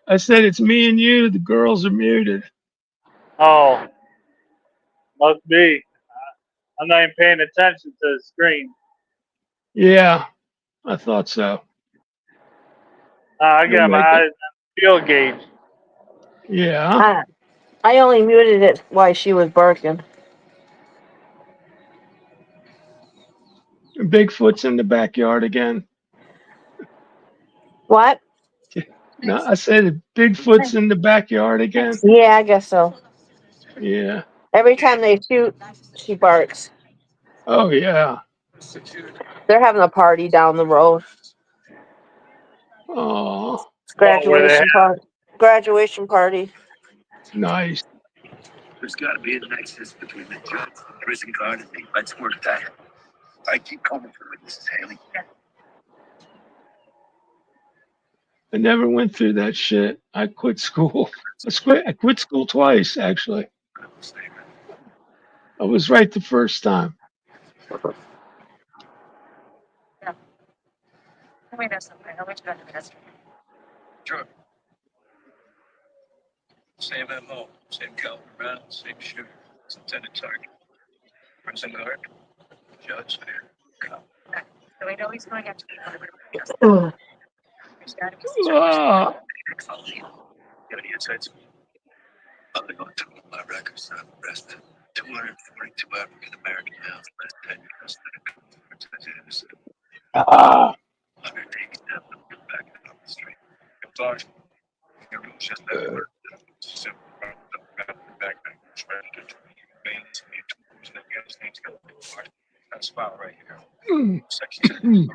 I said it's me and you. The girls are muted. Oh, must be. I'm not even paying attention to the screen. Yeah, I thought so. I You'll got my make it. eyes on field gauge. Yeah. I only muted it while she was barking. Bigfoot's in the backyard again. What? No, I said Bigfoot's in the backyard again. Yeah, I guess so. Yeah. Every time they shoot, she barks. Oh, yeah. They're having a party down the road. Oh, It's Oh, where they graduation party. Graduation party. nice. There's got to be a nexus between the judge, the prison guard, and me. I swear to that. I keep coming for witnesses, Haley. I never went through that shit. I quit school. I quit school twice, actually. I was right the first time. Sure. Same MO, same caliber round, same shooter. It's intended target. Prison guard, judge there, cop. Ah, Got any insights? I've been going through all my records. I've arrested 242 African American males last 10 years. ah. Undertaking them back on the street. Sorry. Your rules just that word. Simple. Backpack. Registered to veins. That's file right here. Section 10.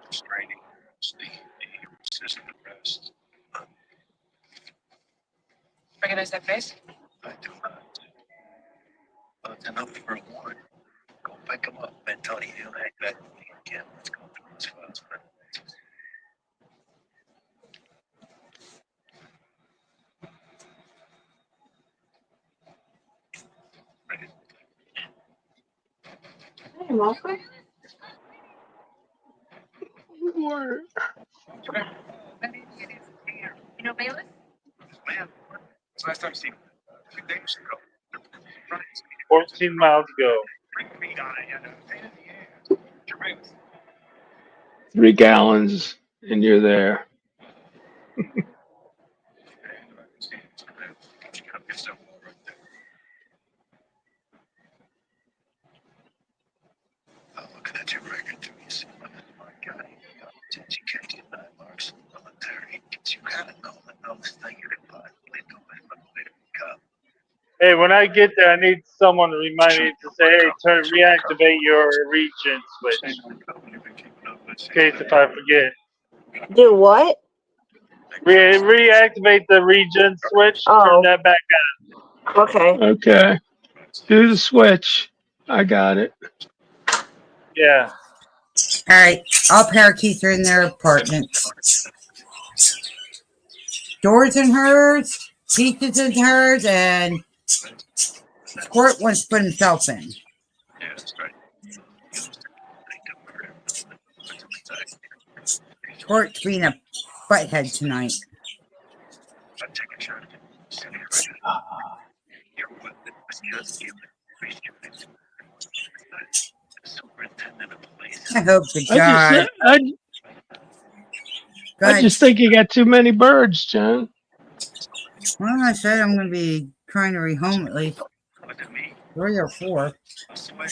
Restraining. The system arrest. Recognize that face? I do not. It's enough for a warrant. Go pick him up. And Tony, he'll hang back with me again. Let's go through his files. Hey, Malcolm. Word. You know Bayless? Man, last time I seen him, 2 days ago. 14 miles ago. Bring meat on it, and a pain in the ass. Jermaine. 3 gallons, and you're there. Looking at your record, do you see my guy? Since you can't get 9 marks in the military, you gotta know the dumbest thing you can possibly do is run away to a cop. Hey, when I get there, I need someone to remind me to say, hey, reactivate your region switch. In case if I forget. Do what? Reactivate the region switch. Oh. Turn that back on. Okay. Okay. Do the switch. I got it. Yeah. All right, all parakeets are in their apartments. Doors in hers, Peaches in hers, and Squirt wants to put himself in. Yeah, that's right. Squirt's being a butthead tonight. I'm taking a shot at it. Send it right Your weapon was just given. Superintendent of police. I hope to I just, God. I, Go I ahead. just think you got too many birds, John. Well, I said I'm going to be trying to rehome at least Look at me. 3 or 4. I swear.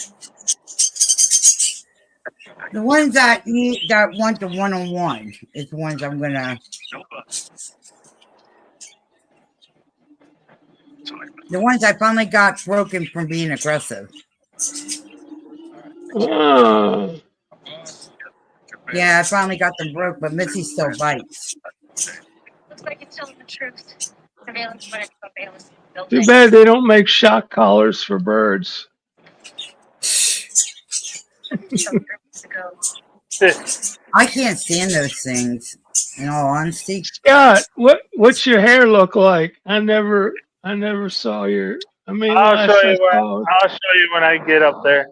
The ones that need that want the one-on-one is the ones I'm gonna. The ones I finally got broken from being aggressive. Oh, Yeah, I finally got them broke, but Missy still bites. Looks like it's telling the truth. Surveillance footage of surveillance built too bad they don't make shock collars for birds. ago. I can't stand those things. In all honesty, Scott, what's your hair look like? I never saw your. I mean, I'll last show I you when saw it. I'll show you when I get up there.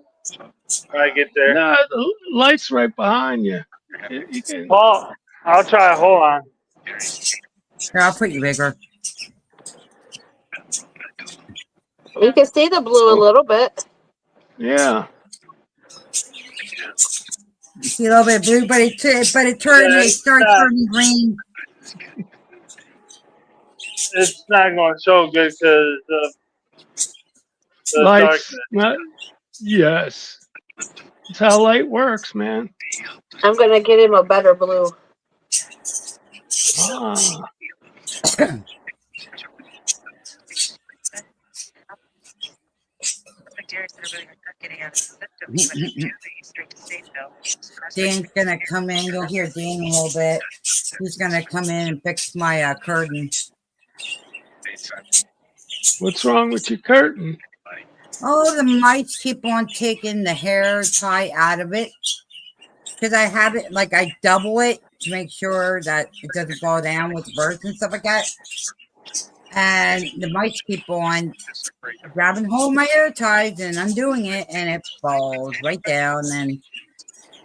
When I get there. No, the light's right behind you. You can. Well, I'll try. Hold on. here, I'll put you bigger. You can see the blue a little bit. Yeah. See a little bit of blue, but it starts Yeah, turning green. it's not going to show good because of the Lights. darkness. Not, yes. That's how light works, man. I'm gonna get him a better blue. Ah. Dan's gonna come in. You'll hear Dan a little bit. He's gonna come in and fix my curtain. What's wrong with your curtain? Oh, the mice keep on taking the hair tie out of it. Because I have it, like I double it to make sure that it doesn't fall down with birds and stuff like that. And the mice keep on grabbing hold of my hair ties and undoing it, and it falls right down. And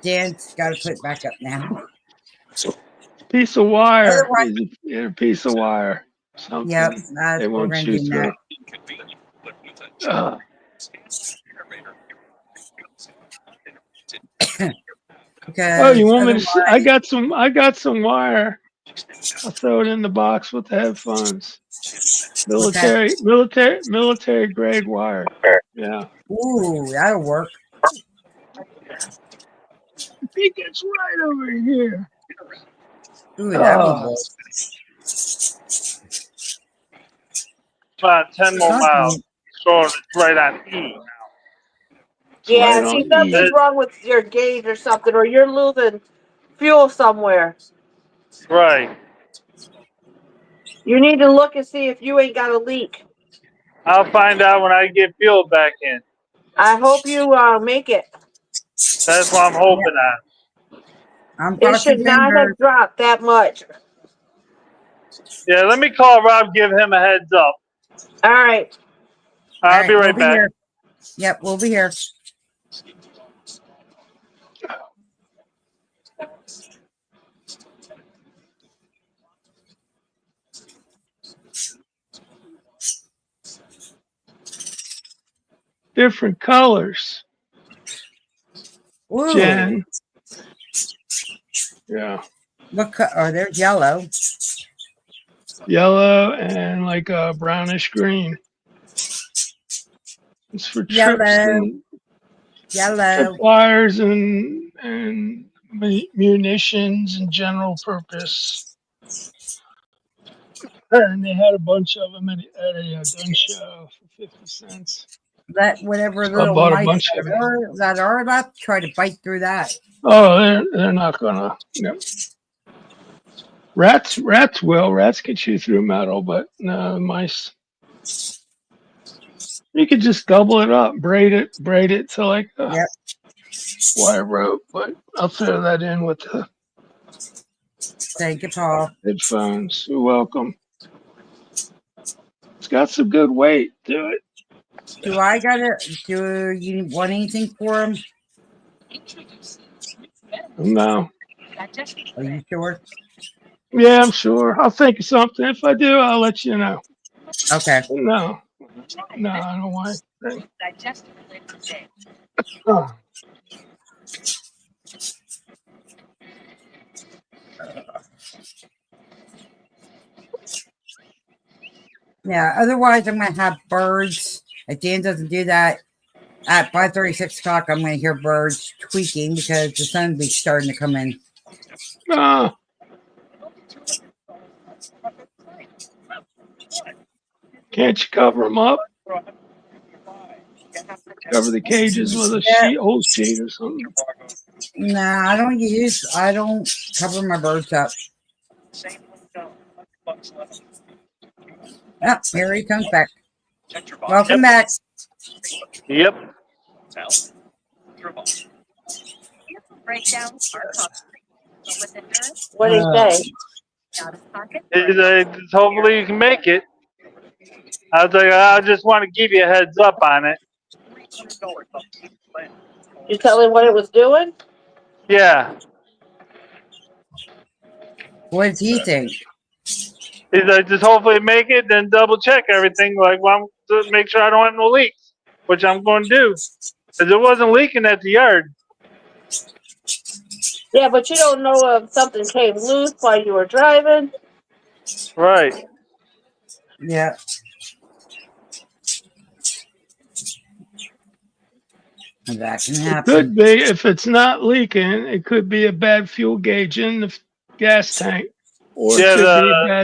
Dan's got to put it back up now. Piece of wire. Otherwise, A piece of wire. Something. yep, They we're won't going chew to do through. that. Because Oh, you want me to see? otherwise- I got some wire. I'll throw it in the box with the headphones. Military grade wire. Yeah. Ooh, that'll work. I think it's right over here. Ooh, that will work. About 10 more miles. Something. So it's right on E. Yeah, Right see, on something's E. wrong with your gauge or something, or you're losing fuel somewhere. Right. You need to look and see if you ain't got a leak. I'll find out when I get fuel back in. I hope you make it. That's what I'm hoping on. I'm It crossing should not fingers. have dropped that much. Yeah, let me call Rob, give him a heads up. All right. I'll be All right we'll back. Here. Yep, we'll be here. Different colors. Ooh, Jen. Yeah. what oh, there's yellow. Yellow and like a brownish green. It's for trips Yellow. and Yellow. tripwires and munitions and general purpose. And they had a bunch of them at a gun show for 50 cents. Let whatever So I little bought a mice bunch of them. that are left try to bite through that. Oh, they're not gonna. No. Rats will. Rats can chew through metal, but no, mice. You could just double it up, braid it to like a Yep. wire rope. But I'll throw that in with the Thank you, Paul. headphones. You're welcome. It's got some good weight to it. Do you want anything for him? No. Are you sure? Yeah, I'm sure. I'll think of something. If I do, I'll let you know. Okay. No, I don't want anything. Oh. Yeah, otherwise I'm going to have birds. If Dan doesn't do that, at 5:30, 6 o'clock, I'm going to hear birds tweaking because the sun will be starting to come in. Ah. Can't you cover them up? Cover the cages with a Yeah. old sheet or something. Nah, I don't cover my birds up. Oh, here he comes back. Welcome back. Yep. What do you say? Hopefully you can make it. I was like, I just want to give you a heads up on it. You tell him what it was doing? Yeah. What does he think? He's like, just hopefully make it, then double check everything. Like, well, to make sure I don't have no leaks, which I'm going to do. Because it wasn't leaking at the yard. Yeah, but you don't know if something came loose while you were driving. Right. Yeah. That can It happen. could be, if it's not leaking, it could be a bad fuel gauge in the gas tank, or it Yeah, could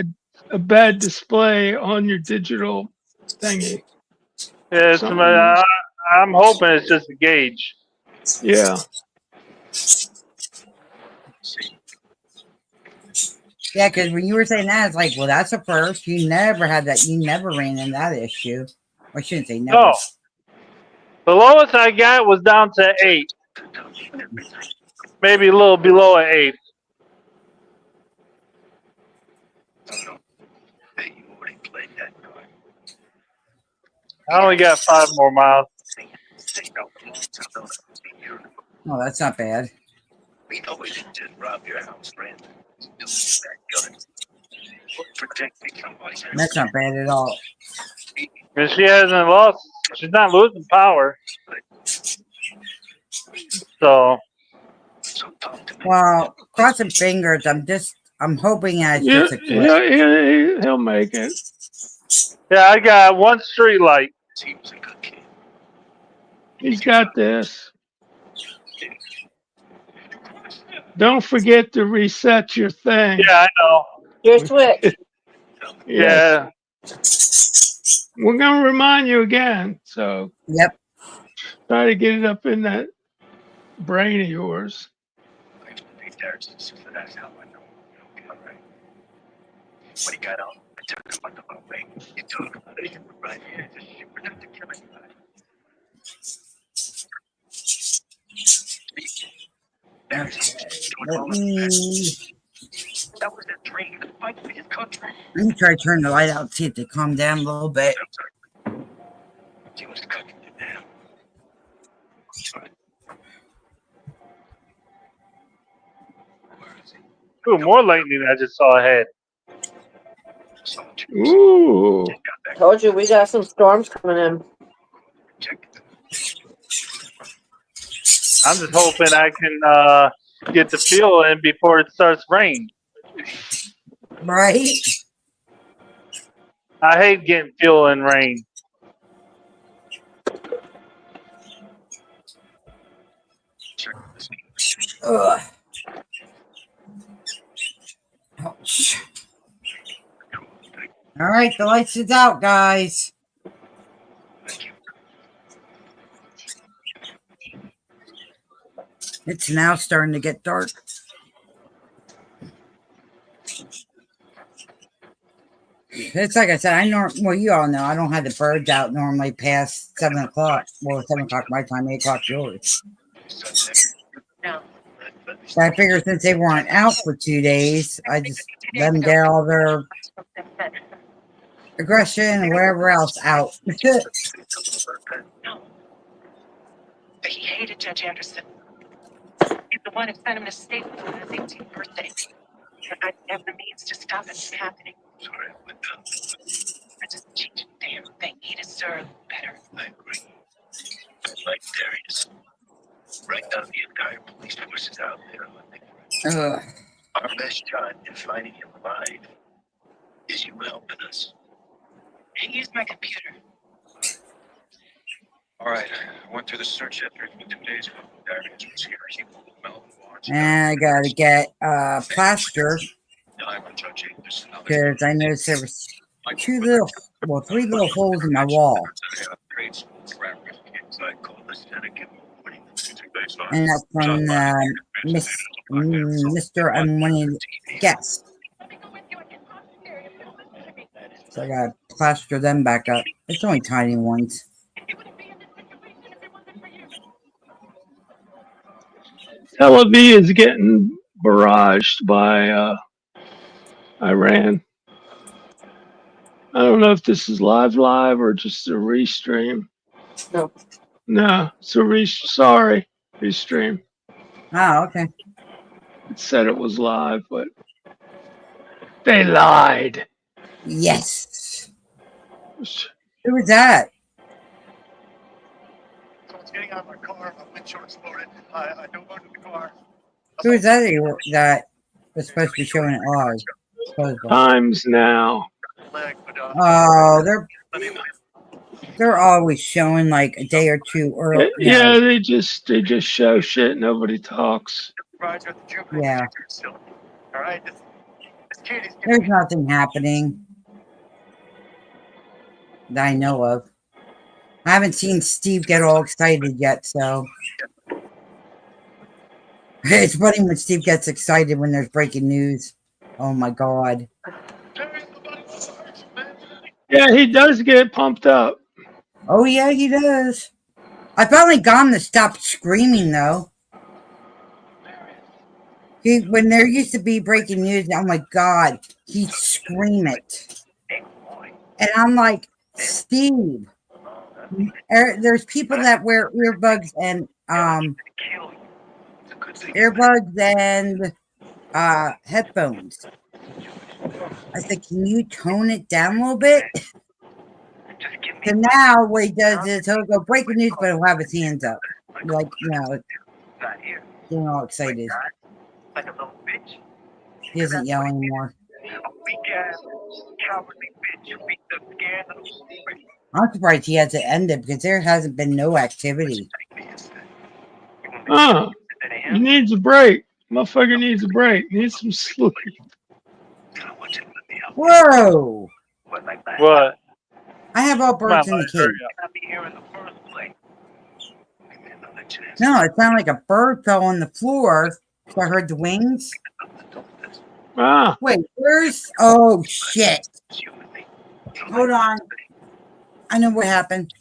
be a bad display on your digital thingy. I'm hoping it's just a gauge. Yeah. Yeah, because when you were saying that, it's like, well, that's a first. You never had that. You never ran into that issue. I shouldn't say never. No. The lowest I got was down to 8. Maybe a little below an 8. I only got 5 more miles. Oh, that's not bad. We know we didn't just rob your house, friend. That's not bad at all. And she's not losing power. So. Well, crossing fingers. I'm hoping that it's Yeah, just a glitch. he'll make it. Yeah, I got 1 street light. He's got this. Don't forget to reset your thing. Yeah, I know. Your switch. Yes. Yeah. We're going to remind you again. So Yep. try to get it up in that brain of yours. When he got out, I took him under my wing. He talked about it right here. We're not to kill anybody. That was a dream to fight for his country. Let me try to turn the light out, see if they calm down a little bit. He was cooking it down. Ooh, more lightning I just saw ahead. Ooh. Told you we got some storms coming in. I'm just hoping I can get the fuel in before it starts raining. Right? I hate getting fuel in rain. Ugh. Ouch. All right, the lights is out, guys. It's now starting to get dark. It's like I said, well, you all know I don't have the birds out normally past 7 o'clock. Well, 7 o'clock my time, 8 o'clock yours. But I figure since they weren't out for 2 days, I just let them get all their aggression and whatever else out. He hated Judge Anderson. one who sent him to state on his 18th birthday. I have the means to stop it from happening. Sorry, but I just change a damn thing. He deserved better. I agree. But like Darius, right now the entire police force is out there looking for him. Ugh. Our best shot in finding him alive is you helping us. He used my computer. All right, I went through the search history for 2 days when Darius was here. He moved Melvin Lawrence. And I gotta get plaster Diamond Judge Chambers. because I noticed there was three little holes in my wall, Grade school for African kids. I called the Senate and winning the 2 days on. and that's from Mr. Unwanted Guest. So I gotta plaster them back up. It's only tiny ones. Tel Aviv is getting barraged by Iran. I don't know if this is live or just a restream. No. No, it's a restream. Oh, okay. It said it was live, but they lied. Yes. Who was that? Someone's getting out of my car. My windshield exploded. I dove under the car. Who was that that was supposed to be showing it live? Supposedly. Times now. Oh, they're always showing like a day or two early. Yeah, they just show shit. Nobody talks. Yeah. All right. There's nothing happening that I know of. I haven't seen Steve get all excited yet, so it's funny when Steve gets excited when there's breaking news. Oh my god. Yeah, he does get pumped up. Oh yeah, he does. I finally got him to stop screaming though. When there used to be breaking news, oh my god, he'd scream it. And I'm like, Steve, there's people that wear earbuds and headphones. I said, can you tone it down a little bit? So now what he does is he'll go breaking news, but he'll have his hands up. Like, getting all excited. Like a little bitch. He doesn't yell anymore. A weak-ass, cowardly bitch. Weak, scared little bitch. I'm surprised he hasn't ended because there hasn't been no activity. He needs a break. Motherfucker needs a break. Needs some sleep. Whoa! What? I have all birds in the cage. No, it sounded like a bird fell on the floor. So I heard the wings. Wait, where's... Oh, shit. Hold on. I know what happened.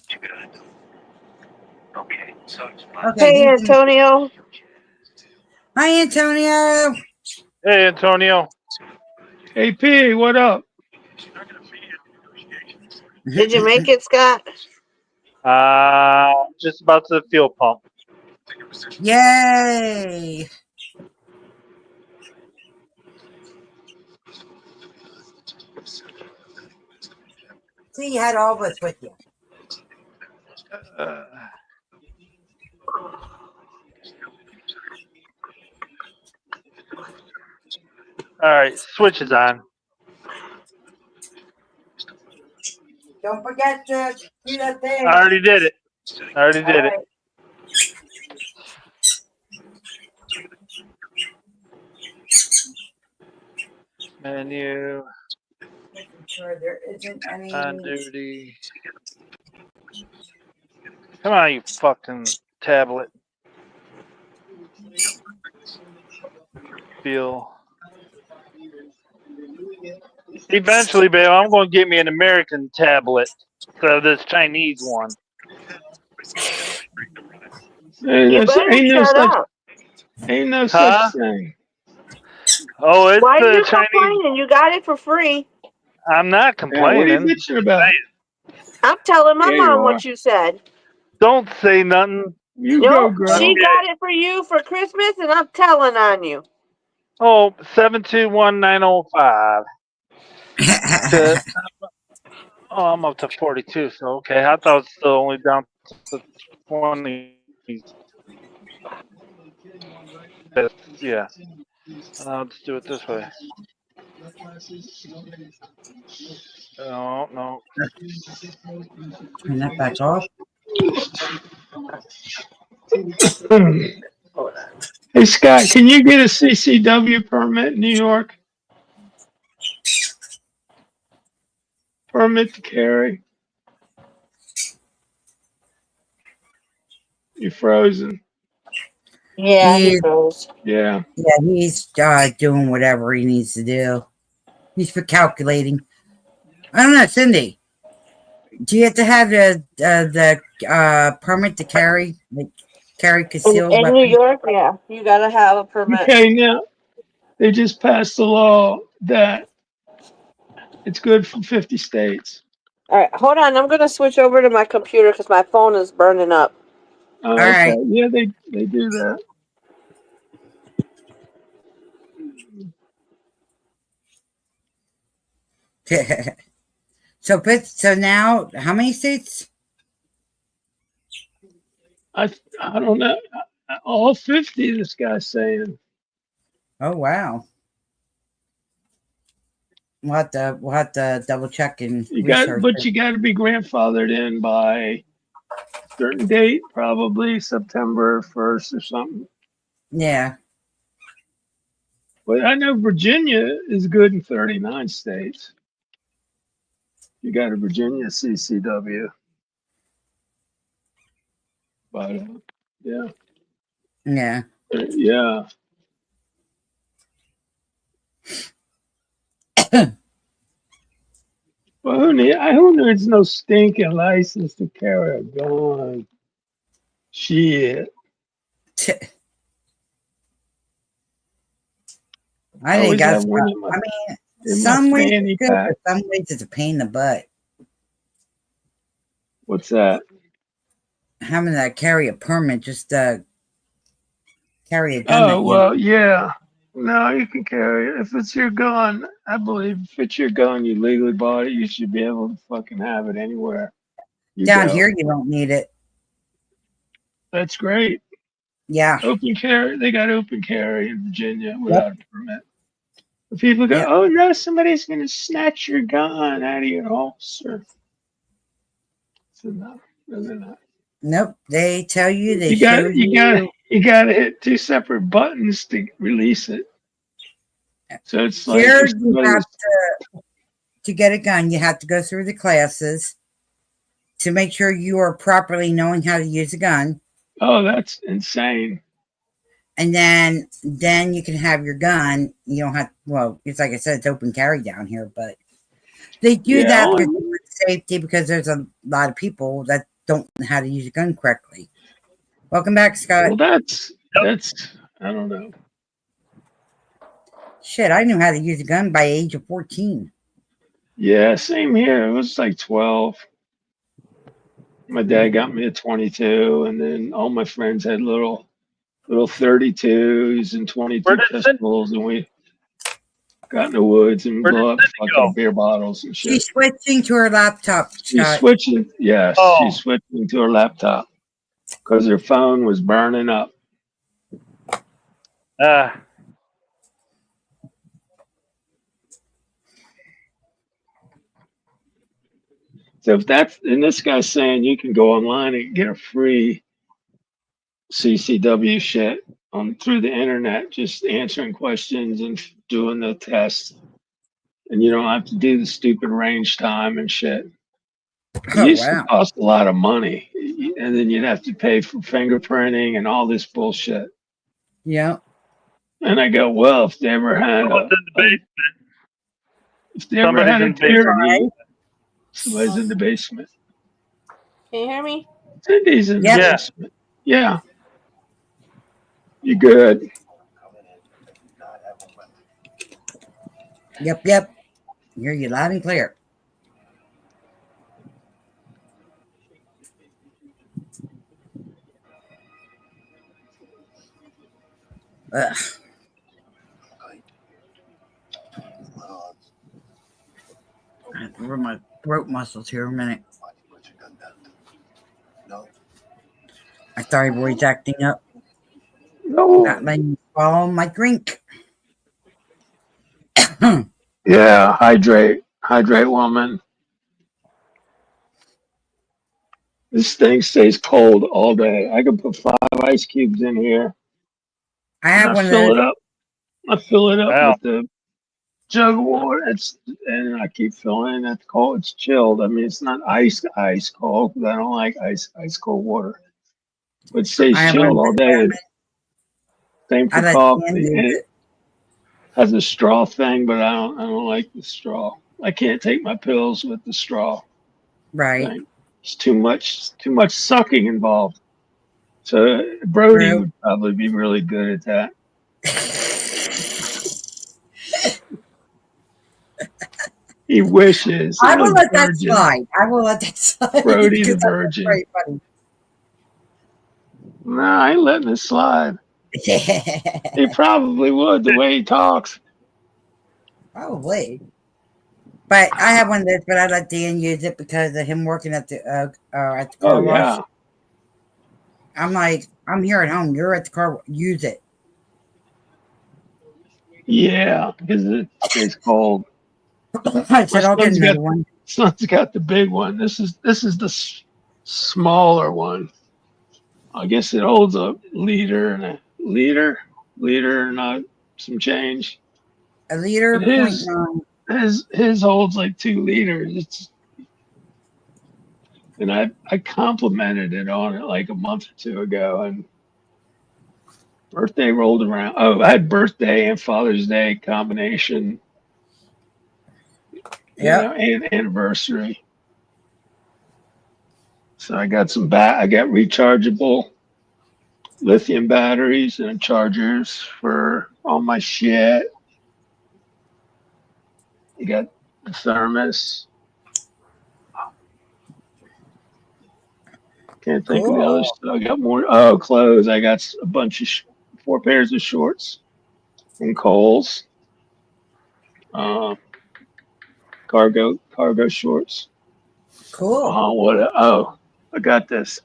Okay, so Hey, Antonio. Hi, Antonio. Hey, Antonio. Hey, P, what up? Did you make it, Scott? Just about to the fuel pump. Yay! See, you had all of us with you. All right, switch is on. Don't forget to do that thing. I already did it. Menu. Making sure there isn't any. On duty. Come on, you fucking tablet. Feel. Eventually, babe, I'm going to get me an American tablet instead of this Chinese one. Ain't no such thing. Oh, it's Why are you Chinese. complaining? You got it for free. I'm not complaining. What are you bitching about? I'm telling my Yeah, you mom are. what you said. Don't say nothing. You go, Nope, girl. she got it for you for Christmas, and I'm telling on you. Oh, 721-905. To, oh, I'm up to 42. So okay, I thought it was still only down to 20. Yeah. I'll just do it this way. No, no. Turn that back off. Hey, Scott, can you get a CCW permit in New York? Permit to carry? You're frozen. Yeah, he He's, froze. Yeah. yeah, he's doing whatever he needs to do. He's for calculating. I don't know, Cindy. Do you have to have the permit to carry, like carry concealed In New weapons? York, yeah, you gotta have a permit. Okay, now they just passed a law that it's good for 50 states. All right, hold on. I'm gonna switch over to my computer because my phone is burning up. Oh, All okay. right. Yeah, they do that. So now, how many states? I don't know. All 50, this guy's saying. Oh wow. We'll have to double check and research But it. you got to be grandfathered in by a certain date, probably September 1st or something. Yeah. But I know Virginia is good in 39 states. You got a Virginia CCW. But yeah, Yeah. yeah. Well, who needs no stinking license to carry a gun? Shit. I I think always have that's. one I mean, in my some ways it's fanny good, pack. but some ways it's a pain in the butt. What's that? Having to carry a permit just to carry a gun Oh, that well, yeah. No, you can carry it. If it's your gun, I believe if it's your gun, you legally bought it, you should be able to fucking have it anywhere you down go. here you don't need it. That's great. Yeah. Open carry, they got open carry in Virginia Yep. without a permit. But people go, Yep. oh no, somebody's going to snatch your gun out of your holster. So no, they're not. Nope. They tell you. They You show got, you got, you. you got to hit two separate buttons to release it. So it's like Here if you have somebody's, to get a gun. You have to go through the classes to make sure you are properly knowing how to use a gun, oh, that's insane. and then you can have your gun. You don't have. Well, it's like I said, it's open carry down here, but they do Yeah, that because it's safety. Because there's a lot of people that don't know how to use a gun correctly. Welcome back, Scott. well, that's I don't know. Shit, I knew how to use a gun by age of 14. Yeah, same here. It was like 12. My dad got me a 22, and then all my friends had little 32s and Where 22 did Cindy, pistols, and we got in the woods and where did blew up Cindy fucking go? beer bottles and shit. She's switching to her laptop, She's Scott. switching, yes, she's Oh, switching to her laptop because her phone was burning up. uh, So if that's, and this guy's saying you can go online and get a free CCW shit on through the internet, just answering questions and doing the test, and you don't have to do the stupid range time and shit. It Oh, used to wow. cost a lot of money, and then you'd have to pay for fingerprinting and all this bullshit. Yeah. And I go, well, if they ever had someone's in the basement. if they ever Somebody's had a in the basement. tyranny, somebody's in the basement. Can you hear me? Cindy's in the Yep. Yeah. basement. Yeah, you good? Yep. Yep. Hear you loud and clear. Ugh, Okay. Well, I have to rub my throat muscles here a minute. what you got down to? No. My thyroid's acting up. No. Not letting me swallow my drink. Yeah, hydrate. Hydrate, woman. This thing stays cold all day. I can put 5 ice cubes in here I and have I one of fill those. it up. I fill it up Wow. with the jug of water. And I keep filling it. It's cold. It's chilled. I mean, it's not ice cold because I don't like ice cold water. But it stays I have one chilled of all those. day. Same I for let Dan coffee. use And it. it has a straw thing, but I don't like the straw. I can't take my pills with the straw Right. thing. It's too much sucking involved. So Brody True. would probably be really good at that. He wishes he I was will a let that virgin. slide. I will let that slide Brody the because that's virgin. very funny. Nah, I ain't letting it slide. He probably would the way he talks. Probably. But I have one of those, but I let Dan use it because of him working at the Oh car wash. yeah, I'm like, I'm here at home. You're at the car. Use it. yeah, because it stays cold. I My said, I'll get another one. son's got the big one. This is the smaller one. I guess it holds a liter and a liter and some change. A liter, But point nine. his holds like 2 liters. And I complimented it on it like a month or two ago, and birthday rolled around. Oh, I had birthday and Father's Day combination, Yep. and anniversary. So I got I got rechargeable lithium batteries and chargers for all my shit. You got the thermos. Can't think of the other Cool. stuff. I got more. Oh, clothes. I got a bunch of 4 pairs of shorts from Kohl's. Uh, cargo shorts. Cool. Oh, I got this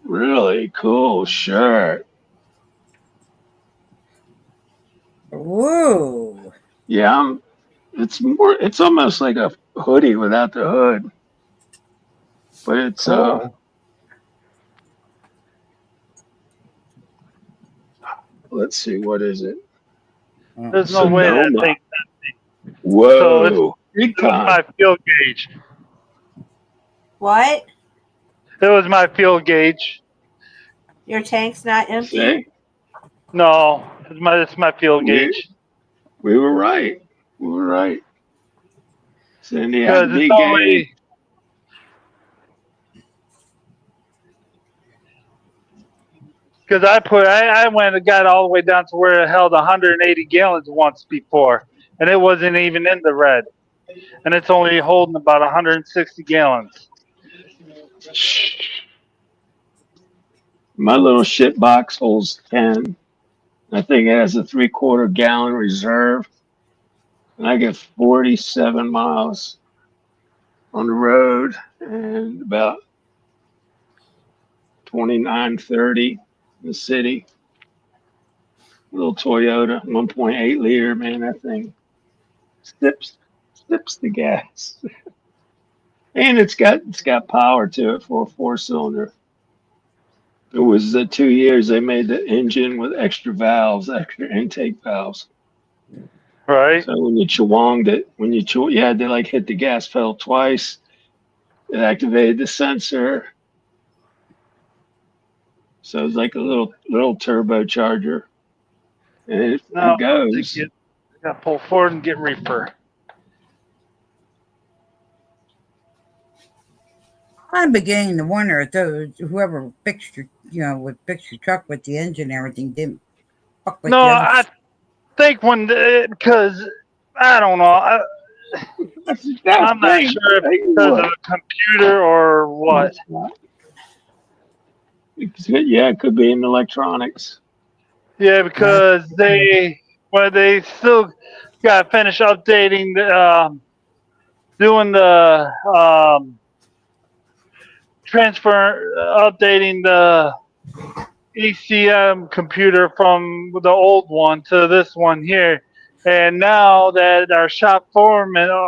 really cool shirt. Woo. Yeah, it's almost like a hoodie without the hood, but it's Cool. let's see, what is it? There's no way that Sonoma. thing. So Whoa, big it was time. my fuel gauge. What? It was my fuel gauge. Your tank's not empty? See, No, it's my fuel we gauge. we were right. We were right. Cindy had to Because it's be game. only because I went and got all the way down to where it held 180 gallons once before, and it wasn't even in the red, and it's only holding about 160 gallons. My little shit box holds 10. I think it has a 3/4 gallon reserve, and I get 47 miles on the road and about 29, 30 in the city. Little Toyota, 1.8 liter, man, that thing sips the gas. And it's got power to it for a 4 cylinder. It was 2 years they made the engine with extra valves, extra intake valves. Right? So when you chewonged it, you had to like hit the gas pedal twice. It activated the sensor. So it's like a little turbocharger, and Now it goes. I got to pull forward and get reefer. I'm beginning to wonder if those whoever fixed would fix your truck with the engine and everything didn't fuck with No, the other. I think because I don't know. That I'm not thing, sure if tell it's you because of what, the computer or no, what. it's not. Yeah, it could be in electronics. Yeah, because they still got to finish updating doing the transfer, updating the ECM computer from the old one to this one here. And now that our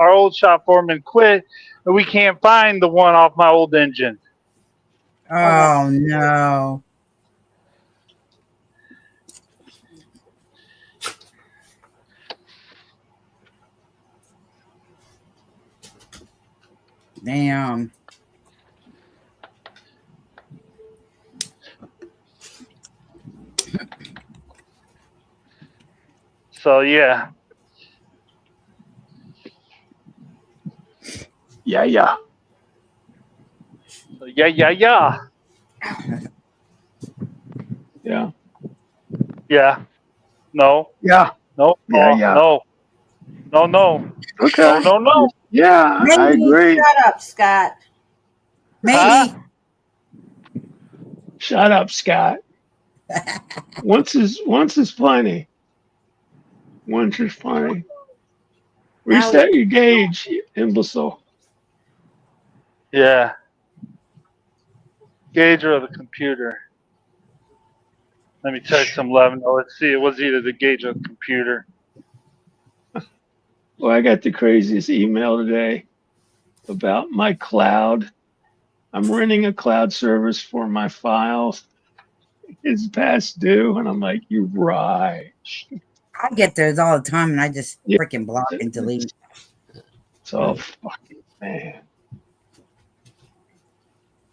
old shop foreman quit, we can't find the one off my old engine. Oh no. Damn. So yeah. Yeah, yeah. Yeah, yeah, yeah. Yeah. Yeah. No. Yeah. No. Yeah, yeah. No. No, no. Okay. No, no, no. Yeah, I Maybe. agree. Shut up, Scott. Huh? Maybe. Shut up, Scott. Once is plenty. Once is plenty. Now he Reset your gauge, you imbecile. Yeah. Gauger of the computer. Let me text him 11. Oh, let's see. It was either the gauge or the computer. Well, I got the craziest email today about my cloud. I'm renting a cloud service for my files. It's past due, and I'm like, you're right. I get those all the time and I just Yeah, freaking block and delete. it's all fucking man.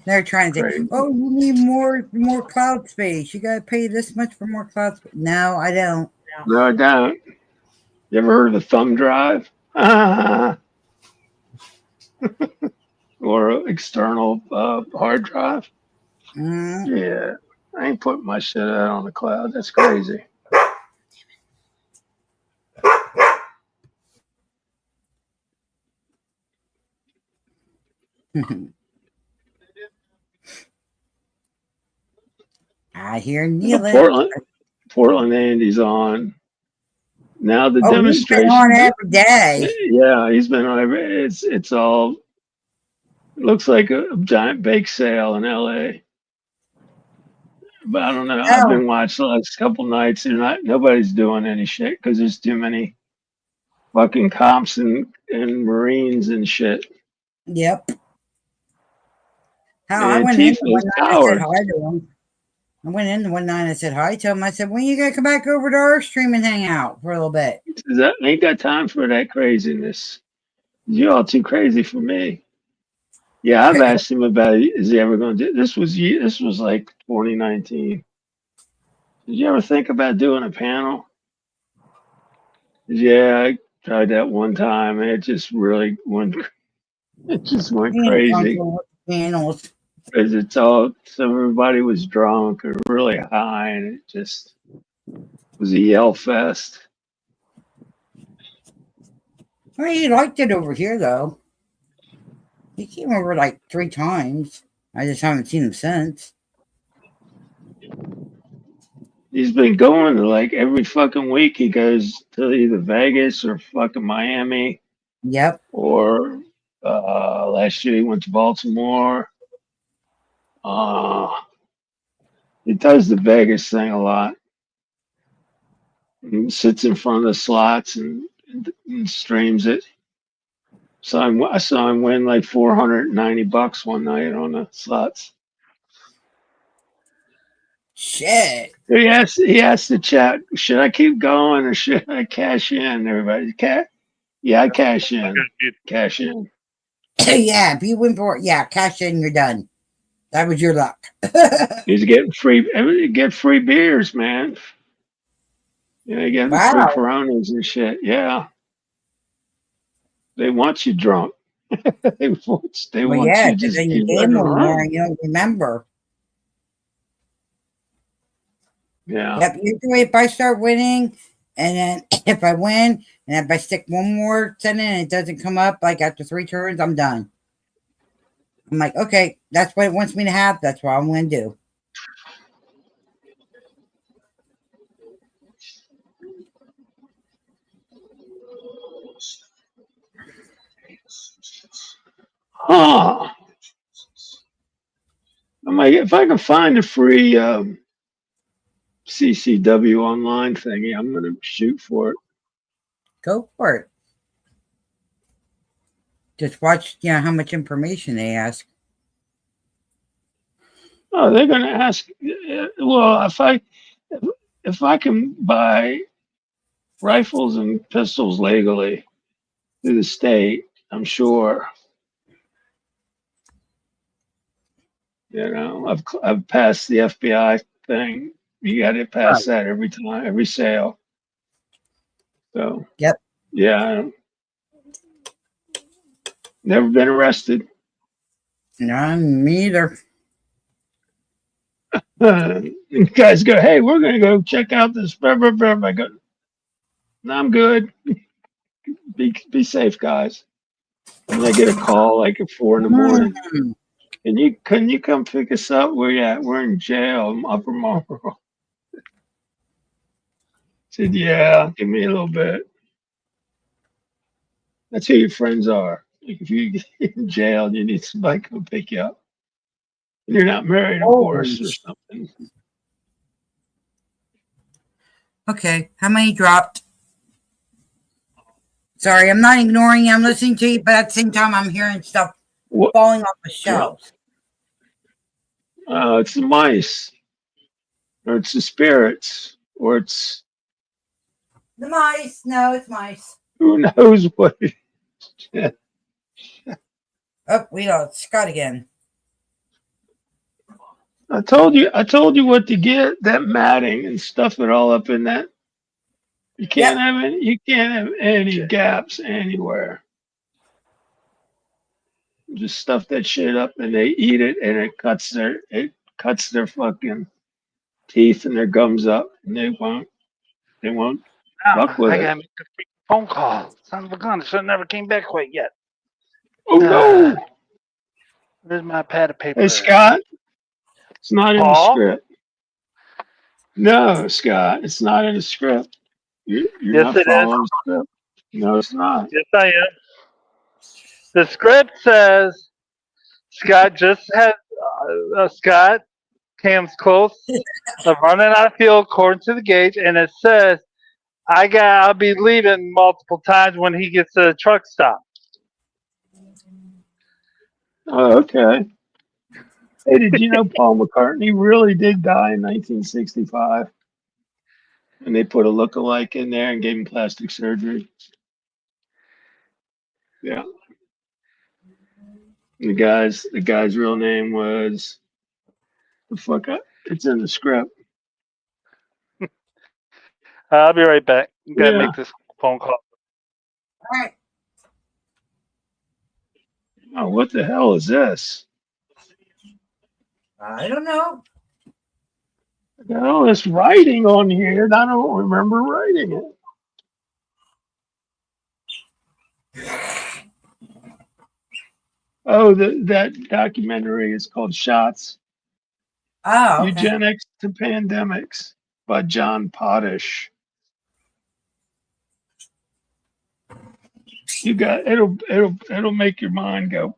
They're trying to say, Crazy. "Oh, you need more cloud space. You gotta pay this much for more cloud space." No, I don't. No, I don't. You ever heard of a thumb drive? Or external hard drive? Mm. Yeah, I ain't putting my shit out on the cloud. That's crazy. I hear The Nealon. Portland Andy's on now. The Oh, he's been on demonstration. every day. Yeah, he's been on. It's all. It looks like a giant bake sale in L.A. But I don't know. I've Oh, been watching the last couple nights. Nobody's doing any shit because there's too many fucking cops and Marines and shit. yep. How I And went in Tifa's one night. I said cowards. hi to him. I went in one night. I said hi to him. I said, "When you gonna come back over to our stream and hang out for a little bit?" That ain't got time for that craziness. You're all too crazy for me. Yeah, I've asked him about it. Is he ever going to do this? This was like 2019. Did you ever think about doing a panel? Yeah, I tried that one time, and it just really went. It just went He ain't crazy comfortable with the panels. because it's all. So everybody was drunk or really high, and it just was a yell fest. Well, he liked it over here though. He came over like 3 times. I just haven't seen him since. He's been going to like every fucking week. He goes to either Vegas or fucking Miami, Yep. or last year he went to Baltimore. Uh, he does the Vegas thing a lot. He sits in front of the slots and streams it. So I saw him win like $490 one night on the slots. Shit. He asked the chat, should I keep going or should I cash in? Everybody, yeah, I cash in. Cash in. Yeah, if you win for it, yeah, cash in, you're done. That was your luck. He's getting free beers, man. Yeah, getting free Wow. Coronas and shit. Yeah, they want you drunk. They Well, want yeah, you because just then you keep running gamble more around. and you don't remember. Yeah. Yep. Usually, if I start winning, and then if I win, and if I stick one more sentence and it doesn't come up, like after 3 turns, I'm done. I'm like, okay, that's what it wants me to have. That's what I'm going to do. Huh. I might, if I can find a free CCW online thingy, I'm gonna shoot for it. Go for it. Just watch, how much information they ask. Oh, they're gonna ask. Well, if I can buy rifles and pistols legally through the state, I'm sure. I've passed the FBI thing. You got to pass Right. that every time, every sale. So Yep. yeah, never been arrested. No, me either. Guys go, hey, we're gonna go check out this. Blah, blah, blah. I go, no, I'm good. Be safe, guys. And I get a call like at 4 in the morning. Mm. Can you come pick us up? Where you at? We're in jail. I'm Upper Marlboro. Said, yeah, give me a little bit. That's who your friends are. Like if you get in jail and you need somebody to come pick you up. And you're not married, of Holy course, or something. Okay, how many dropped? Sorry, I'm not ignoring you. I'm listening to you, but at the same time, I'm hearing stuff What? falling off the shelves. It's the mice, or it's the spirits, or it's The mice. No, it's mice. who knows what it is. Oh, we lost Scott again. I told you what to get, that matting and stuff it all up in that. You can't have any gaps anywhere. Just stuff that shit up and they eat it and it cuts their fucking teeth and their gums up and they won't fuck Now with I it. gotta make a freaking phone call. Son of a gun, should have never came back quite yet. Oh no. Where's my pad of paper? Hey Scott, it's not in the Paul? script. No, Scott, it's not in the script. You're Yes, not it is. following the script. No, it's not. Yes, I am. The script says Scott just had Scott comes close of running out of fuel according to the gauge, and it says I'll be leaving multiple times when he gets to the truck stop. Oh, okay. Hey, did you know Paul McCartney really did die in 1965? And they put a look-alike in there and gave him plastic surgery. Yeah. The guy's real name was the fuck up. It's in the script. I'll be right back. Gotta Yeah. make this phone call. All right. Oh, what the hell is this? I don't know. I got all this writing on here and I don't remember writing it. Oh, that documentary is called Shots. Oh, okay. Eugenics to Pandemics by John Potash. You got it'll make your mind go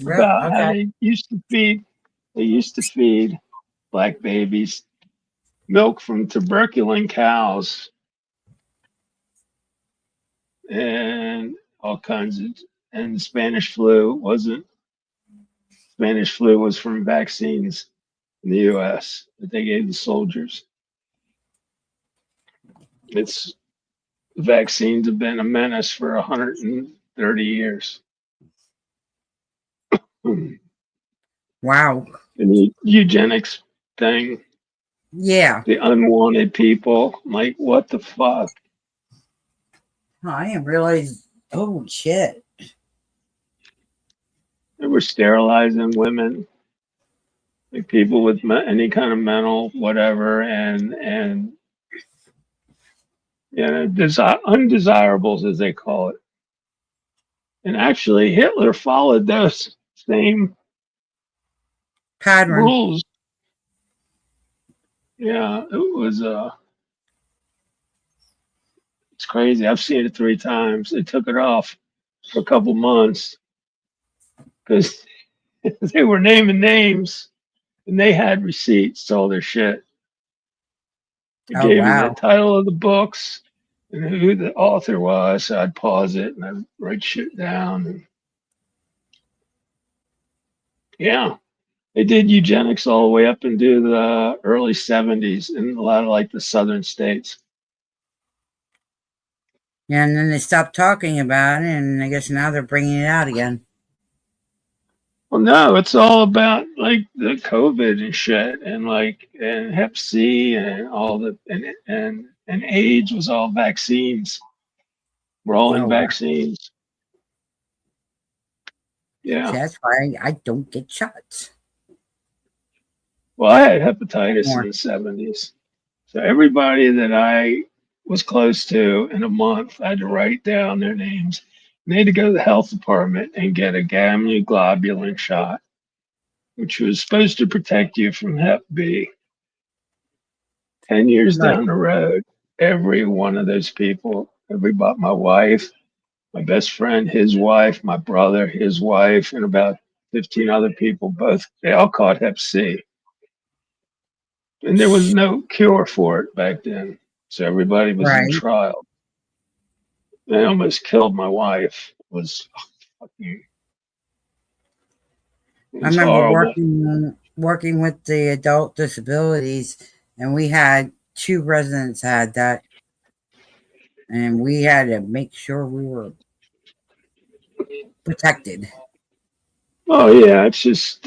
about how Okay. they used to feed black babies milk from tuberculin cows and all kinds of and Spanish flu was from vaccines in the US that they gave the soldiers. It's vaccines have been a menace for 130 years. And Wow. the eugenics thing, Yeah. the unwanted people, like what the fuck? Oh, I didn't realize. Oh, shit. They were sterilizing women, like people with any kind of mental whatever, and undesirables as they call it. And actually, Hitler followed those same Pattern. rules. Yeah, it was It's crazy. I've seen it 3 times. They took it off for a couple months because they were naming names and they had receipts to all their shit. It Oh gave me the wow. title of the books and who the author was. So I'd pause it and I'd write shit down. And yeah, they did eugenics all the way up into the early 70s in a lot of like the southern states. Yeah, and then they stopped talking about it, and I guess now they're bringing it out again. Well, no, it's all about like the COVID and shit, and like and Hep C and all the and AIDS was all vaccines. We're all in Oh wow. vaccines. See, Yeah. that's why I don't get shots Well, I had hepatitis in more. the 70s. So everybody that I was close to in a month, I had to write down their names. And they had to go to the health department and get a gamma globulin shot, which was supposed to protect you from Hep B. 10 years Right. down the road, every one of those people, everybody, my wife, my best friend, his wife, my brother, his wife, and about 15 other people, both, they all caught Hep C. And there was no cure for it back then. So everybody was in Right. trial. They almost killed my wife. It was fucking, it I was remember horrible. working with the adult disabilities, and we had 2 residents had that, and we had to make sure we were protected. Oh yeah, it's just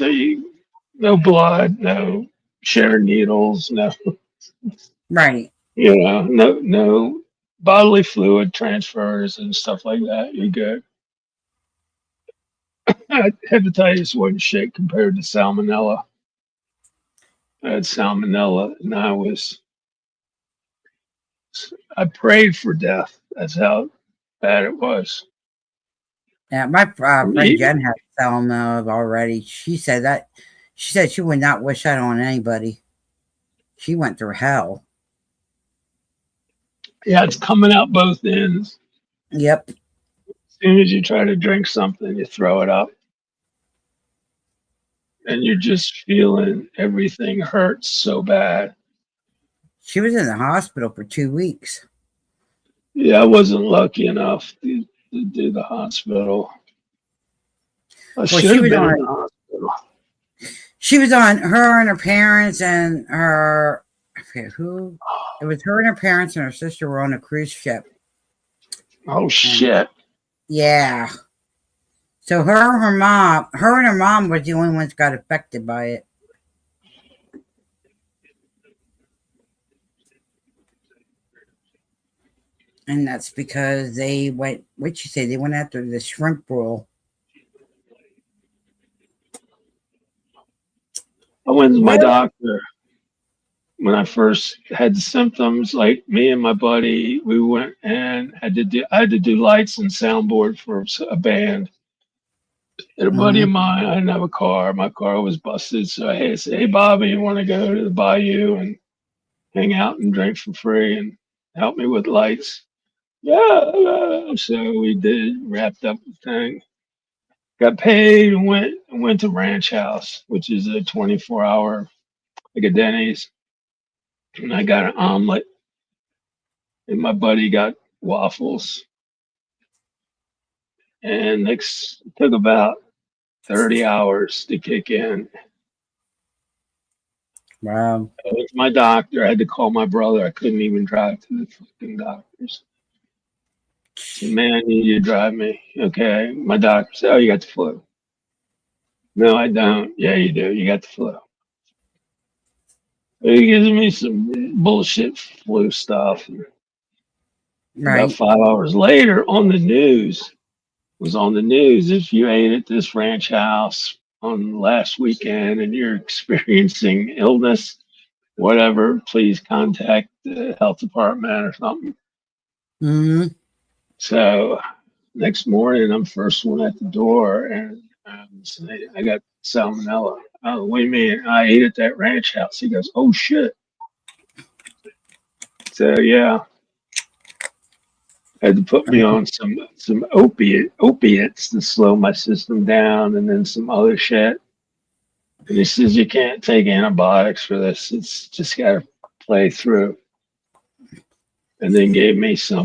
no blood, no shared needles, no Right. no bodily fluid transfers and stuff like that. You're good. Hepatitis wasn't shit compared to salmonella. I had salmonella, and I prayed for death. That's how bad it was. Yeah, my From friend eating. Jen had salmonella already. She said she would not wish that on anybody. She went through hell. Yeah, it's coming out both ends. Yep. As soon as you try to drink something, you throw it up, and you're just feeling everything hurts so bad. She was in the hospital for 2 weeks. Yeah, I wasn't lucky enough to do the hospital. I Well, should have been in the hospital. she was on her and her parents and her I forget who. It was her and her parents and her sister were on a cruise ship. Oh And shit! yeah. So her and her mom were the only ones got affected by it. And that's because they went, what'd you say? They went after the shrimp roll. I went to my Well, doctor when I first had the symptoms. Like me and my buddy, we went and I had to do lights and soundboard for a band. And a buddy of mhm. mine, I didn't have a car. My car was busted. So I said, "Hey, Bobby, you want to go to the bayou and hang out and drink for free and help me with lights?" Yeah. So we did, wrapped up the thing, got paid, and went to Ranch House, which is a 24-hour, like a Denny's. And I got an omelet, and my buddy got waffles. And it took about 30 hours to kick in. Wow. With my doctor, I had to call my brother. I couldn't even drive to the fucking doctors. I said, "Man, I need you to drive me." Okay. My doctor said, "Oh, you got the flu." "No, I don't." "Yeah, you do. You got the flu." He gives me some bullshit flu stuff. About Right. 5 hours later, was on the news. If you ate at this ranch house on last weekend and you're experiencing illness, whatever, please contact the health department or something. Hmm. So next morning, I'm first one at the door, and I got salmonella. "Oh, what do you mean? I ate at that ranch house." He goes, "Oh shit." So yeah, Had to put me on some opiates to slow my system down, and then some other shit. And he says you can't take antibiotics for this. It's just got to play through. And then gave me a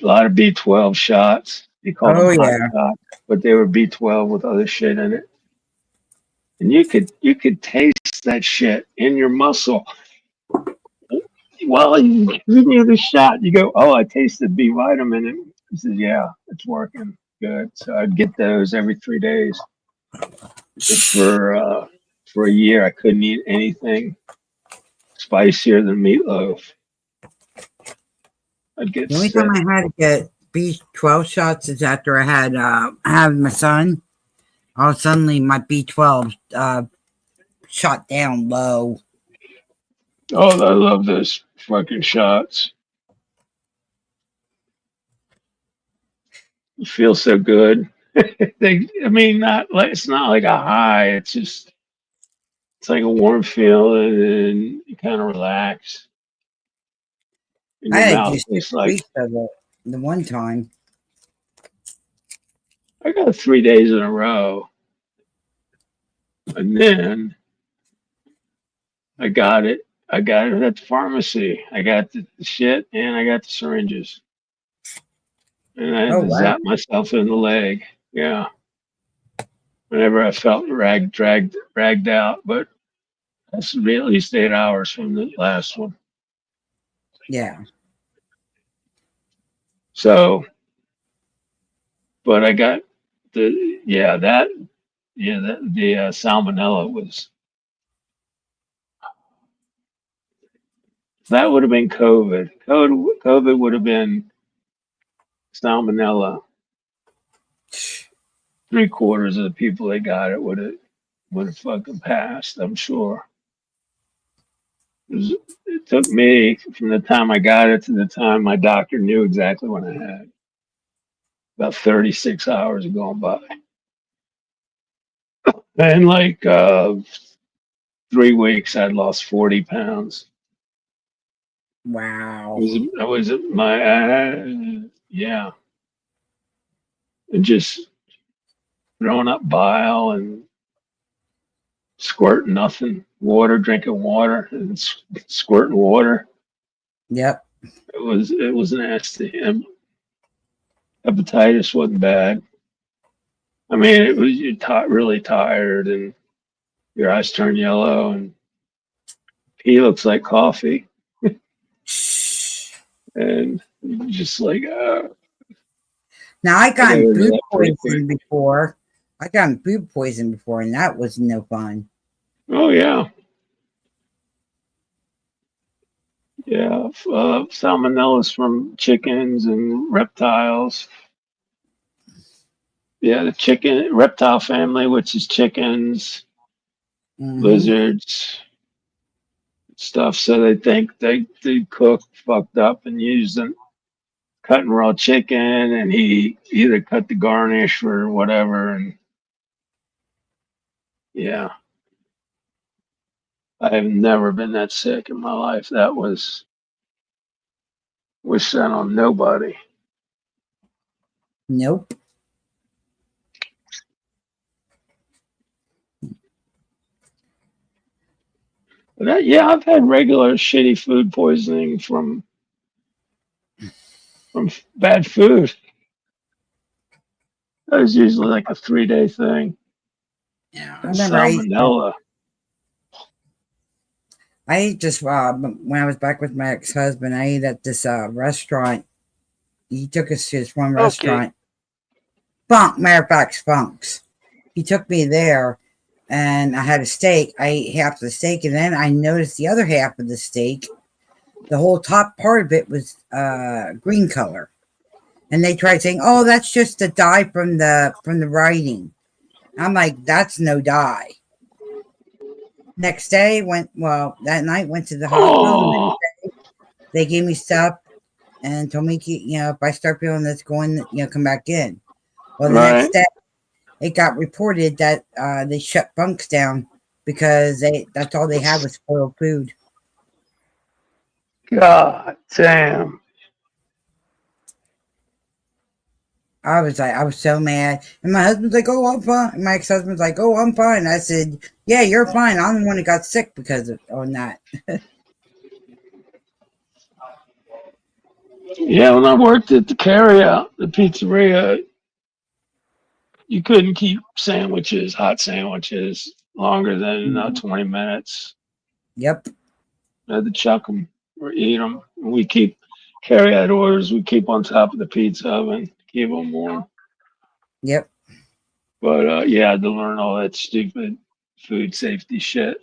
lot of B12 shots. He called them Oh hot yeah. shots, but they were B12 with other shit in it. And you could taste that shit in your muscle. While he's giving you the shot, you go, "Oh, I tasted B vitamin." And he says, "Yeah, it's working good." So I'd get those every 3 days. Just for a year, I couldn't eat anything spicier than meatloaf. I'd get The only sick. time I had to get B12 shots is after I had my son. All suddenly my B12 shot down low. Oh, I love those fucking shots. You feel so good. I mean, not like it's not like a high. It's like a warm feeling, and you kind of relax. And I your had mouth just tastes 6 like weeks of it the one time. I got 3 days in a row, and then I got it. I got it at the pharmacy. I got the shit, and I got the syringes, and I had Oh to wow. zap myself in the leg. Yeah, whenever I felt dragged out, but that's to be at least 8 hours from the last one. Yeah. So, but I got the salmonella was that would have been COVID. COVID would have been salmonella. 3/4 of the people that got it would have fucking passed. I'm sure. It took me from the time I got it to the time my doctor knew exactly what I had. About 36 hours had gone by. And like 3 weeks, I'd lost 40 pounds. Wow. I was yeah, and just throwing up bile and squirting nothing, drinking water and squirting water. Yep. It was nasty. And hepatitis wasn't bad. I mean, it was really tired and your eyes turn yellow and pee looks like coffee and just like Now I I got gotten rid of food that pretty quick. poisoning before. I gotten food poisoning before, and that was no fun. Oh yeah. Yeah, salmonellas from chickens and reptiles. Yeah, the chicken reptile family, which is chickens, Hmm. lizards, stuff. So they think they cook fucked up and use them cutting raw chicken, and he either cut the garnish or whatever. And yeah, I have never been that sick in my life. That was wish that on nobody. Nope. But yeah, I've had regular shitty food poisoning from bad food. That was usually like a 3 day thing. Yeah. I And remember salmonella. I ate just when I was back with my ex-husband. I ate at this restaurant. He took us to this one Okay. restaurant. Matter of fact, Spunks. He took me there, and I had a steak. I ate half the steak, and then I noticed the other half of the steak. The whole top part of it was green color, and they tried saying, "Oh, that's just the dye from the writing." I'm like, "That's no dye." Next day, that night went to the hospital, and Oh, they gave me stuff and told me, if I start feeling this going, come back in. Well, the next right. day, it got reported that they shut Bunks down because that's all they had was spoiled food. God damn. I was so mad. And my husband's like, oh, I'm fine. And my ex-husband's like, oh, I'm fine. I said, yeah, you're fine. I'm the one that got sick because of on that. Yeah, when I worked at the carryout, the pizzeria, you couldn't keep sandwiches, hot sandwiches, longer than 20 minutes. Yep. You had to chuck them or eat them. We keep carryout orders. We keep on top of the pizza oven, keep them warm. Yep. But yeah, I had to learn all that stupid food safety shit.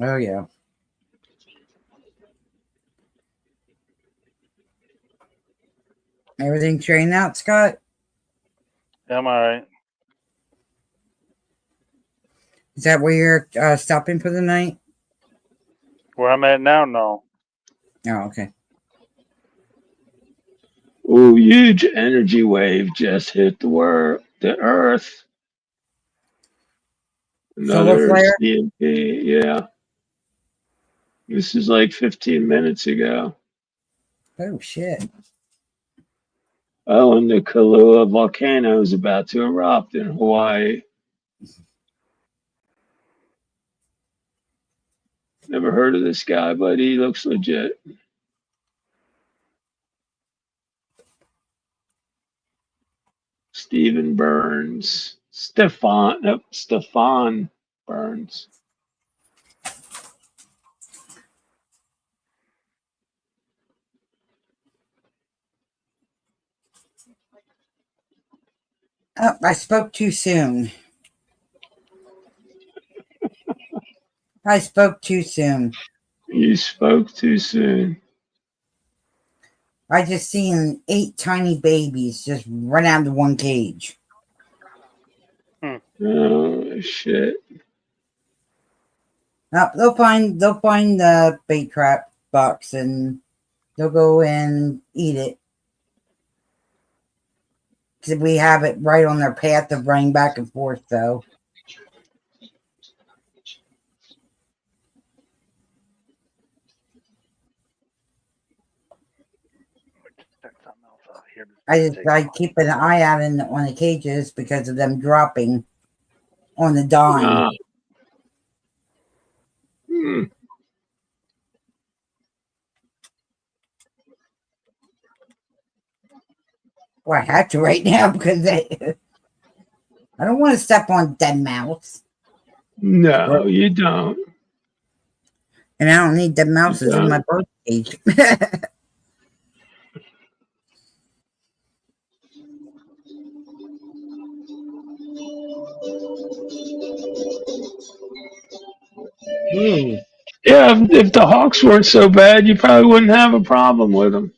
Oh, yeah. Everything straightened out, Scott? Yeah, I'm all right. Is that where you're stopping for the night? Where I'm at now, no. Oh, okay. Ooh, huge energy wave just hit the Earth. Solar Another flare? CMP, yeah. This is like 15 minutes ago. Oh, shit. Oh, and the Kailua volcano is about to erupt in Hawaii. Never heard of this guy, but he looks legit. Stephen Burns. Stefan Burns. Oh, I spoke too soon. I spoke too soon. You spoke too soon. I just seen 8 tiny babies just run out of one cage. Oh shit. They'll find the bait trap box and they'll go and eat it. 'Cause we have it right on their path of running back and forth, though. Check something else out here. I keep an eye out on the cages because of them dropping on the dime. Hmm. Well, I have to right now because I don't want to step on dead mouse. No, you don't. And I don't need dead mouses in my don't. bird cage. Ooh. Yeah, if the Hawks weren't so bad, you probably wouldn't have a problem with them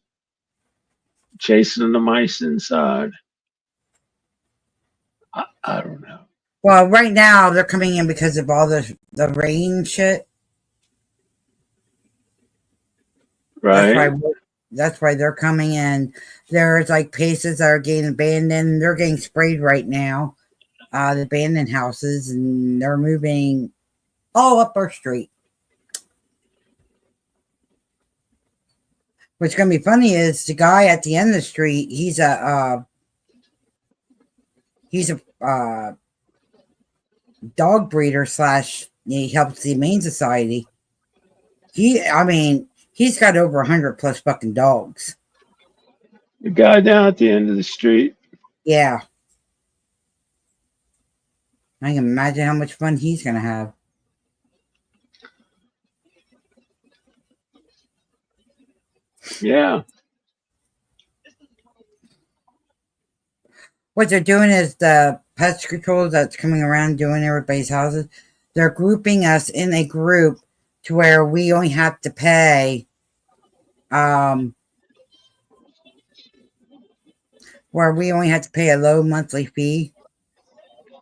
chasing the mice inside. I don't know. Well, right now they're coming in because of all the rain shit. That's Right? why that's why they're coming in. There's like places that are getting abandoned. They're getting sprayed right now. The abandoned houses, and they're moving all up our street. What's gonna be funny is the guy at the end of the street. He's a dog breeder slash. He helps the Humane Society. He's got over 100 plus fucking dogs. The guy down at the end of the street. Yeah, I can imagine how much fun he's gonna have. Yeah. What they're doing is the pest control that's coming around doing everybody's houses. They're grouping us in a group to where we only have to pay, where we only have to pay a low monthly fee,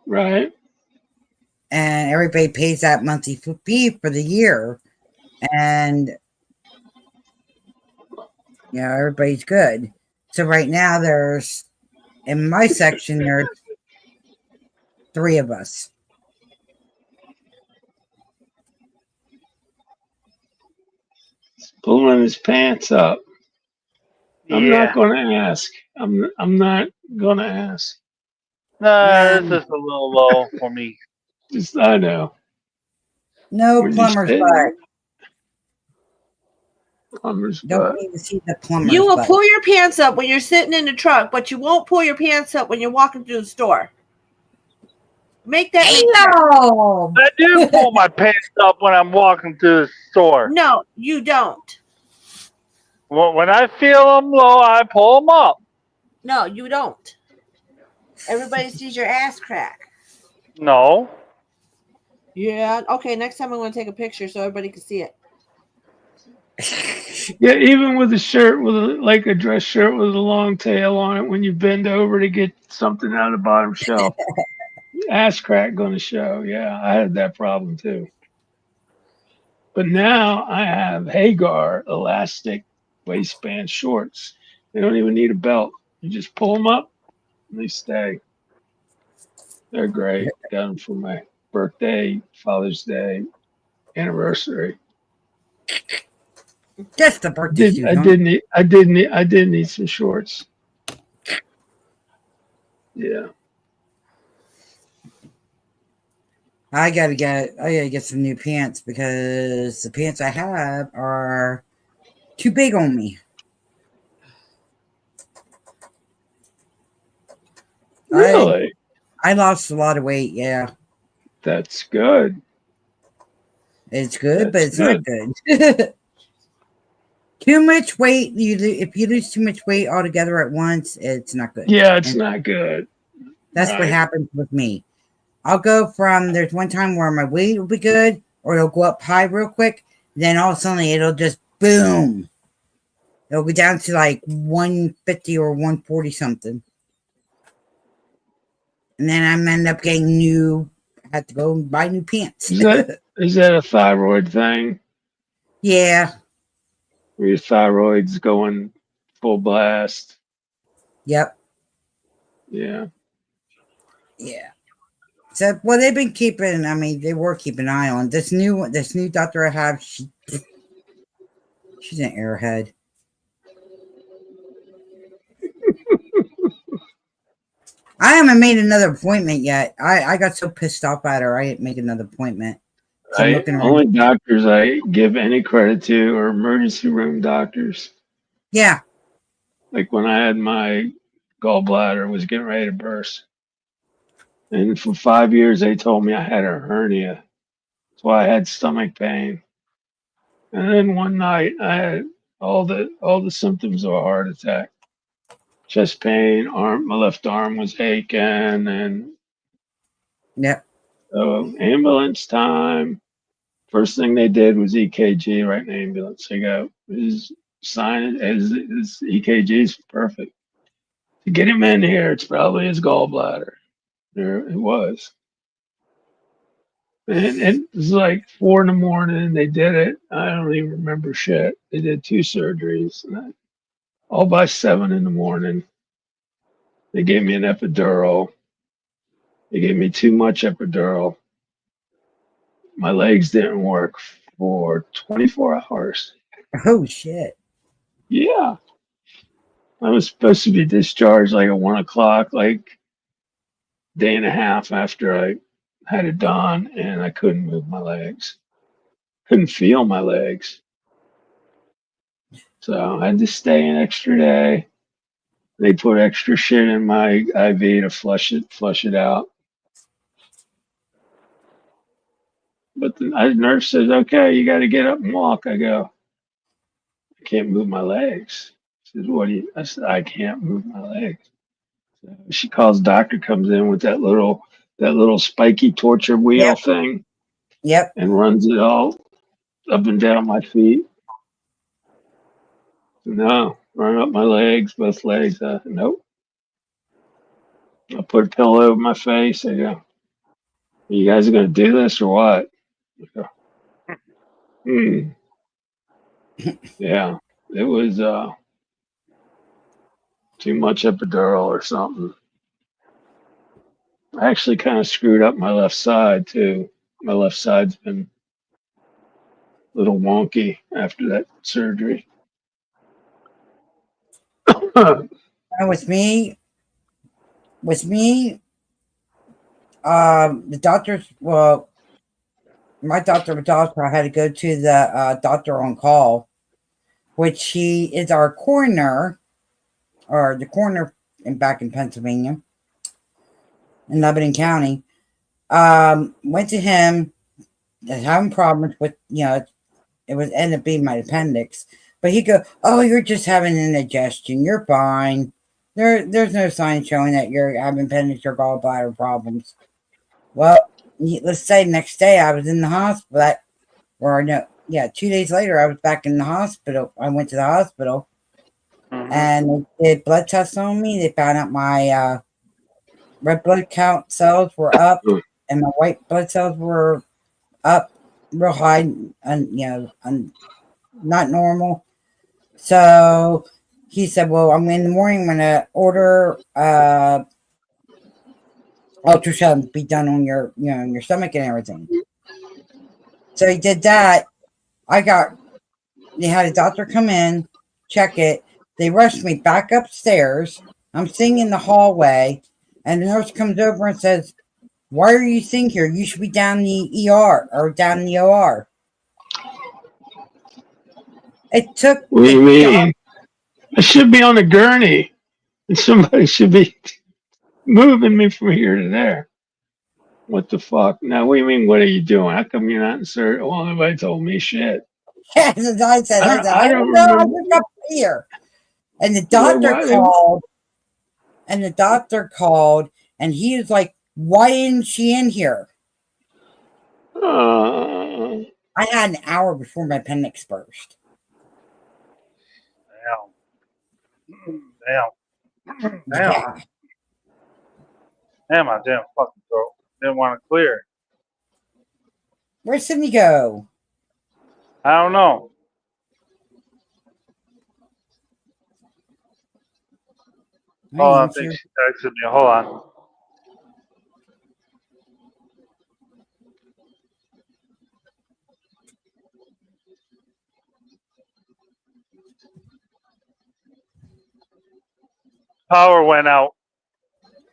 Right. and everybody pays that monthly fee for the year, and everybody's good. So right now, there's in my section there's 3 of us. pulling his pants up. I'm not Yeah. going to ask. I'm not going to ask. Nah, this No, is a little low for me. Just I know no when you're plumber's butt. spitting plumber's Don't butt. need to see the You plumber's will butt. pull your pants up when you're sitting in the truck, but you won't pull your pants up when you're walking through the store. Make that make sense. Hello. I do pull my pants up when I'm walking to the store. No, you don't. When I feel them low, I pull them up. No, you don't. Everybody sees your ass crack. No. Yeah. Okay. Next time I'm going to take a picture so everybody can see it. Yeah, even with a shirt with like a dress shirt with a long tail on it, when you bend over to get something out of the bottom shelf, ass crack going to show. Yeah, I had that problem too. But now I have Hagar elastic waistband shorts. They don't even need a belt. You just pull them up and they stay. They're great. Got them for my birthday, Father's Day, anniversary. Just the birthday suit, huh? I did need some shorts. Yeah. I gotta get some new pants because the pants I have are too big on me. Really? I lost a lot of weight. Yeah, That's good. it's good, but That's it's not good. good. Too much weight. If you lose too much weight altogether at once, it's not good. Yeah, it's And not good. that's what Right. happens with me. I'll go from there's one time where my weight will be good, or it'll go up high real quick. Then all of a sudden it'll just boom. It'll go down to like 150 or 140 something. And then I end up getting new. I had to go and buy new pants. Is that a thyroid thing? Yeah. Where your thyroid's going full blast? Yep. Yeah. Yeah. So well, they've been keeping. I mean, they were keeping an eye on this new doctor I have. She's an airhead. I haven't made another appointment yet. I got so pissed off at her. I didn't make another appointment. So I'm looking around. Only doctors I give any credit to are emergency room doctors. Yeah. Like when I had my gallbladder was getting ready to burst. And for 5 years they told me I had a hernia. That's why I had stomach pain. And then one night I had all the symptoms of a heart attack. Chest pain, my left arm was aching, and Yep. ambulance time. First thing they did was EKG, right in the ambulance. They go, his sign, his EKG is perfect. To get him in here, it's probably his gallbladder. There it was. And it was like 4 in the morning. They did it. I don't even remember shit. They did 2 surgeries, all by 7 in the morning. They gave me an epidural. They gave me too much epidural. My legs didn't work for 24 hours. Oh shit. Yeah. I was supposed to be discharged like at 1 o'clock, like day and a half after I had it done, and I couldn't move my legs. Couldn't feel my legs. So I had to stay an extra day. They put extra shit in my IV to flush it out. But the nurse says, "Okay, you got to get up and walk." I go, "I can't move my legs." She says, "What do you?" I said, "I can't move my legs." So she calls. Doctor comes in with that little spiky torture wheel Yep. thing Yep. and runs it all up and down my feet. No, run up my legs, both legs. Nope. I put a pillow over my face. I go, "You guys are gonna do this or what?" I go, hmm. Yeah, it was too much epidural or something. I actually kind of screwed up my left side too. My left side's been little wonky after that surgery. And with me, the doctors. Well, my doctor was also I had to go to the doctor on call, which he is our coroner, or the coroner back in Pennsylvania, in Lebanon County. Went to him, having problems with, it was ended up being my appendix. But he go, oh, you're just having an indigestion. You're fine. There's no sign showing that you're having appendix or gallbladder problems. Well, let's say next day I was in the hospital. Or no, yeah, 2 days later I was back in the hospital. I went to the hospital and they did blood tests on me. They found out my red blood count cells were up and my white blood cells were up real high and not normal. So he said, well, I'm in the morning, I'm gonna order ultrasound be done on your your stomach and everything. So he did that. They had a doctor come in, check it. They rushed me back upstairs. I'm sitting in the hallway, and the nurse comes over and says, why are you sitting here? You should be down in the ER or down in the OR. It took. What do you mean? I should be on a gurney, and somebody should be moving me from here to there. What the fuck? Now, what do you mean? What are you doing? How come you're not inserted? Well, nobody told me shit. As I said, I don't know. I just up here. And the doctor called, and he was like, why isn't she in here? I had an hour before my appendix burst. Damn. Yeah. Damn, my damn fucking throat. Didn't want to clear. Where'd Sydney go? I don't know. Oh, I think she texted me. Hold on. Power went out.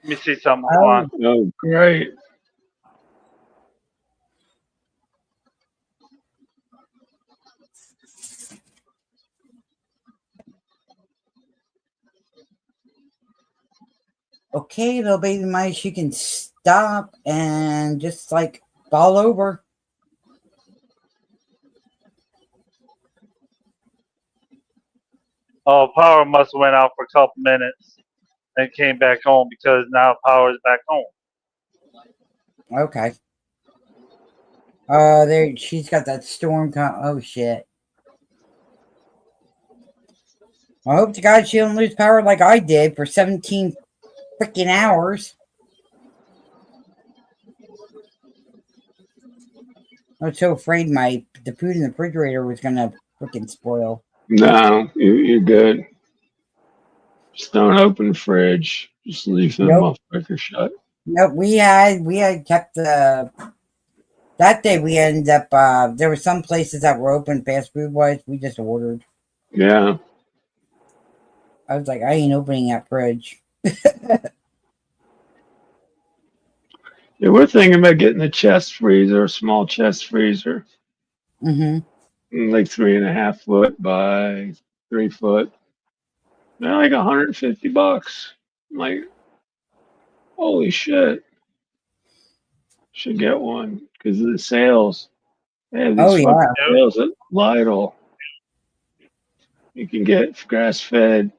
Let me see something. Hold on. Oh, great. Okay, little baby mice, you can stop and just like fall over. Oh, power must have went out for a couple minutes and came back on because now power is back on. Okay. She's got that storm oh shit. I hope to God she don't lose power like I did for 17 freaking hours. I was so afraid the food in the refrigerator was gonna freaking spoil. No, you're good. Just don't open the fridge. Just leave them motherfuckers shut. Nope, we had kept the. That day we ended up. There were some places that were open fast food wise. We just ordered. Yeah. I was like, I ain't opening that fridge. Yeah, we're thinking about getting a chest freezer, a small chest freezer. Mm-hmm. Like 3.5 foot by 3 foot. They're like $150. I'm like, holy shit. Should get one because of the sales. They have these fucking sales at Lidl. You can get grass fed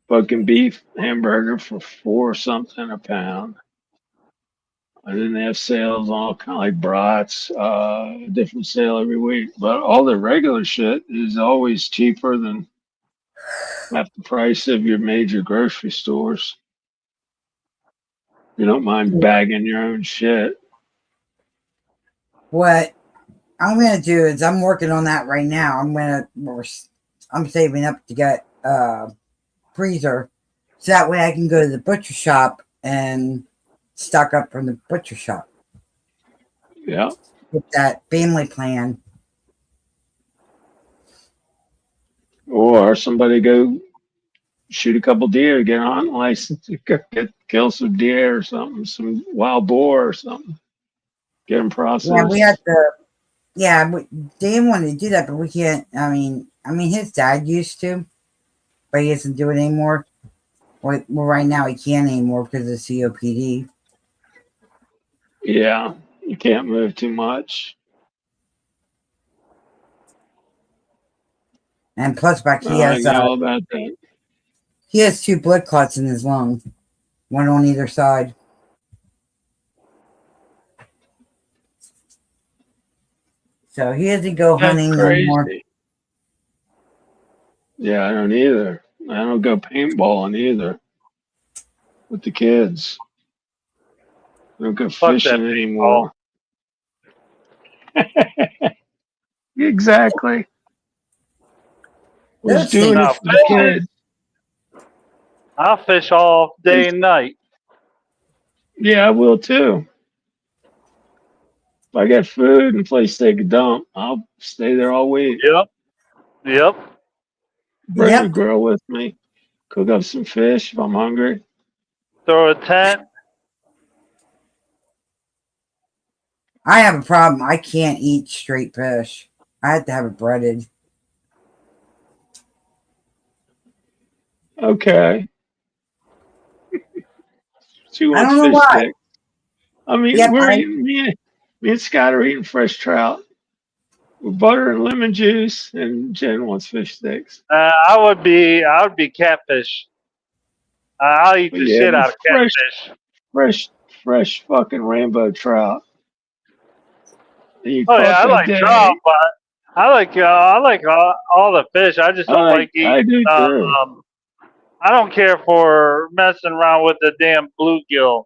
fucking beef hamburger for $4 something a pound. And then they have sales on all kind of like brats, different sale every week. But all the regular shit is always cheaper than half the price of your major grocery stores. You don't mind bagging your own shit. What I'm gonna do is I'm working on that right now. I'm saving up to get a freezer, so that way I can go to the butcher shop and stock up from the butcher shop. Yeah. With that family plan. hire somebody to go shoot a couple deer, get a hunting license, kill some deer or something, some wild boar or something. Get them Yeah, we processed. have to. Yeah, Dan wanted to do that, but we can't. I mean, his dad used to, but he doesn't do it anymore. Well, right now he can't anymore because of COPD. Yeah, you can't move too much. And plus, back I know all about that. he has 2 blood clots in his lung, one on either side. So he doesn't go That's hunting no more. crazy. Yeah, I don't either. I don't go paintballing either with the kids. I don't go Fuck that fishing paintball. anymore. Exactly. Was Those doing things it Now for the are kids. I'll fish all day and night. Yeah, I will too. If I got food and place to take a dump, I'll stay there all week. Yep. Yep. Bring a Yep. grill with me. Cook up some fish if I'm hungry. Throw a tent. I have a problem. I can't eat straight fish. I have to have it breaded. Okay. She I wants don't know fish why. stick. I mean, Yep. we're eating me and Scott are eating fresh trout with butter and lemon juice, and Jen wants fish sticks. I would be catfish. I'll eat But the yeah, shit but out of catfish. fresh, fresh fucking rainbow trout. And you Oh yeah, caught I that like trout, day. but I like all the fish. I just don't like I eating. do too. I don't care for messing around with the damn bluegill.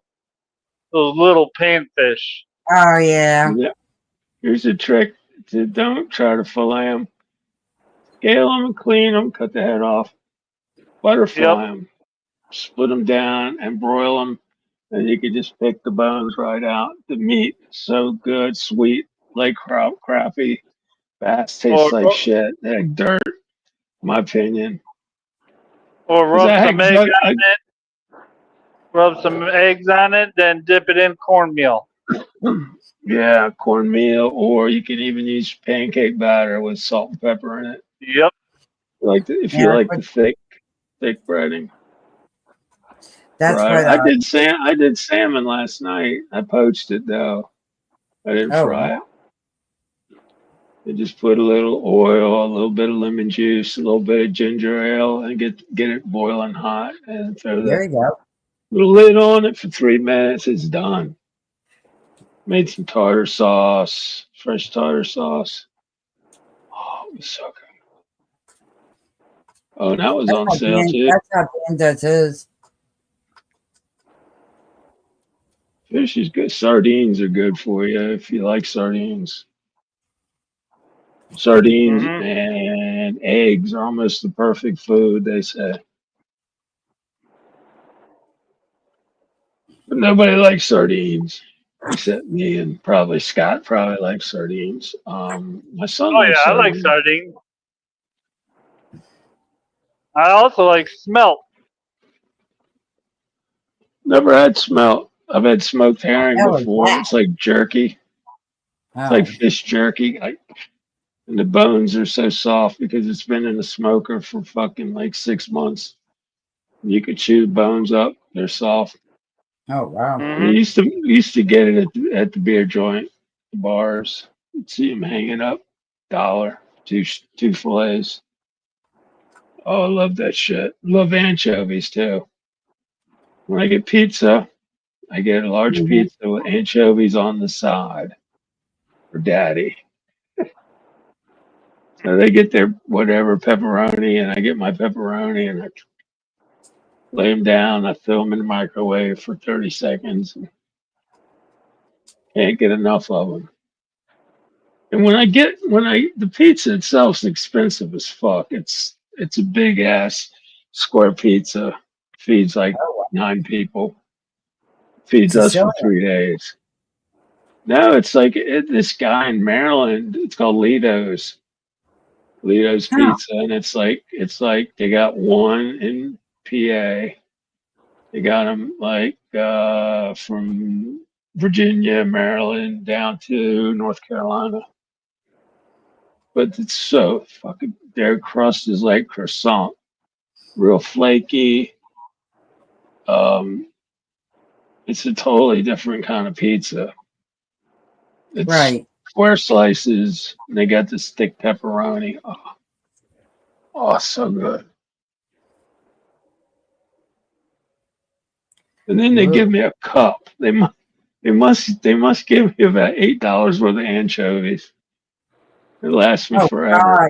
Those little panfish. Oh yeah. Yeah. Here's a trick: to don't try to fillet them. Scale them and clean them. Cut the head off. Yep. Butterfly them. Split them down and broil them. And you can just pick the bones right out. The meat is so good, sweet, like crappie. Bass tastes Or like shit, like dirt, in my opinion. or Because I had, rub some eggs on it, then dip it in cornmeal. yeah, cornmeal, or you can even use pancake batter with salt and pepper in it. Yep. If Yeah. you like the thick breading. That's Right. what. I did salmon last night. I poached it though. I didn't Oh fry it. I just put a little oil, a little bit of lemon juice, a little bit of ginger ale, and get it boiling hot, and throw there the you go. little lid on it for 3 minutes. It's done. Made some tartar sauce, fresh tartar sauce. Oh, it was so good. Oh, and that was on sale too. That's how Dan does his. Fish is good. Sardines are good for you if you like sardines. Sardines Mhm. and eggs are almost the perfect food, they say. But nobody likes sardines except me and probably Scott probably likes sardines. My son Oh likes yeah, I like sardines. sardines. I also like smelt. Never had smelt. I've had smoked herring That was before. that. It's like jerky. It's like Oh, fish jerky. And the bones are so soft because it's been in the smoker for fucking like 6 months. You could chew the bones up. They're soft. oh wow. We Mhm. used to get it at the beer joint, the bars. You'd see them hanging up, dollar, two fillets. Oh, I love that shit. Love anchovies too. When I get pizza, I get a large Mhm. pizza with anchovies on the side for daddy. So they get their whatever pepperoni, and I get my pepperoni, and I lay them down. I throw them in the microwave for 30 seconds. And can't get enough of them. And the pizza itself is expensive as fuck. It's a big ass square pizza. Feeds like Oh, wow. 9 people. Feeds us for Sicilian. 3 days. No, it's like this guy in Maryland. It's called Lido's. Lito's Oh, Pizza, and it's like they got one in PA. They got them like from Virginia, Maryland, down to North Carolina. But it's so fucking. Their crust is like croissant, real flaky. Um, it's a totally different kind of pizza. It's right. square slices. And they got this thick pepperoni. Oh, so good. And then they give Ooh. me a cup. They must give me about $8 worth of anchovies. It lasts me Oh, forever. God.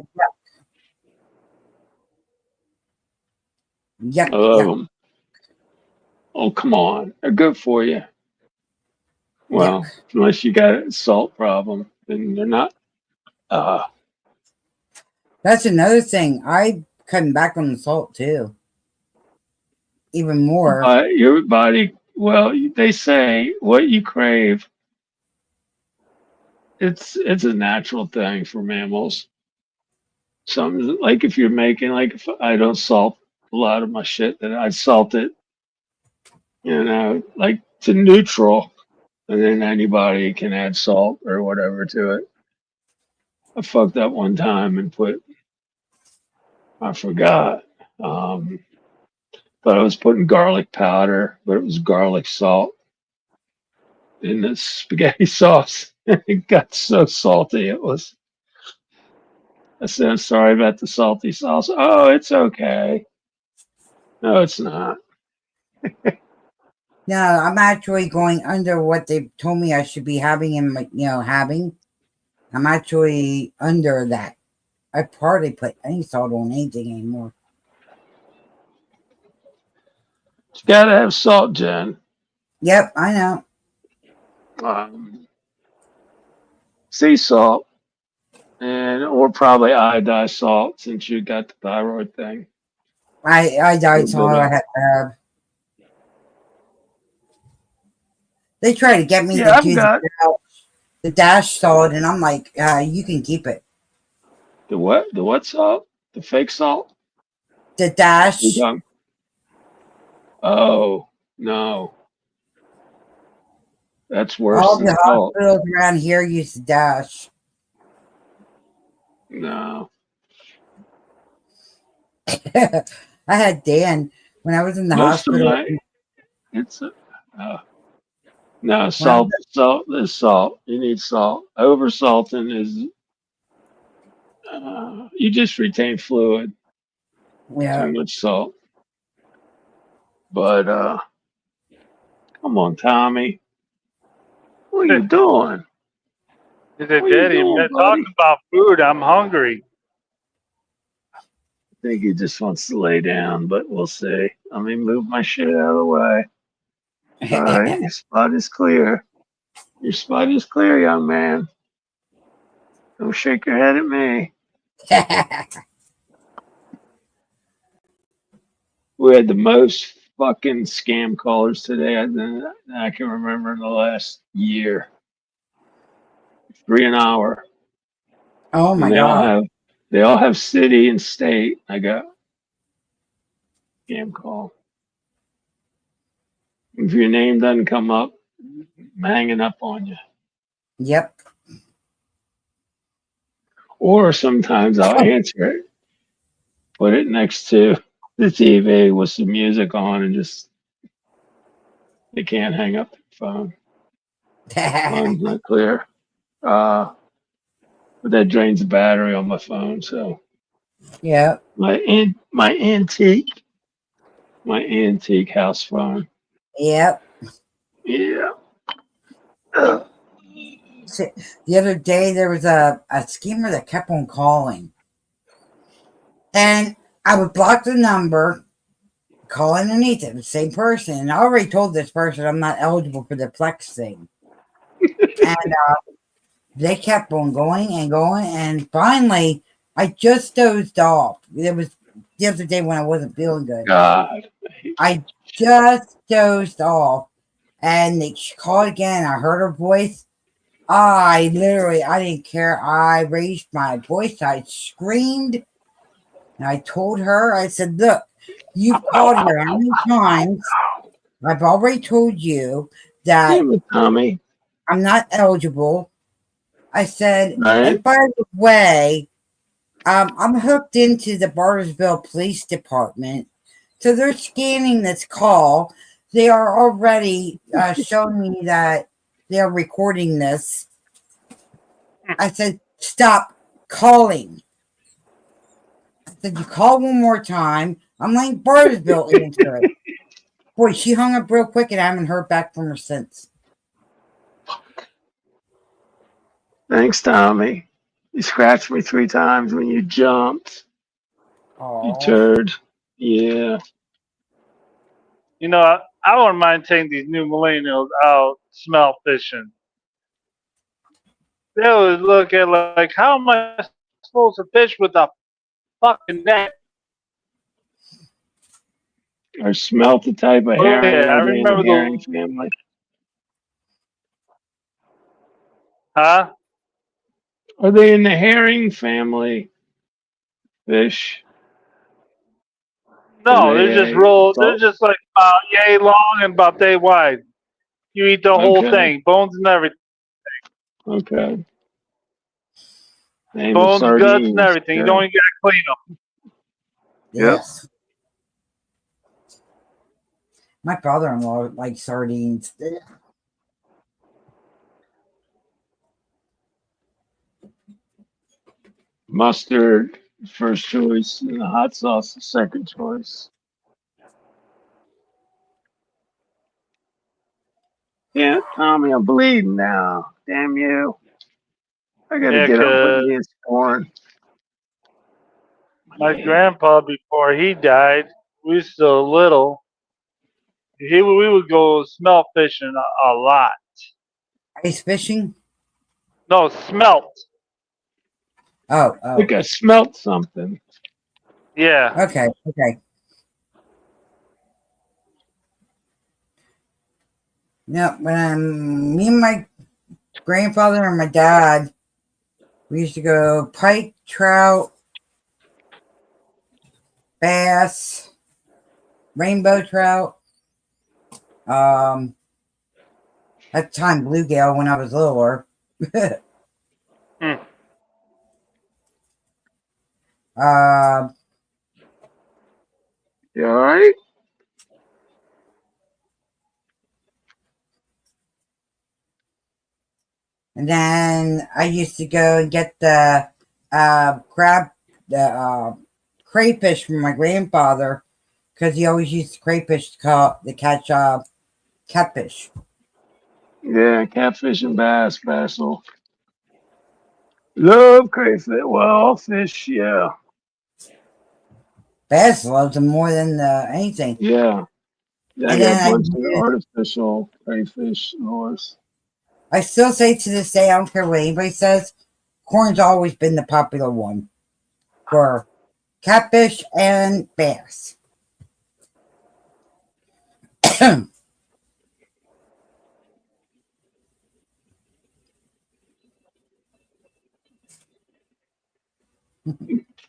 I Yuck, love yuck, them. Oh, come on. They're good for you. yuck. Well, unless you got a salt problem, then they're not. Uh, That's another thing. I'm cutting back on the salt too. Even more. but your body, well, they say what you crave, it's a natural thing for mammals. Some like if you're making like if I don't salt a lot of my shit, then I salt it, like to neutral, and then anybody can add salt or whatever to it. I fucked up one time and I forgot. Um, but I was putting garlic powder, but it was garlic salt in the spaghetti sauce. It got so salty. I said, I'm sorry about the salty sauce. Oh, it's okay. No, it's not. No, I'm actually going under what they told me I should be having in my, having. I'm actually under that. I hardly put any salt on anything anymore. You gotta have salt, Jen. Yep, I know. Um, sea salt or probably iodized salt since you got the thyroid thing. I A died little so bit I of had to have. They try to get me yeah. to I've do got the dash salt, and I'm like, you can keep it. the what salt? The fake salt? The You dash, talking? Oh no, that's worse all than the salt. hospitals around here use the dash. No, I had Dan when I was in the most of hospital. my it's no When I salt. Salt is salt. You need salt. Over salting is you just retain fluid. yeah, Too much salt. But come on, Tommy. What are you doing? He said, What are you Daddy, doing, man, talking buddy? about food, I'm hungry. I think he just wants to lay down, but we'll see. Let me move my shit out of the way. All right, your spot is clear. Your spot is clear, young man. Don't shake your head at me. We had the most fucking scam callers today I can remember in the last year. 3 an hour. oh And my god. they all have city and state. I got scam call. If your name doesn't come up, I'm hanging up on you. Yep. Or sometimes I'll answer it, put it next to the TV with some music on, and just they can't hang up the phone. Phone's not clear. But that drains the battery on my phone. So Yep. my antique house phone. Yep. Yeah. Ugh. So, the other day there was a schemer that kept on calling. And I would block the number, call underneath it, the same person. And I already told this person I'm not eligible for the flex thing. And they kept on going and going. And finally, I just dozed off. It was the other day when I wasn't feeling good. God. I just dozed off. And they called again. I heard her voice. I didn't care. I raised my voice. I screamed. And I told her, I said, look, you've called here how many times? I've already told you that Damn it, Tommy. I'm not eligible. I said, Right? and by the way, I'm hooked into the Bartersville Police Department. So they're scanning this call. They are already showing me that they're recording this. I said, stop calling. I said, you call one more time. I'm letting Bartersville answer it. Boy, she hung up real quick and I haven't heard back from her since. Thanks, Tommy. You scratched me 3 times when you jumped. You Oh, turd. Yeah. You know, I wouldn't mind taking these new millennials out smell fishing. They would look at like, how am I supposed to fish with a fucking net? Are smelt the type of Oh herring? yeah, I Are they in the remember herring the family? huh? Are they in the herring family fish? Are No, they're just they real. They're salt? just like about yay long and about day wide. You eat the whole Okay. thing, bones and everything, Okay. Name of bones, guts, and sardines. everything. You Okay. don't even gotta clean them. Yep. yes. My father-in-law likes sardines. Mustard, first choice, and the hot sauce, the second choice. Yeah, Tommy, I'm bleeding now. Damn you. I gotta Yeah, get up and put 'cause Neosporin. my Yeah. grandpa, before he died, we was still little. We would go smelt fishing a lot. Ice fishing? No, smelt. Oh, I think oh. I smelt something. Yeah. Okay, okay. Yeah, when me and my grandfather and my dad, we used to go pike, trout, bass, rainbow trout. Um, at the time bluegill when I was littler. Hmm. uh, You alright? and then I used to go and get the crab, the crayfish from my grandfather because he always used crayfish to catch catfish. Yeah, catfish and bass, Basil. Love crayfish. Well, all fish, yeah. Bass loves them more than anything. Yeah. Yeah, I And got a then bunch of artificial crayfish lures. I still say to this day, I don't care what anybody says, corn's always been the popular one for catfish and bass.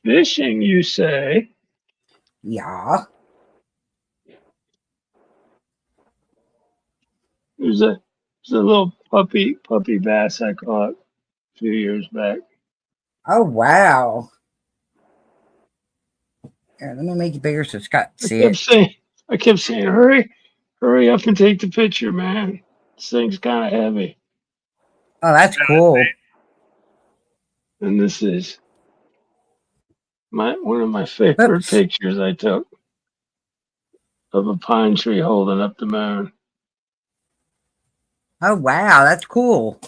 Fishing, you say? Yeah. There's a little puppy bass I caught a few years back. Oh, wow. Here, let me make it bigger so Scott can I see kept it. saying, I kept saying, hurry up and take the picture, man. This thing's kind of heavy. Oh, that's cool. And this is one of my favorite Oops. pictures I took of a pine tree holding up the moon. Oh, wow. That's cool.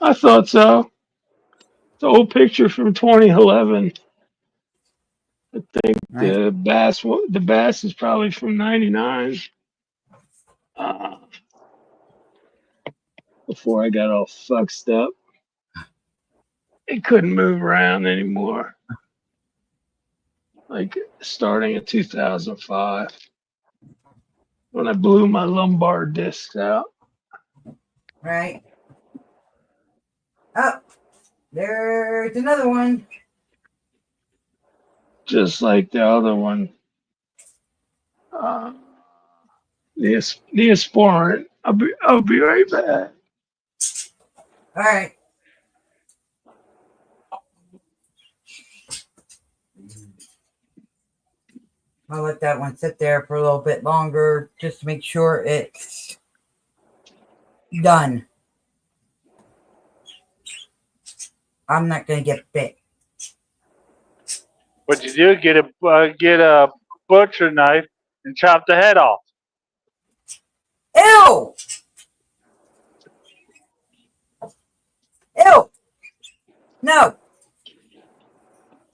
I thought so. It's an old picture from 2011. I think Right. the bass is probably from '99. Uh, before I got all fucked up, it couldn't move around anymore. Like starting in 2005 when I blew my lumbar discs out. Right. Oh, there's another one. Just like the other one. Neosporin. I'll be right back. All right. I'll let that one sit there for a little bit longer just to make sure it's done. I'm not going to get bit. What you do, get a butcher knife and chop the head off. Ew! Ew! No.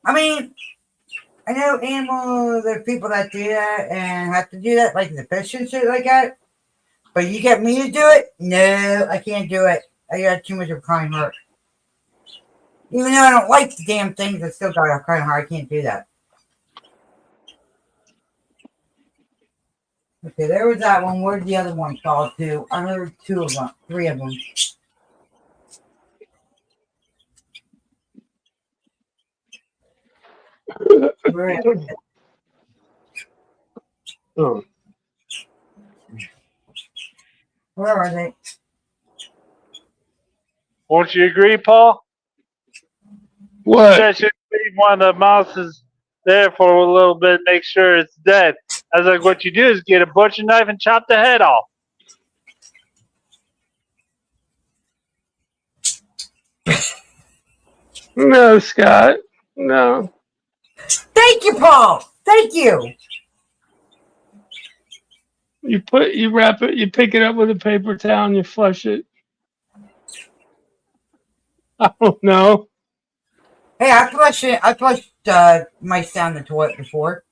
I mean, I know animals, there are people that do that and have to do that, like the fish and shit like that. But you get me to do it? No, I can't do it. I got too much of a crying heart. Even though I don't like the damn things, I still got a crying heart. I can't do that. Okay, there was that one. Where'd the other one fall to? I heard two of them, three of them. Where, Oh. where are they? Won't you agree, Paul? What? Yeah, should leave one of the mouses there for a little bit, make sure it's dead. I was like, what you do is get a butcher knife and chop the head off. No, Scott. No. Thank you, Paul. Thank you. You wrap it, you pick it up with a paper towel and you flush it. I don't know. Hey, I flushed it. I flushed mice down the toilet before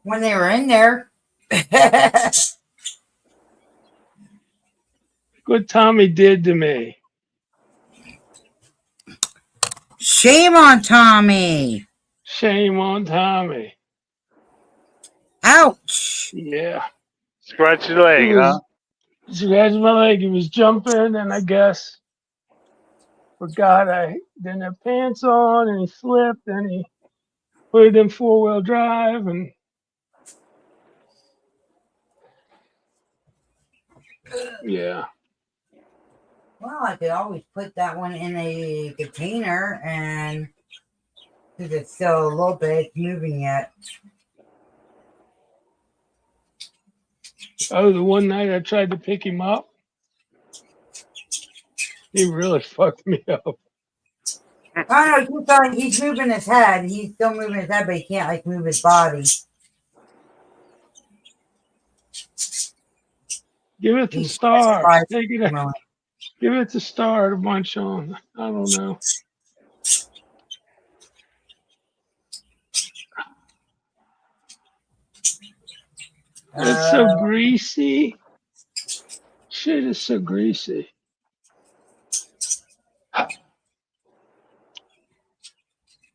when they were in there. What Tommy did to me. Shame on Tommy. Shame on Tommy. Ouch. Yeah. Scratch your leg, huh? Scratched my leg. He was jumping, and I guess forgot I didn't have pants on, and he slipped, and he put it in 4-wheel drive, and yeah. Well, I could always put that one in a container and because it's still a little bit moving yet. Oh, the one night I tried to pick him up, he really fucked me up. I don't know. Keep going. He's moving his head. He's still moving his head, but he can't like move his body. Give it to He's Star. Take it. moment. Give it to Star to munch on. I don't know. It's so greasy. Shit is so greasy.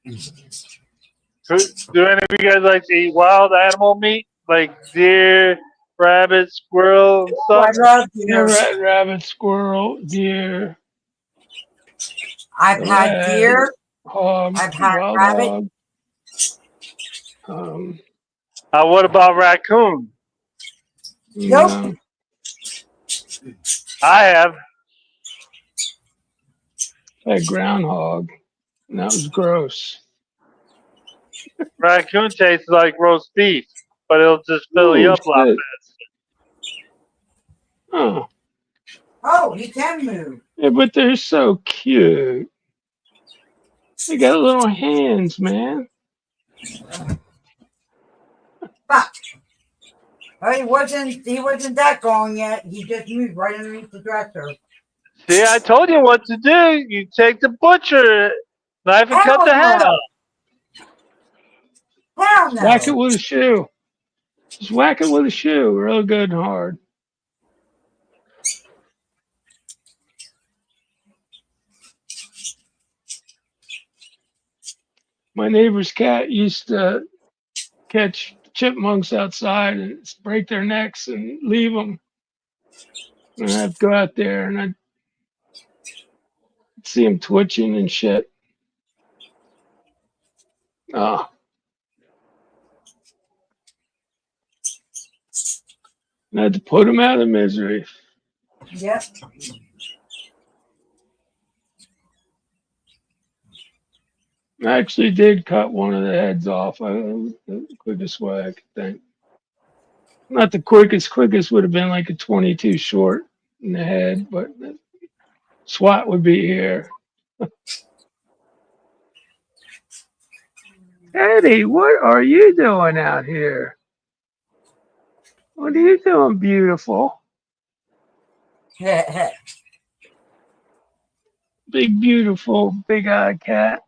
Do any of you guys like to eat wild animal meat? Like deer, rabbit, squirrel, and I stuff? love Yeah, deer. rabbit, squirrel, deer, I've had deer. hog, I've had wild rabbit. hog. What about raccoon? Nope. No. I have. Like groundhog. And that was gross. Raccoon tastes like roast beef, but it'll just fill you Ooh, up a lot shit. faster. Oh. Oh, he can move. Yeah, but they're so cute. They got little hands, man. Fuck. Oh, he wasn't that gone yet. He just moved right underneath the dresser. See, I told you what to do. You take the butcher knife and cut the head off. Hell no. Whack it with a shoe. Just whack it with a shoe, real good and hard. My neighbor's cat used to catch chipmunks outside and break their necks and leave them. And I'd go out there and I'd see them twitching and shit. Oh, and I had to put them out of misery. Yep. I actually did cut one of the heads off. The quickest way I could think. Not the quickest. Quickest would have been like a 22 short in the head, but the SWAT would be here. Eddie, what are you doing out here? What are you doing, beautiful? Big, beautiful, big-eyed cat.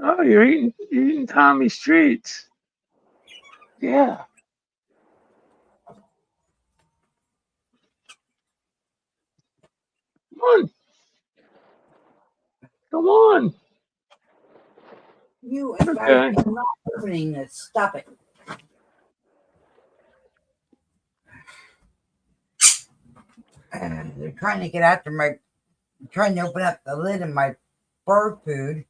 Oh, you're eating Tommy's treats. Yeah. Come on. Come on. You and Okay. I'm not opening this. Stop it. They're trying to get after trying to open up the lid of my bird food.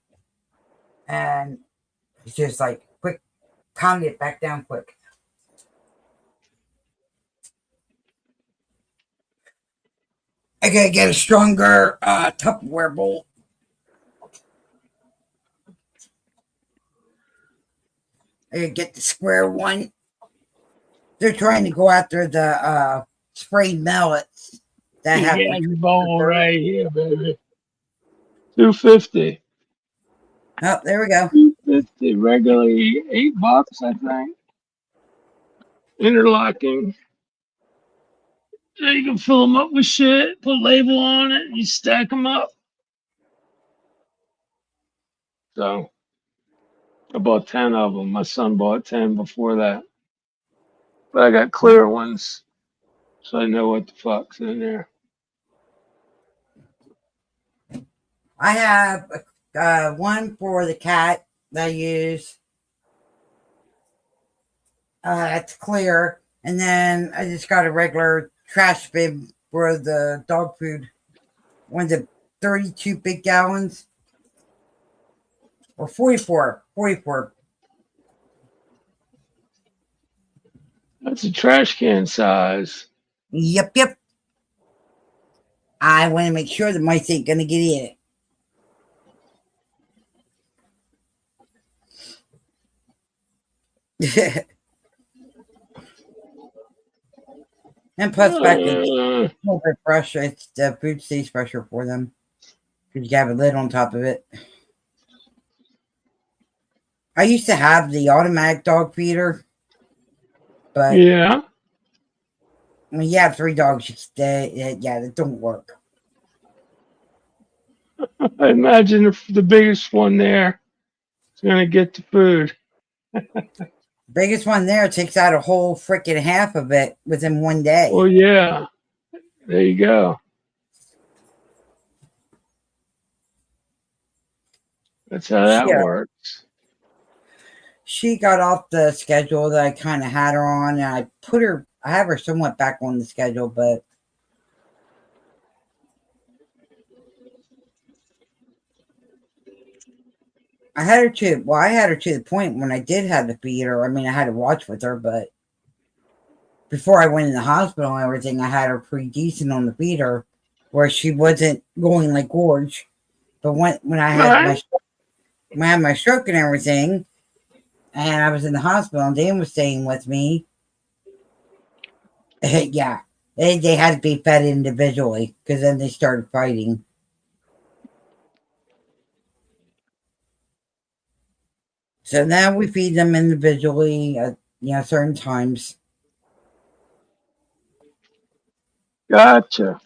And it's just like, quick, pound it back down quick. I gotta get a stronger Tupperware bowl. I gotta get the square one. They're trying to go after the sprayed mallets that You have got like your bowl right here, baby. $2.50. oh, there we go. $2.50. Regularly $8, I think. Interlocking. So you can fill them up with shit, put a label on it, and you stack them up. So I bought 10 of them. My son bought 10 before that. But I got clear ones, so I know what the fuck's in there. I have one for the cat that I use. It's clear. And then I just got a regular trash bin for the dog food. One of the 32 big gallons. Or 44. 44. That's a trash can size. Yep. I want to make sure the mice ain't gonna get in it. And plus, back it's a little bit fresh. It's the food stays fresher for them because you have a lid on top of it. I used to have the automatic dog feeder, but Yeah. when you have 3 dogs, that don't work. I imagine if the biggest one there is going to get the food. Biggest one there takes out a whole freaking half of it within one day. Well, yeah. There you go. That's how that works. She got off the schedule that I kind of had her on, and I have her somewhat back on the schedule, but I had her to the point when I did have to feed her. I mean, I had to watch with her, but before I went in the hospital and everything, I had her pretty decent on the feeder where she wasn't going like gorge. But when I had my stroke and everything, and I was in the hospital and Dan was staying with me, yeah, they had to be fed individually because then they started fighting. So now we feed them individually at certain times. Gotcha.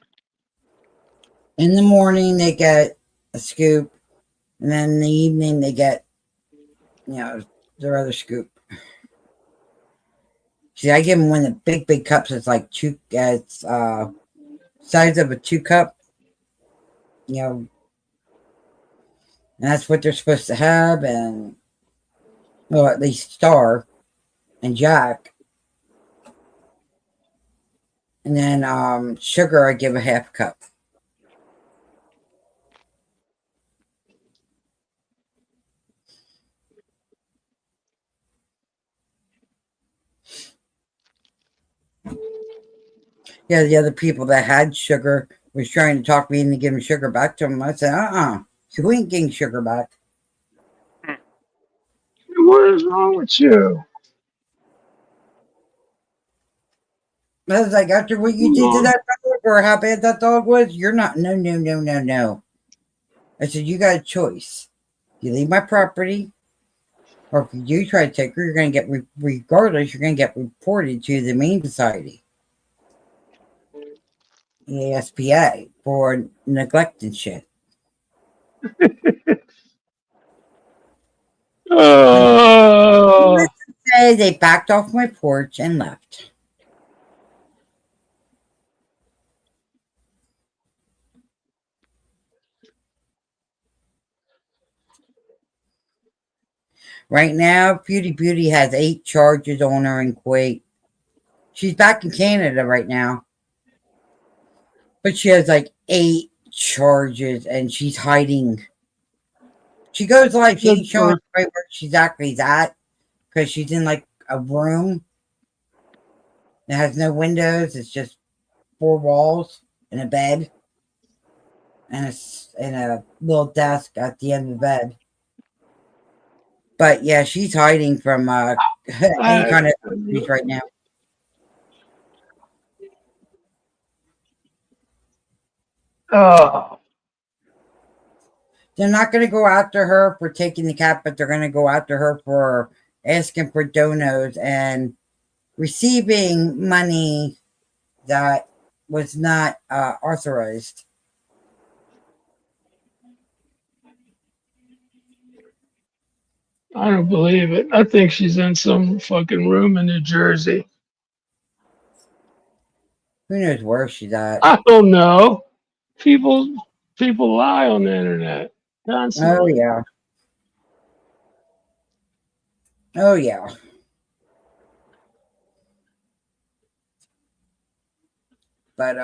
In the morning they get a scoop, and then in the evening they get their other scoop. See, I give them one of the big cups. It's like it's size of a 2 cup. And that's what they're supposed to have, and well, at least Star and Jack. And then sugar, I give a half cup. Yeah, the other people that had sugar was trying to talk me into giving sugar back to them. I said, you ain't getting sugar back. What is wrong with you? I was like, after what you did to that dog or how bad that dog was, you're not, no. I said, you got a choice. You leave my property, or if you do try to take her, you're going to get, regardless, you're going to get reported to the Humane Society, the ASPA, for neglect and shit. Oh, They backed off my porch and left. Right now, Beauty has 8 charges on her in Kuwait. She's back in Canada right now, but she has like 8 charges and she's hiding. She goes live. She ain't showing right where she's exactly at because she's in like a room that has no windows. It's just 4 walls and a bed and a little desk at the end of the bed. But yeah, she's hiding from any kind of abuse right now. oh, They're not going to go after her for taking the cat, but they're going to go after her for asking for donos and receiving money that was not authorized. I don't believe it. I think she's in some fucking room in New Jersey. Who knows where she's at? I don't know. People lie on the internet Oh constantly. yeah. Oh yeah. But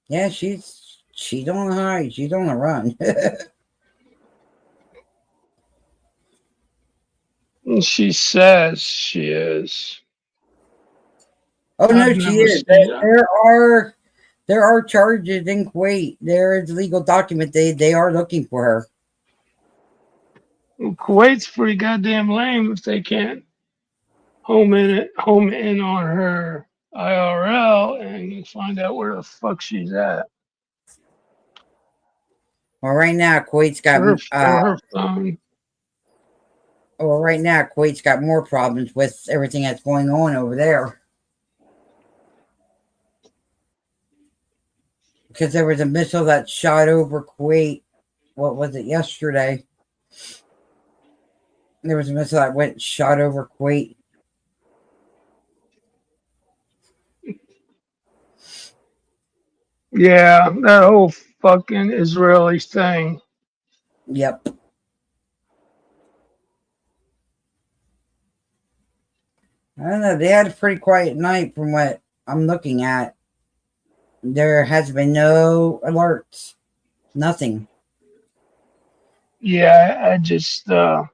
yeah, she's on the high. She's on the run. And she says she is. Oh no, I've she never is. seen her. There are charges in Kuwait. There is a legal document. They are looking for her. Kuwait's pretty goddamn lame if they can't home in on her IRL and find out where the fuck she's at. Well, right now Kuwait's got Or her phone. well, right now Kuwait's got more problems with everything that's going on over there. Because there was a missile that shot over Kuwait. What was it, yesterday? There was a missile that went shot over Kuwait. Yeah, that whole fucking Israeli thing. Yep. I don't know. They had a pretty quiet night from what I'm looking at. There has been no alerts. Nothing. Yeah, I just and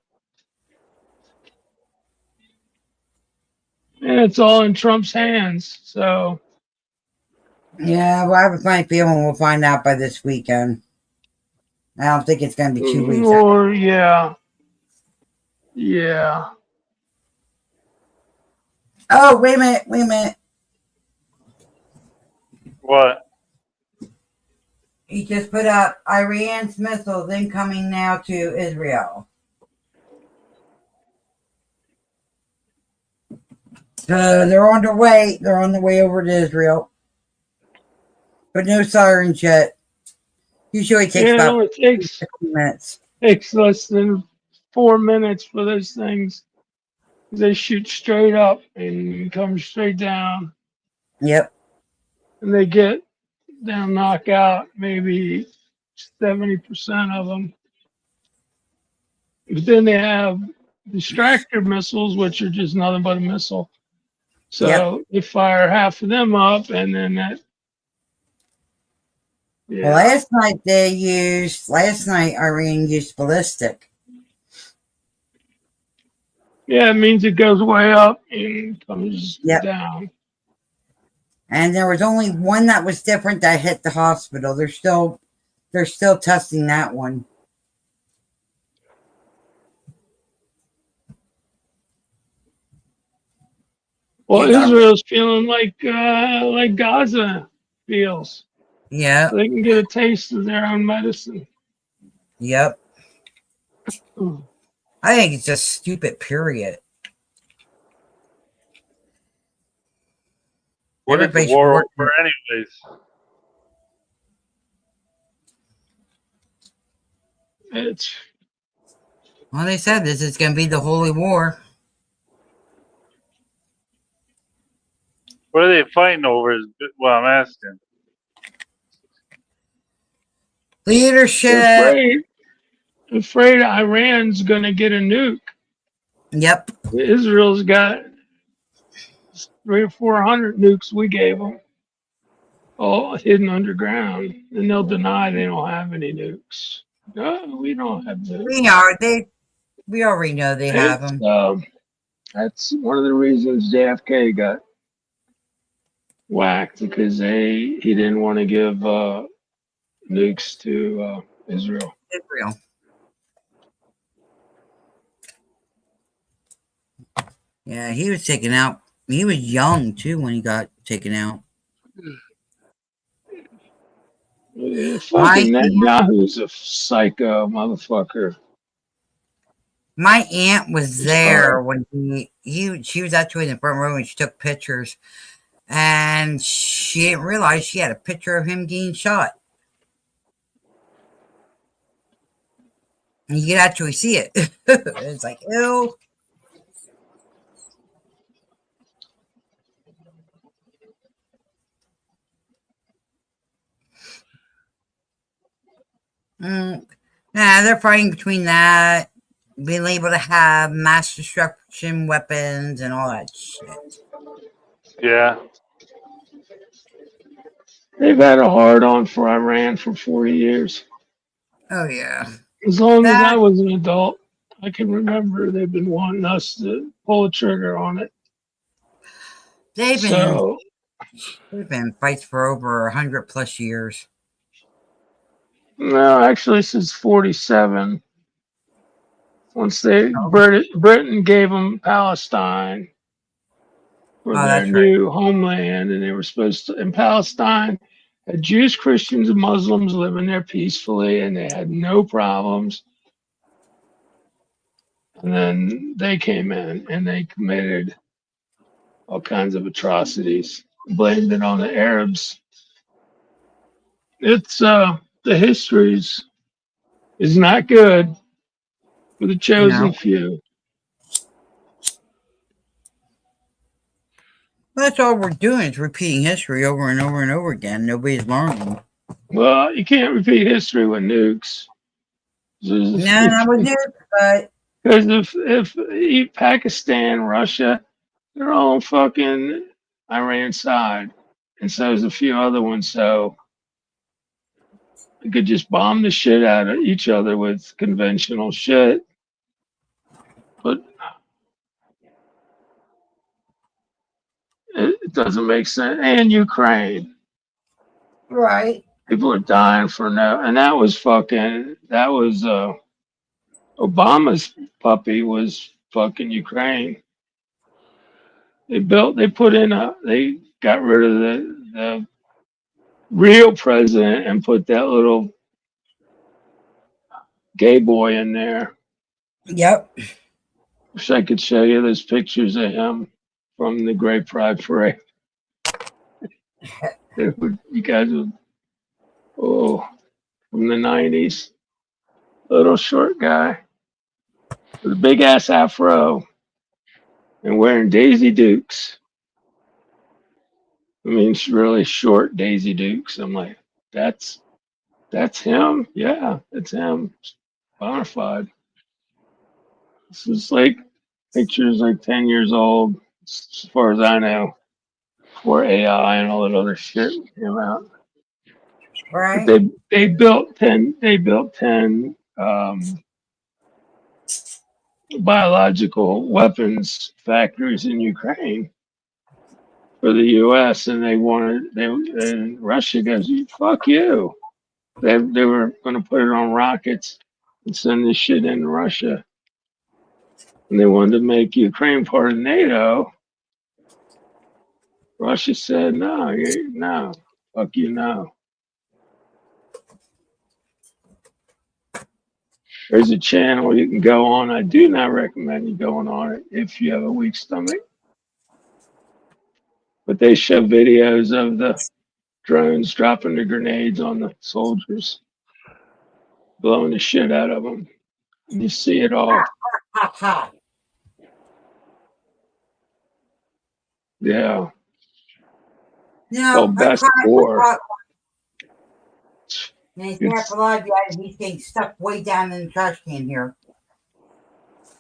it's all in Trump's hands. So Yeah, well, I have a funny feeling we'll find out by this weekend. I don't think it's going to be 2 weeks. or yeah. Oh, wait a minute. What? He just put up Iran's missiles incoming now to Israel. They're on their way. They're on the way over to Israel. But no sirens yet. Usually it takes It about only takes 15 minutes. less than 4 minutes for those things. They shoot straight up and come straight down, Yep. and they'll knock out maybe 70% of them. But then they have distractor missiles, which are just nothing but a missile. So they fire half of them up, and then that. Well, Yeah, last night Iran used ballistic. yeah, it means it goes way up and comes Yep. down. And there was only one that was different that hit the hospital. They're still testing that one. Well, You got Israel's feeling like Gaza feels. yeah. So they can get a taste of their own medicine. Yep. Hmm. I think it's just stupid, period. What is the Everybody should war work. over, anyways? It's Well, they said this is going to be the holy war. What are they fighting over? Is what I'm asking. Leadership. afraid Iran's gonna get a nuke. Yep. Israel's got 300 or 400 nukes we gave them, all hidden underground, and they'll deny they don't have any nukes. No, we don't have nukes. We already know they have It's, them. that's one of the reasons JFK got whacked, because he didn't want to give nukes to Israel. Israel. Yeah, he was taken out. He was young too when he got taken out. Fucking Netanyahu's a psycho motherfucker. My aunt was It's hard. there when she was actually in the front row and she took pictures, and she didn't realize she had a picture of him getting shot. And you can actually see it. It's like, ew. Mm. Nah, they're fighting between that, being able to have mass destruction weapons and all that shit. Yeah. They've had a hard on for Iran for 40 years. Oh yeah. As long as I That was an adult, I can remember they've been wanting us to pull the trigger on it. they've been So, they've been fights for over 100+ years. no, actually, since 47, once Oh, Britain gave them Palestine for their that's right. new homeland, and they were supposed to, in Palestine, had Jews, Christians, and Muslims living there peacefully, and they had no problems. And then they came in and they committed all kinds of atrocities, blamed it on the Arabs. It's the histories is not good for the chosen No. few. That's all we're doing is repeating history over and over and over again. Nobody's learning. Well, you can't repeat history with nukes. No, that was it. But Because if Pakistan, Russia, they're all on fucking Iran side, and so there's a few other ones. So we could just bomb the shit out of each other with conventional shit. But it doesn't make sense. And Ukraine, right. people are dying for no. And that was Obama's puppy was fucking Ukraine. They got rid of the real president and put that little gay boy in there. Yep. Wish I could show you those pictures of him from the Great Pride Parade. You guys would, oh, from the 90s. Little short guy with a big ass afro and wearing Daisy Dukes. I mean, really short Daisy Dukes. I'm like, that's him. Yeah, it's him. Bonafide. This is like pictures like 10 years old. as far as I know, before AI and all that other shit came out. But Right? they built 10 biological weapons factories in Ukraine for the U.S. and and Russia goes, fuck you. They were going to put it on rockets and send this shit into Russia, and they wanted to make Ukraine part of NATO. Russia said no, no, fuck you, no. There's a channel you can go on. I do not recommend you going on it if you have a weak stomach. But they show videos of the drones dropping the grenades on the soldiers, blowing the shit out of them. You see it all. Ha ha. Yeah. No, Called I Best caught War. and he's not alive yet, and he's getting stuck way down in the trash can here.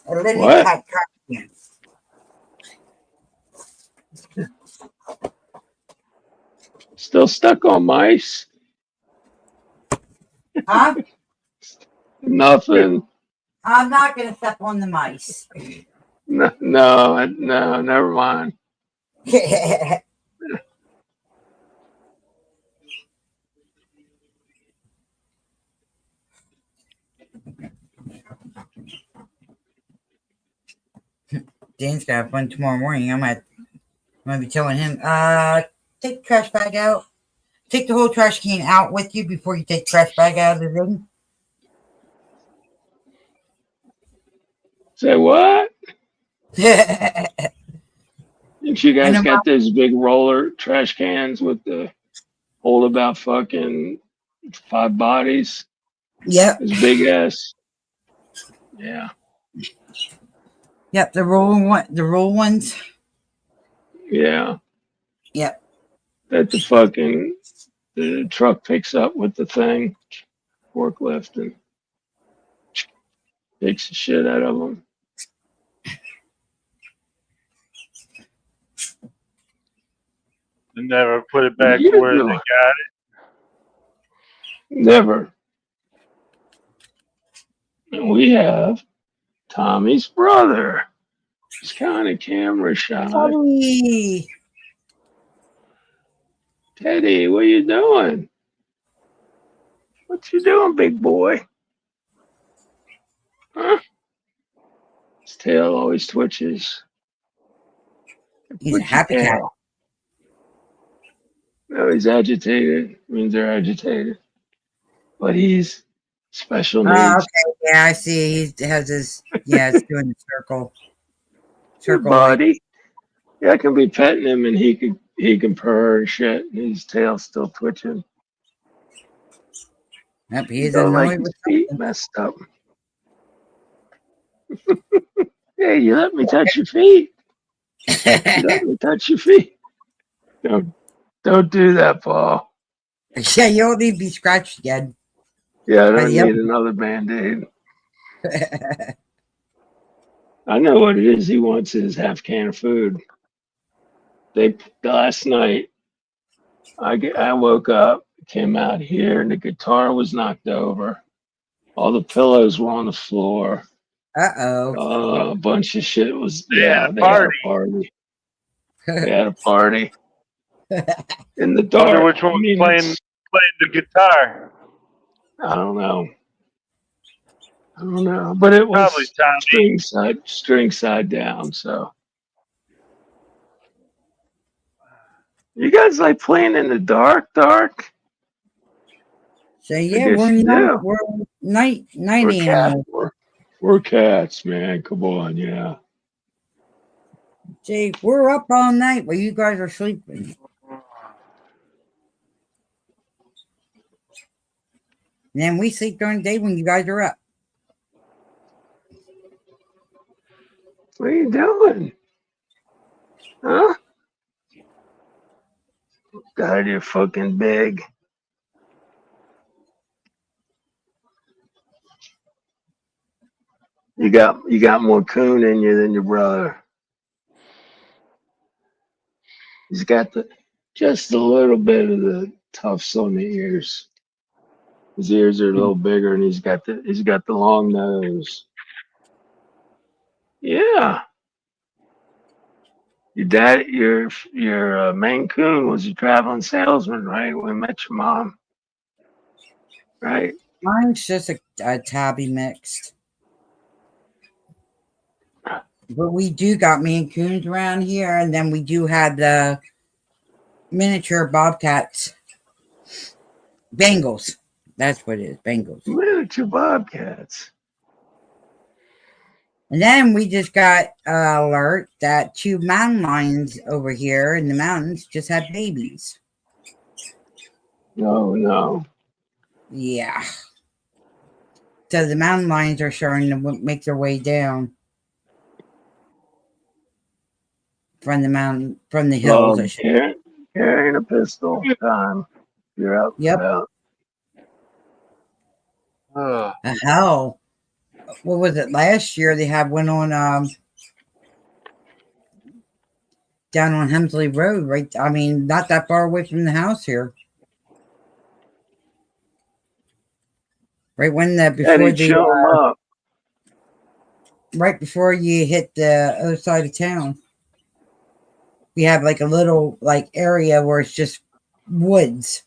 A living What? cat trash can. Still stuck on mice? Huh? Nothing. I'm not gonna step on the mice. No, never mind. James got fun tomorrow morning. I'm gonna be telling him, take the trash bag out. Take the whole trash can out with you before you take the trash bag out of the thing. Say what? I If you guys know. got those big roller trash cans with the hold about fucking 5 bodies, Yep. as big as, yeah, Yep. The roll one. The roll ones. yeah, Yep. that the truck picks up with the thing, forklift, and takes the shit out of them. And never put it What are back to you where they doing? got it. Never. And we have Tommy's brother. He's kind of camera shy. Teddy. Teddy, what you doing? What you doing, big boy? Huh? His tail always twitches. He's a Twitchy happy cat. tail. No, he's agitated. Means they're agitated. But he's special Oh, needs. okay. Yeah, I see. He has his. Yeah, it's doing the circle. Hey, Circle like. buddy. Yeah, I can be petting him and he can purr and shit. And his tail's still twitching. Yep, he He is don't like annoyed his with feet something. messed up. Hey, you let me touch your feet. You let me touch your feet. Don't do that, Paul. Yeah, you don't need to be scratched again Yeah, I by don't the need another Band-Aid. I know what it is. He wants his half can of food. Last night I woke up, came out here, and the guitar was knocked over. All the pillows were on the floor. Uh-oh. A bunch of shit was, They had yeah, a they had a party. party. They had a party in the Wonder dark. which one I was mean, playing the guitar. I don't know. I don't know, but it Probably was Tommy. string side down. So you guys like playing in the dark? So I yeah, guess you do. we're night We're cats. animals. We're cats, man. Come on, yeah. See, we're up all night while you guys are sleeping. And then we sleep during the day when you guys are up. What are you doing? Huh? God, you're fucking big. You got more coon in you than your brother. He's got just a little bit of the tufts on the ears. His ears are a little bigger, and he's got the long nose. Yeah. Your dad, your Maine Coon was a traveling salesman, right? We met your mom, right? Mine's just a tabby mixed. But we do got Maine Coons around here, and then we do have the miniature bobcats. Bengals. That's what it is, Bengals. Miniature bobcats. And then we just got an alert that 2 mountain lions over here in the mountains just had babies. No. Yeah. So the mountain lions are starting to make their way down from the hills. Oh, carrying a pistol time. You're out and Yep. about. Hell, what was it last year? They had one on down on Hemsley Road, right? I mean, not that far away from the house here. Right when Show 'em up. right before you hit the other side of town, we have like a little like area where it's just woods,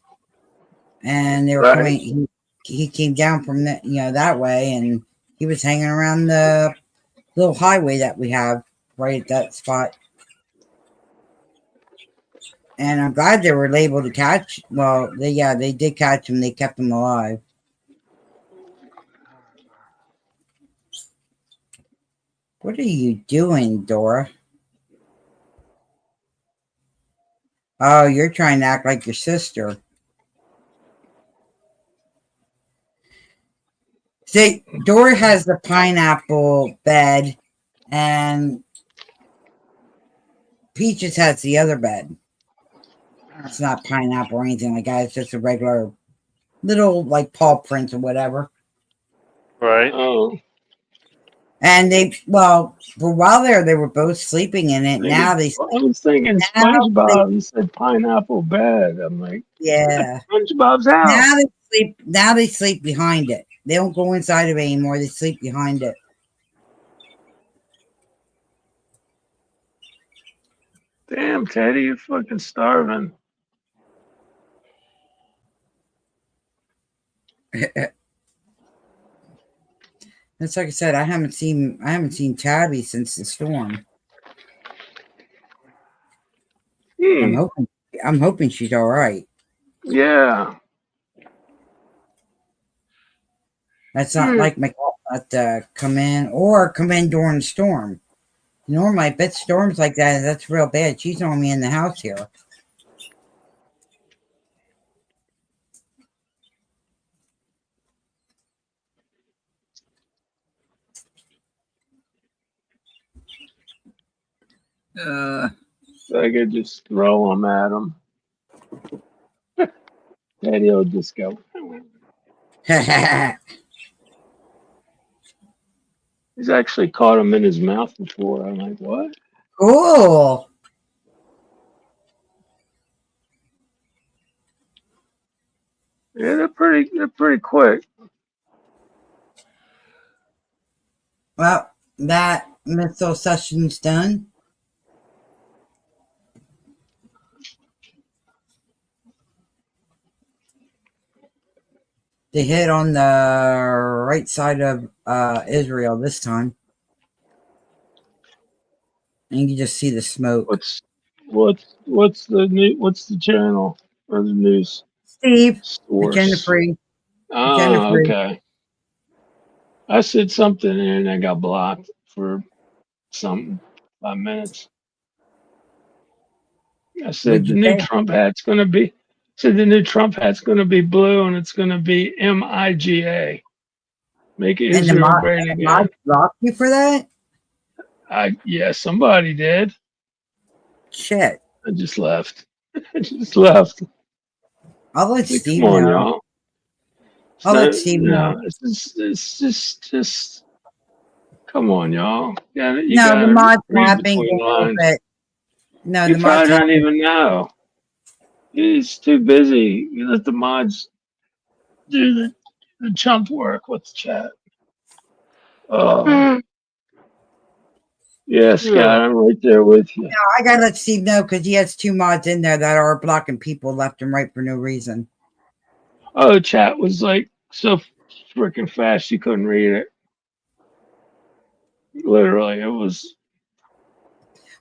and they were Right. coming. He came down from that way, and he was hanging around the little highway that we have right at that spot. And I'm glad they were able to catch. Well, they did catch him. They kept him alive. What are you doing, Dora? Oh, you're trying to act like your sister. See, Dora has the pineapple bed, and Peaches has the other bed. It's not pineapple or anything like that. It's just a regular little like paw prints or whatever. Right. Oh. And for a while there, they were both sleeping in it. Now I was thinking SpongeBob. You said pineapple bed. I'm like, yeah. SpongeBob's house. Now they sleep behind it. They don't go inside of it anymore. They sleep behind it. Damn, Teddy, you're fucking starving. That's like I said. I haven't seen Tabby since the storm. I'm hoping she's all right. Yeah. That's not like my call not to come in during the storm. Normally, I bet storms like that, that's real bad. She's only in the house here. So I could just throw them at him. Teddy will just go. He's actually caught him in his mouth before. I'm like, what? Cool. Yeah, they're pretty quick. Well, that missile session's done. They hit on the right side of Israel this time. And you can just see the smoke. What's the channel or the news? Steve, Source. Agenda Free. Oh, okay. I said something and I got blocked for 5 minutes. I said the new Trump hat's going to be blue and it's going to be MIGA. Make Israel great again. I blocked you for that? Yeah, somebody did. Shit. I just left. I'll let Steve come on, know. y'all. I'll let Steve know. It's just come on, y'all. The No, He the probably mods have. don't even know. He's too busy. You let the mods do the chump work with the chat. Oh, yeah, Scott, I'm right there with you. I gotta let Steve know because he has 2 mods in there that are blocking people left and right for no reason. Oh, the chat was like so freaking fast you couldn't read it. Literally, it was.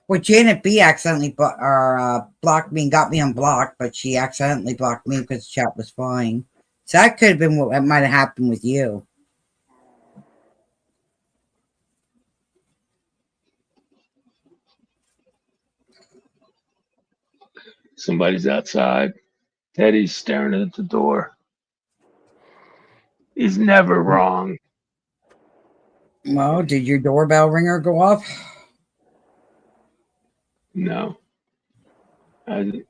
Well, Janet B accidentally blocked me and got me unblocked, but she accidentally blocked me because the chat was fine. So that could have been what might have happened with you. Somebody's outside. Teddy's staring at the door. He's never wrong. Well, did your doorbell ringer go off? No. I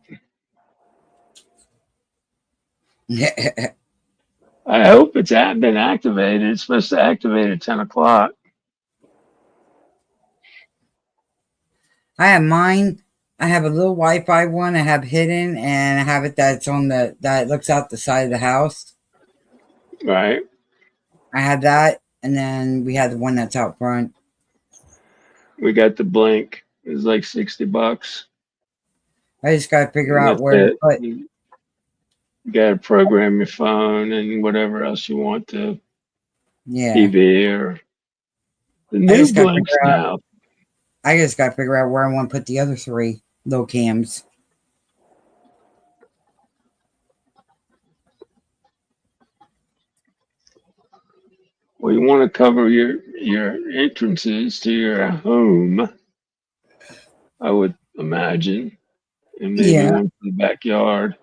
hope it's been activated. It's supposed to activate at 10 o'clock. I have mine. I have a little Wi-Fi one I have hidden, and I have it that's on that looks out the side of the house. Right. I have that, and then we have the one that's out front. We got the blink. It's like $60. I just gotta figure And out that's where to it. put. You got to program your phone and whatever else you want to. Yeah, TV or the I new just gotta blinks figure out. now. I just gotta figure out where I want to put the other 3 low cams. Well, you want to cover your entrances to your home, I would imagine, and maybe Yeah, one to the backyard.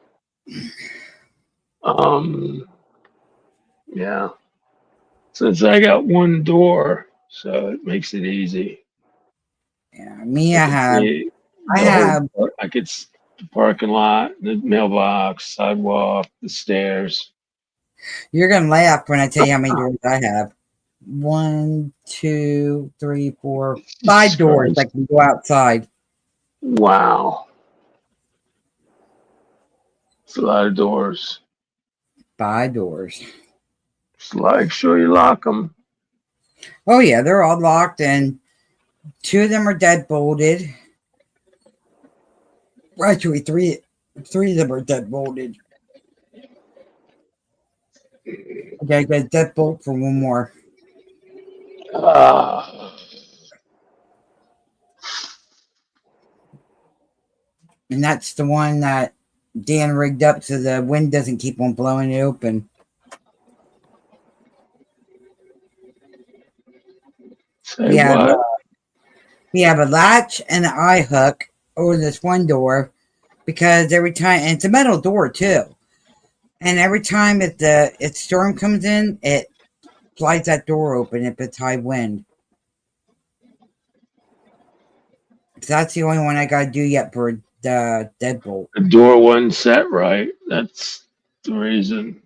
Um, yeah. Since I got one door, so it makes it easy. yeah. Me, I I could have. see I the whole. have. I could the parking lot, the mailbox, sidewalk, the stairs. You're gonna laugh when I tell you how many doors I have. 1, 2, 3, 4, 5 Jesus doors Christ! that can go outside. Wow, it's a lot of doors. 5 doors. Just like sure you lock them. Oh yeah, they're all locked, and 2 of them are dead bolted. Well, actually, three of them are dead bolted. I gotta get a deadbolt for one more, Ah, and that's the one that Dan rigged up so the wind doesn't keep on blowing it open. say We have what? we have a latch and an eye hook over this one door because every time, and it's a metal door too, and every time the storm comes in, it slides that door open if it's high wind. So that's the only one I gotta do yet for the deadbolt. The door wasn't set right. That's the reason.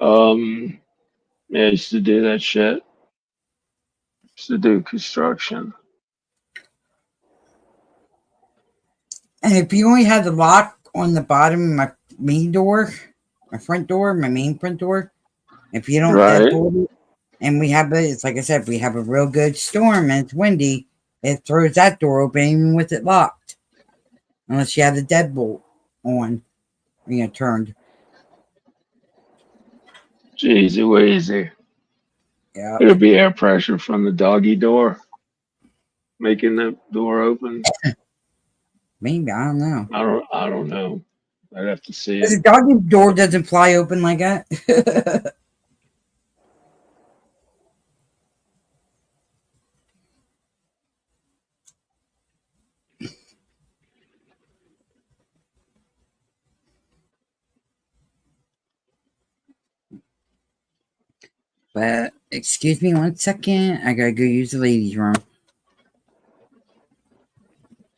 Yeah, I used to do that shit. Used to do construction. And if you only have the lock on the bottom of my main door, my front door, my main front door, if you don't Right. deadbolt it, and we have it's like I said, if we have a real good storm and it's windy, it throws that door open even with it locked, unless you have the deadbolt on, turned. Jeezy Weezy. Yeah, It'll be air pressure from the doggy door, making the door open. maybe I don't know. I don't know. I'd have to see The it. doggy door doesn't fly open like that. But excuse me 1 second, I gotta go use the ladies' room.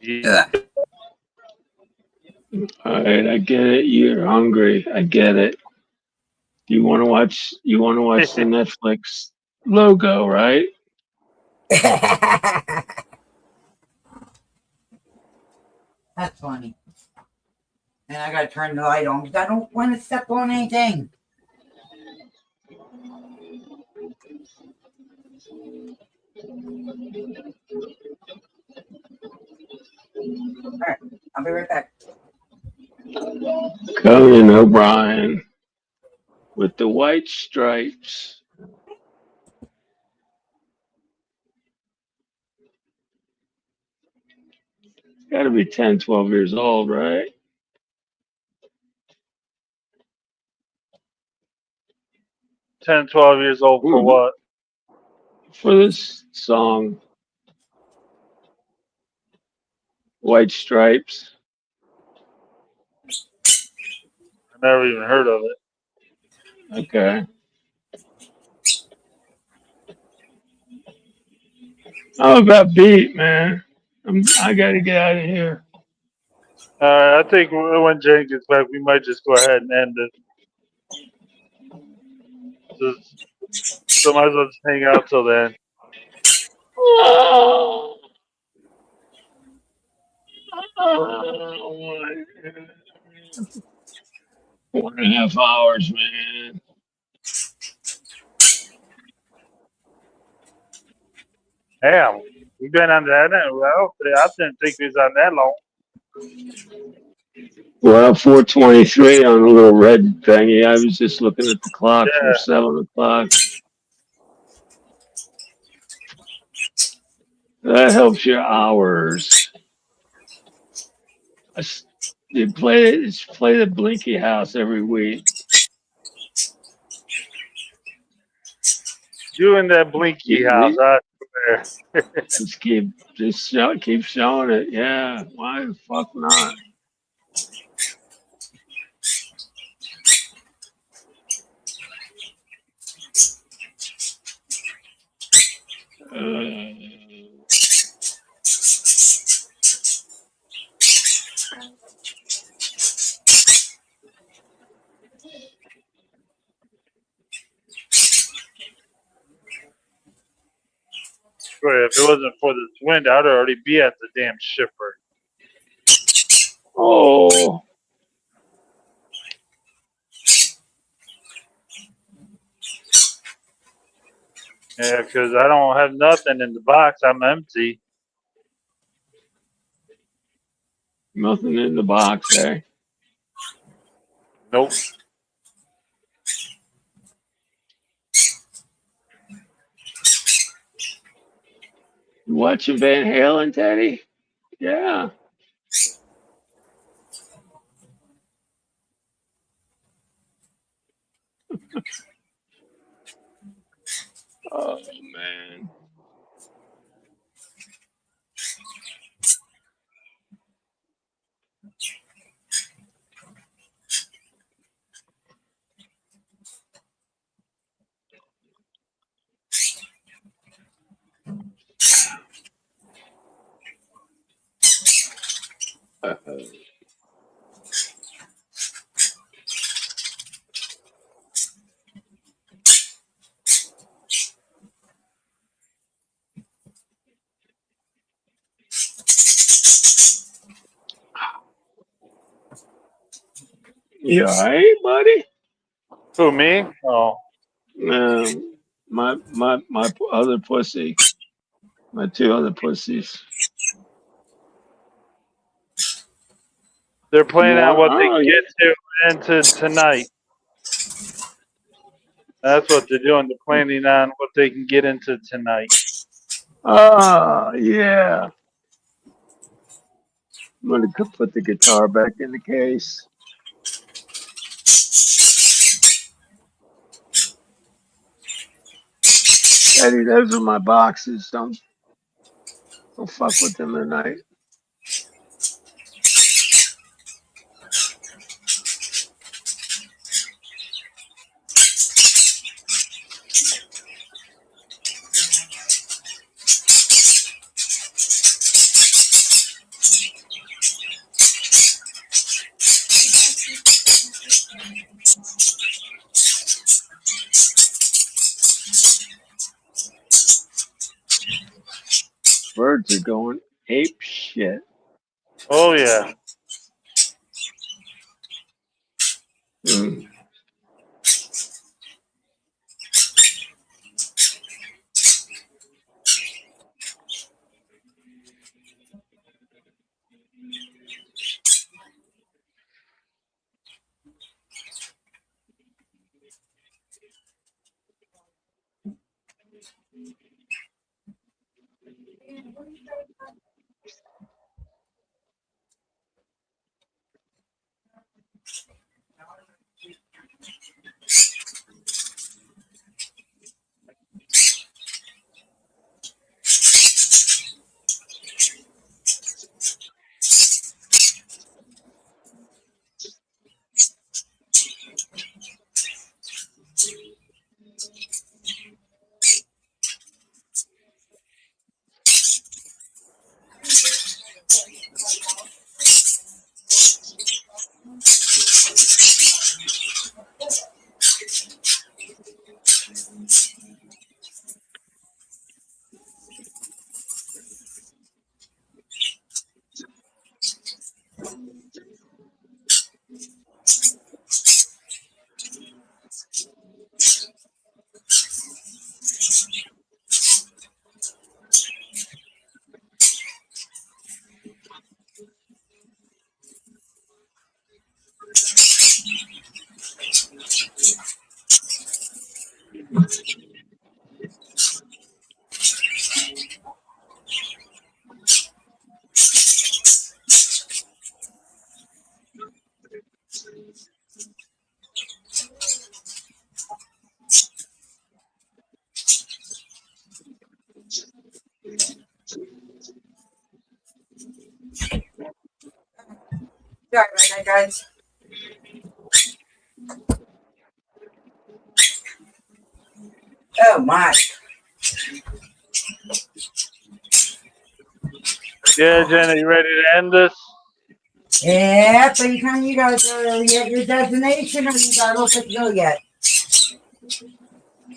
Yeah. All right, I get it. You're hungry. I get it. You want to watch? You want to watch the Netflix logo, right? That's funny. And I gotta turn the light on because I don't want to step on anything. Alright, I'll be right back. Conan O'Brien with the white stripes. Got to be 10, 12 years old, right? Ten, 12 years old for what? For this song, White Stripes. I never even heard of it. Okay. I'm about beat, man. I got to get out of here. I think when Jane gets back, we might just go ahead and end it. So might as well just hang out till then. Oh, 1.5 hours, man. Damn, we've been on that. I didn't think it was on that long. Well, 4:23 on the little red thingy. I was just looking at the clock for Yeah. 7 o'clock. That helps your hours. You play the Blinky House every week. You in that Blinky house, I swear. Keep showing it. Yeah, why the fuck not? Swear, if it wasn't for this wind, I'd already be at the damn shipper. Oh, Yeah, because I don't have nothing in the box. I'm empty. nothing in the box, eh? Nope. You watching Van Halen, Teddy? Yeah. Oh man. You all right, buddy? Who, me? Oh. My other pussy. My 2 other pussies. They're playing on what they Oh, get to into tonight. That's what they're doing. They're planning on what they can get into tonight. yeah. I'm gonna put the guitar back in the case. Eddie, those are my boxes. Don't fuck with them tonight. Birds are going ape shit. Oh yeah. Mm. Sorry about that, guys. Oh my. Yeah, Jenna, you ready to end this? Yeah, so you guys are at your destination or you got a little bit to go yet?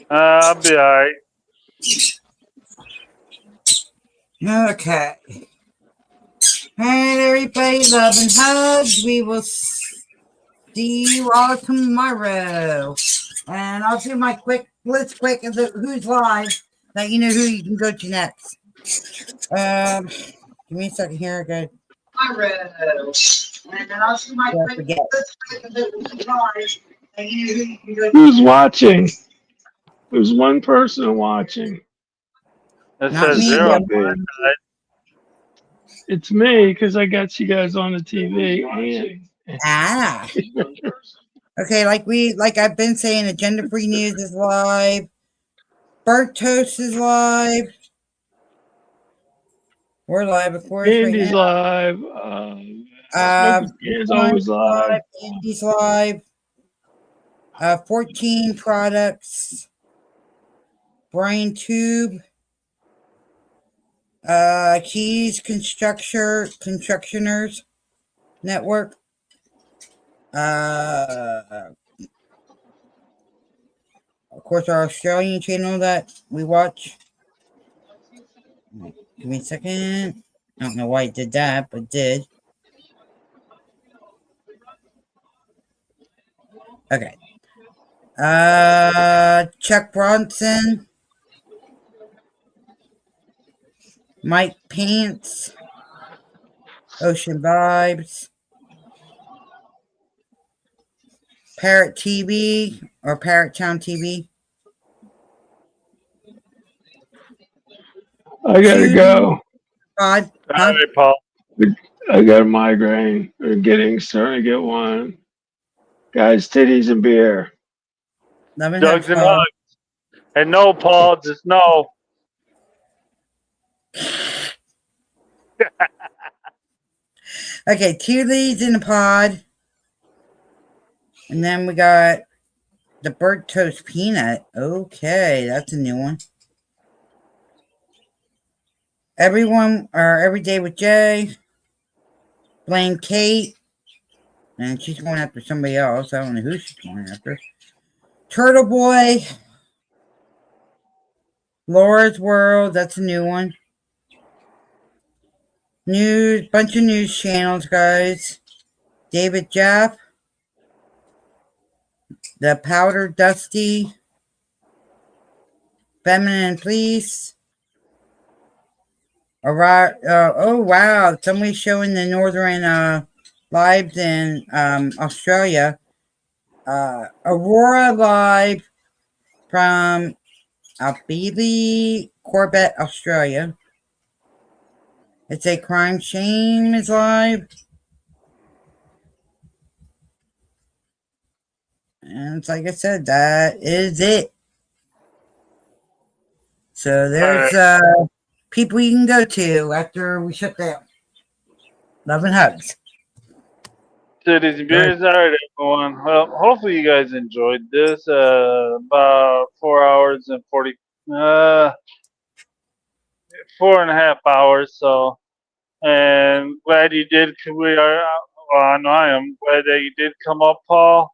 I'll be alright. Okay. Alright, everybody, love and hugs. We will see you all tomorrow. And I'll do my blitz quick of who's live, that you know who you can go to next. Give me a second here, okay? Tomorrow. And then I'll do my quick blitz quick of who's live, that you know who you can go to. Who's watching? There's one person watching. It Not says me. It's 0 on gotta my be. side. It's me because I got you guys on the TV. Ah. Okay, like I've been saying, Agenda Free News is live. Burnt Toast is live. We're live, of course, right Andy's now. live. Smoking Scan's always live. Andy's live. 14 Products. Brian Tube. Keys Constructioners Network. Of course, our Australian channel that we watch. Give me a second. I don't know why it did that, but it did. Okay. Chuck Bronson. Mike Pants. Ocean Vibes. Parrot TV or Parrot Town TV. I gotta go. Pod. Huh? Alright, Paul. I got a migraine. I'm starting to get one. Guys, titties and beer. Love and Jugs hugs, and Paul. hugs. And no, Paul, just no. Okay, 2 leads in the pod. And then we got the Burnt Toast Peanut. Okay, that's a new one. Everyone or Every Day with Jay. Blame Kate. And she's going after somebody else. I don't know who she's going after. Turtle Boy. Laura's World. That's a new one. News, bunch of news channels, guys. David Jeff, The Powder Dusty, Feminine Police. Oh wow! Somebody's showing the northern lives in Australia. Aurora live from Albeely, Corbett, Australia. It's a crime shame is live. And it's like I said, that is it. So there's people you can go to after we shut down. Love and hugs. Titties and beers. All right, everyone. Well, hopefully you guys enjoyed this. About 4 hours and 40, 4.5 hours. So, and glad you did. We are. Well, I know I am glad that you did come up, Paul.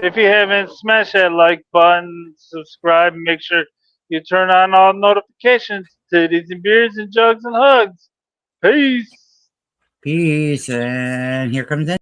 If you haven't, smash that like button, subscribe, and make sure you turn on all notifications. Titties and beers and jugs and hugs. Peace. Peace, and here comes in.